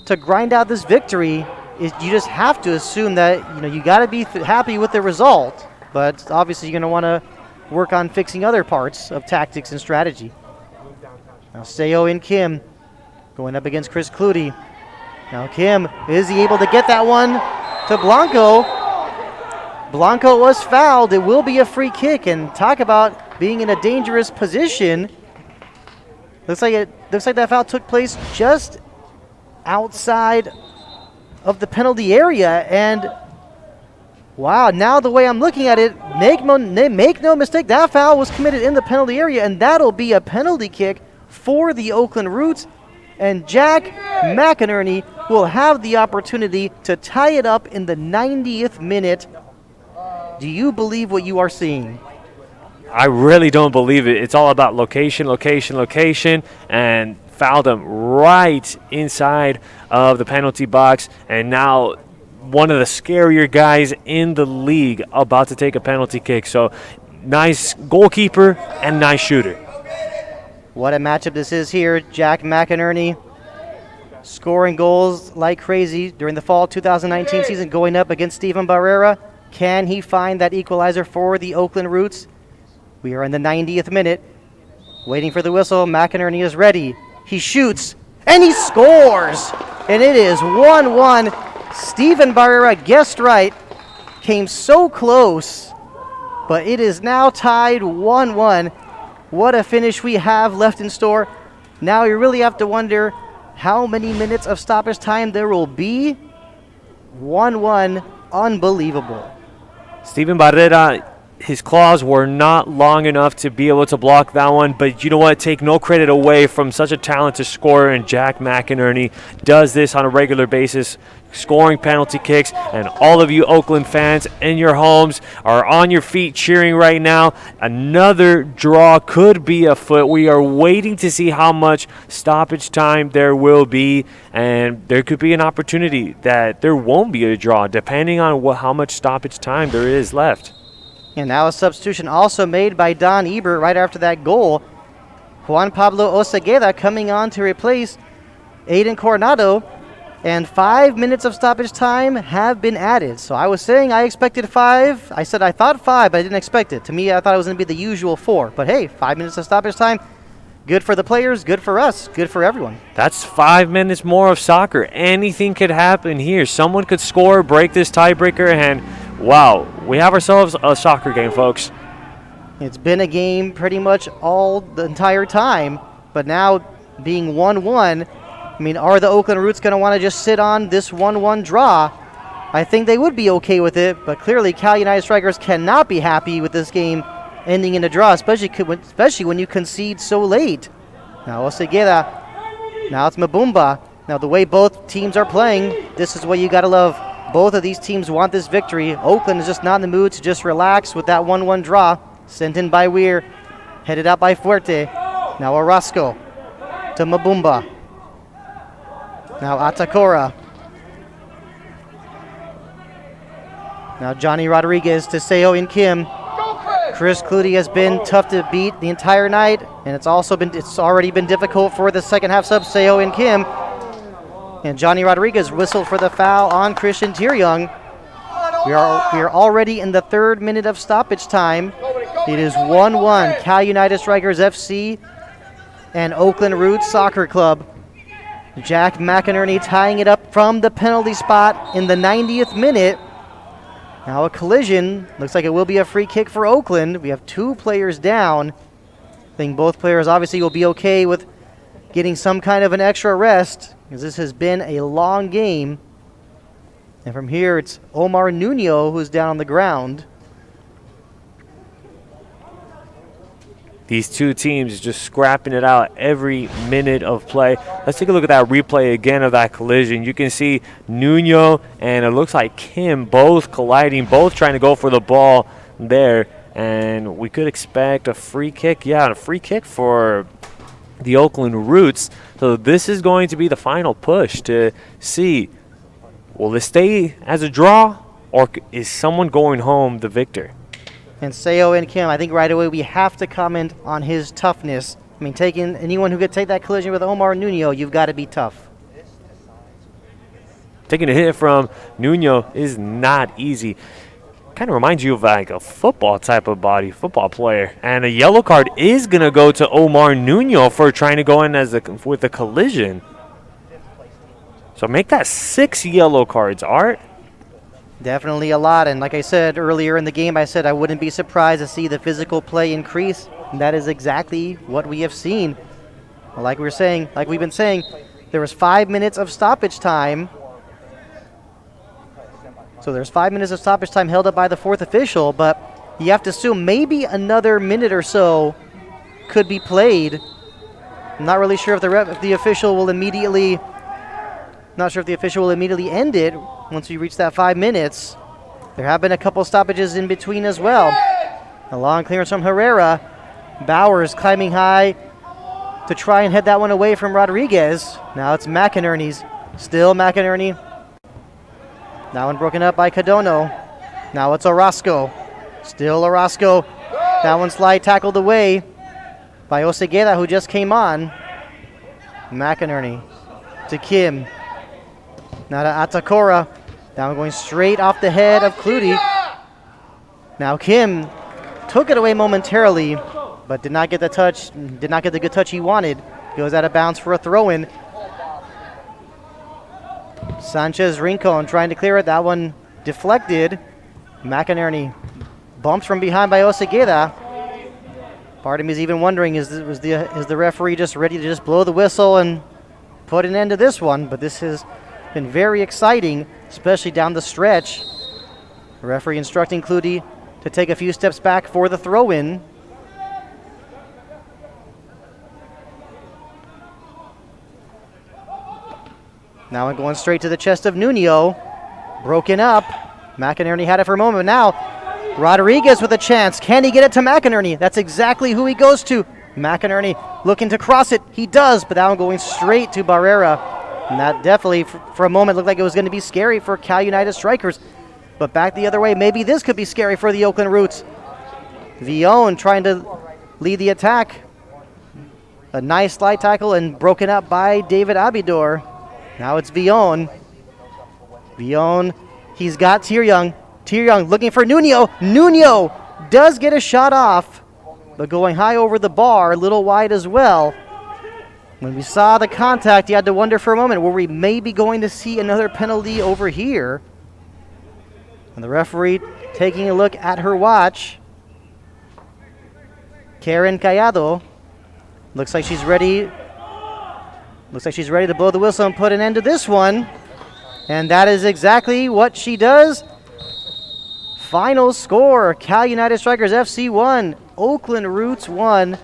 to grind out this victory, you just have to assume that you got to be happy with the result, but obviously you're going to want to work on fixing other parts of tactics and strategy. Now Seo In Kim going up against Chris Clutie. Now Kim, is he able to get that one to Blanco? Blanco was fouled. It will be a free kick, and talk about being in a dangerous position. Looks like that foul took place just outside of the penalty area, and wow, now the way I'm looking at it, make no mistake, that foul was committed in the penalty area, and that'll be a penalty kick for the Oakland Roots, and Jack McInerney will have the opportunity to tie it up in the 90th minute. Do you believe what you are seeing? I really don't believe it. It's all about location, and fouled him right inside of the penalty box, and now one of the scarier guys in the league about to take a penalty kick. So nice goalkeeper and nice shooter. What a matchup this is here. Jack McInerney scoring goals like crazy during the fall 2019 season, going up against Steven Barrera. Can he find that equalizer for the Oakland Roots? We are in the 90th minute. Waiting for the whistle. McInerney is ready. He shoots, and he scores! And it is 1-1. Steven Barrera guessed right. Came so close, but it is now tied 1-1. What a finish we have left in store. Now you really have to wonder how many minutes of stoppage time there will be. 1-1, unbelievable. Steven Barrera, his claws were not long enough to be able to block that one, but you know what? Take no credit away from such a talented scorer, and Jack McInerney does this on a regular basis, scoring penalty kicks, and all of you Oakland fans in your homes are on your feet cheering right now. Another draw could be afoot. We are waiting to see how much stoppage time there will be, and there could be an opportunity that there won't be a draw depending on how much stoppage time there is left. And now a substitution also made by Don Ebert right after that goal. Juan Pablo Osegueda coming on to replace Aiden Coronado. And 5 minutes of stoppage time have been added. So I was saying I expected 5. I said I thought 5, but I didn't expect it. To me, I thought it was going to be the usual 4. But hey, 5 minutes of stoppage time. Good for the players, good for us, good for everyone. That's 5 minutes more of soccer. Anything could happen here. Someone could score, break this tiebreaker, and wow, we have ourselves a soccer game, folks. It's been a game pretty much all the entire time, but now being 1-1, I mean, are the Oakland Roots going to want to just sit on this 1-1 draw? I think they would be okay with it, but clearly Cal United Strikers cannot be happy with this game ending in a draw, especially when you concede so late. Now Osegueda, now it's Mabumba. Now the way both teams are playing, this is what you got to love. Both of these teams want this victory. Oakland is just not in the mood to just relax with that 1-1 draw. Sent in by Weir, headed out by Fuerte. Now Orozco to Mabumba. Now Atacora. Now Johnny Rodriguez to Seo and Kim. Chris Clutie has been tough to beat the entire night, and it's already been difficult for the second half subs, Seo and Kim. And Johnny Rodriguez whistled for the foul on Christian Tieryoung. We are already in the 3rd minute of stoppage time. It is 1-1, Cal United Strikers FC and Oakland Roots Soccer Club. Jack McInerney tying it up from the penalty spot in the 90th minute. Now a collision. Looks like it will be a free kick for Oakland. We have 2 players down. I think both players obviously will be okay with getting some kind of an extra rest, because this has been a long game. And from here, it's Omar Nuno who's down on the ground. These two teams just scrapping it out every minute of play. Let's take a look at that replay again of that collision. You can see Nuno and it looks like Kim both colliding, both trying to go for the ball there. And we could expect a free kick. Yeah, a free kick for the Oakland Roots. So this is going to be the final push to see, will this stay as a draw or is someone going home the victor? And Seo and Kim, I think right away we have to comment on his toughness. I mean, taking anyone who could take that collision with Omar Nuno, you've got to be tough. Taking a hit from Nuno is not easy. Kind of reminds you of like a football type of body, football player. And a yellow card is going to go to Omar Nuno for trying to go in with a collision. So make that 6 yellow cards, Art. Definitely a lot, and like I said earlier in the game, I said I wouldn't be surprised to see the physical play increase, and that is exactly what we have seen. Like we've been saying, there was 5 minutes of stoppage time. So there's 5 minutes of stoppage time held up by the 4th official, but you have to assume maybe another minute or so could be played. I'm not really sure if the official will immediately end it once we reach that 5 minutes. There have been a couple stoppages in between as well. A long clearance from Herrera. Bowers climbing high to try and head that one away from Rodriguez. Now it's McInerney's. Still McInerney. That one broken up by Cadono. Now it's Orozco. Still Orozco. That one slide tackled away by Osegueda, who just came on. McInerney to Kim. Now to Atacora. That one going straight off the head of Clutie. Now Kim took it away momentarily, but did not get the touch, did not get the good touch he wanted. Goes out of bounds for a throw-in. Sanchez Rincon trying to clear it. That one deflected. McInerney bumped from behind by Osegueda. Part of me is even wondering, is the referee just ready to just blow the whistle and put an end to this one? But this has been very exciting, especially down the stretch. The referee instructing Clutie to take a few steps back for the throw-in. Now going straight to the chest of Nuno. Broken up. McInerney had it for a moment. Now Rodriguez with a chance. Can he get it to McInerney? That's exactly who he goes to. McInerney looking to cross it. He does, but that one going straight to Barrera. And that definitely, for a moment, looked like it was going to be scary for Cal United strikers. But back the other way, maybe this could be scary for the Oakland Roots. Villon trying to lead the attack. A nice slide tackle and broken up by David Abidor. Now it's Villon. Villon, he's got Tieryoung. Tieryoung looking for Nuno. Nuno does get a shot off, but going high over the bar, a little wide as well. When we saw the contact, you had to wonder for a moment, were we maybe going to see another penalty over here? And the referee taking a look at her watch. Karen Callado looks like she's ready. Looks like she's ready to blow the whistle and put an end to this one. And that is exactly what she does. Final score, Cal United Strikers FC 1, Oakland Roots 1.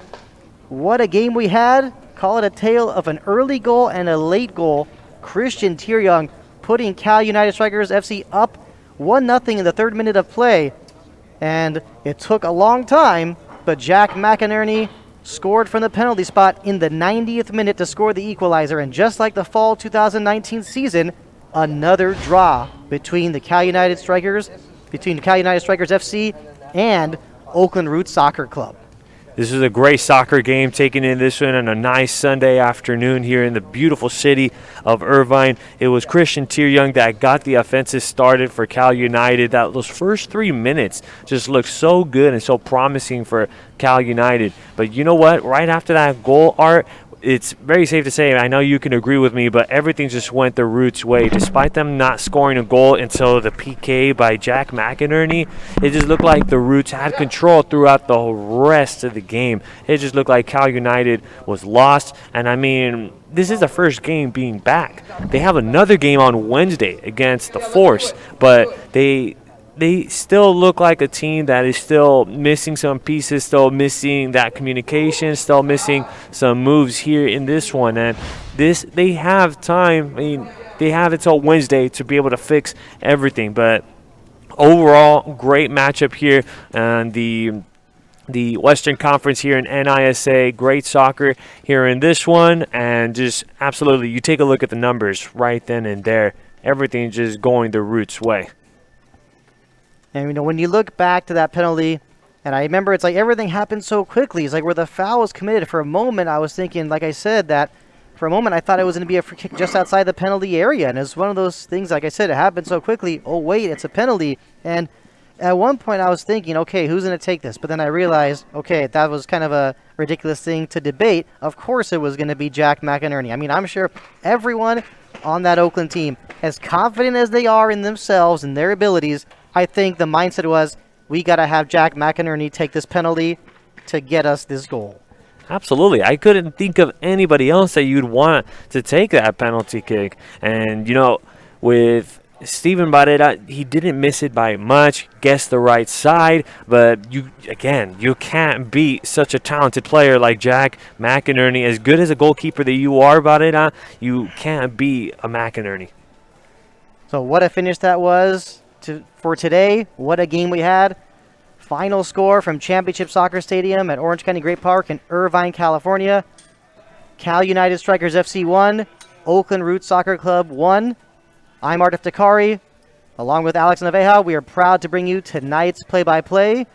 What a game we had. Call it a tale of an early goal and a late goal. Christian Tieryoung putting Cal United Strikers FC up 1-0 in the 3rd minute of play. And it took a long time, but Jack McInerney scored from the penalty spot in the 90th minute to score the equalizer. And just like the fall 2019 season, another draw between the Cal United Strikers, FC and Oakland Roots Soccer Club. This is a great soccer game, taking in this one on a nice Sunday afternoon here in the beautiful city of Irvine. It was Christian Tieryoung that got the offensive started for Cal United. Those first 3 minutes just looked so good and so promising for Cal United. But you know what? Right after that goal, Art, it's very safe to say, I know you can agree with me, but everything just went the Roots' way. Despite them not scoring a goal until the PK by Jack McInerney, it just looked like the Roots had control throughout the rest of the game. It just looked like Cal United was lost. And I mean, this is the first game being back. They have another game on Wednesday against the Force, but they still look like a team that is still missing some pieces, still missing that communication, still missing some moves here in this one. And they have time. I mean, they have until Wednesday to be able to fix everything. But overall, great matchup here. And the Western Conference here in NISA, great soccer here in this one. And just absolutely, you take a look at the numbers right then and there. Everything just going the Roots' way. And, you know, when you look back to that penalty, and I remember it's like everything happened so quickly. It's like where the foul was committed. For a moment, I was thinking, like I said, that for a moment I thought it was going to be a free kick just outside the penalty area. And it's one of those things, like I said, it happened so quickly. Oh, wait, it's a penalty. And at one point I was thinking, okay, who's going to take this? But then I realized, okay, that was kind of a ridiculous thing to debate. Of course it was going to be Jack McInerney. I mean, I'm sure everyone on that Oakland team, as confident as they are in themselves and their abilities, I think the mindset was, we got to have Jack McInerney take this penalty to get us this goal. Absolutely. I couldn't think of anybody else that you'd want to take that penalty kick. And, you know, with Steven Barrera, he didn't miss it by much, guessed the right side. But, you can't beat such a talented player like Jack McInerney. As good as a goalkeeper that you are, Barrera, you can't beat a McInerney. So what a finish that was. For today, what a game we had. Final score from Championship Soccer Stadium at Orange County Great Park in Irvine, California. Cal United Strikers FC 1, Oakland Roots Soccer Club 1. I'm Art Iftikhari. Along with Alex Naveja, we are proud to bring you tonight's play-by-play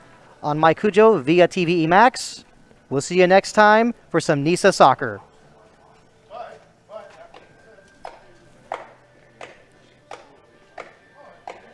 on Mike Cujo via TVE Max. We'll see you next time for some NISA Soccer.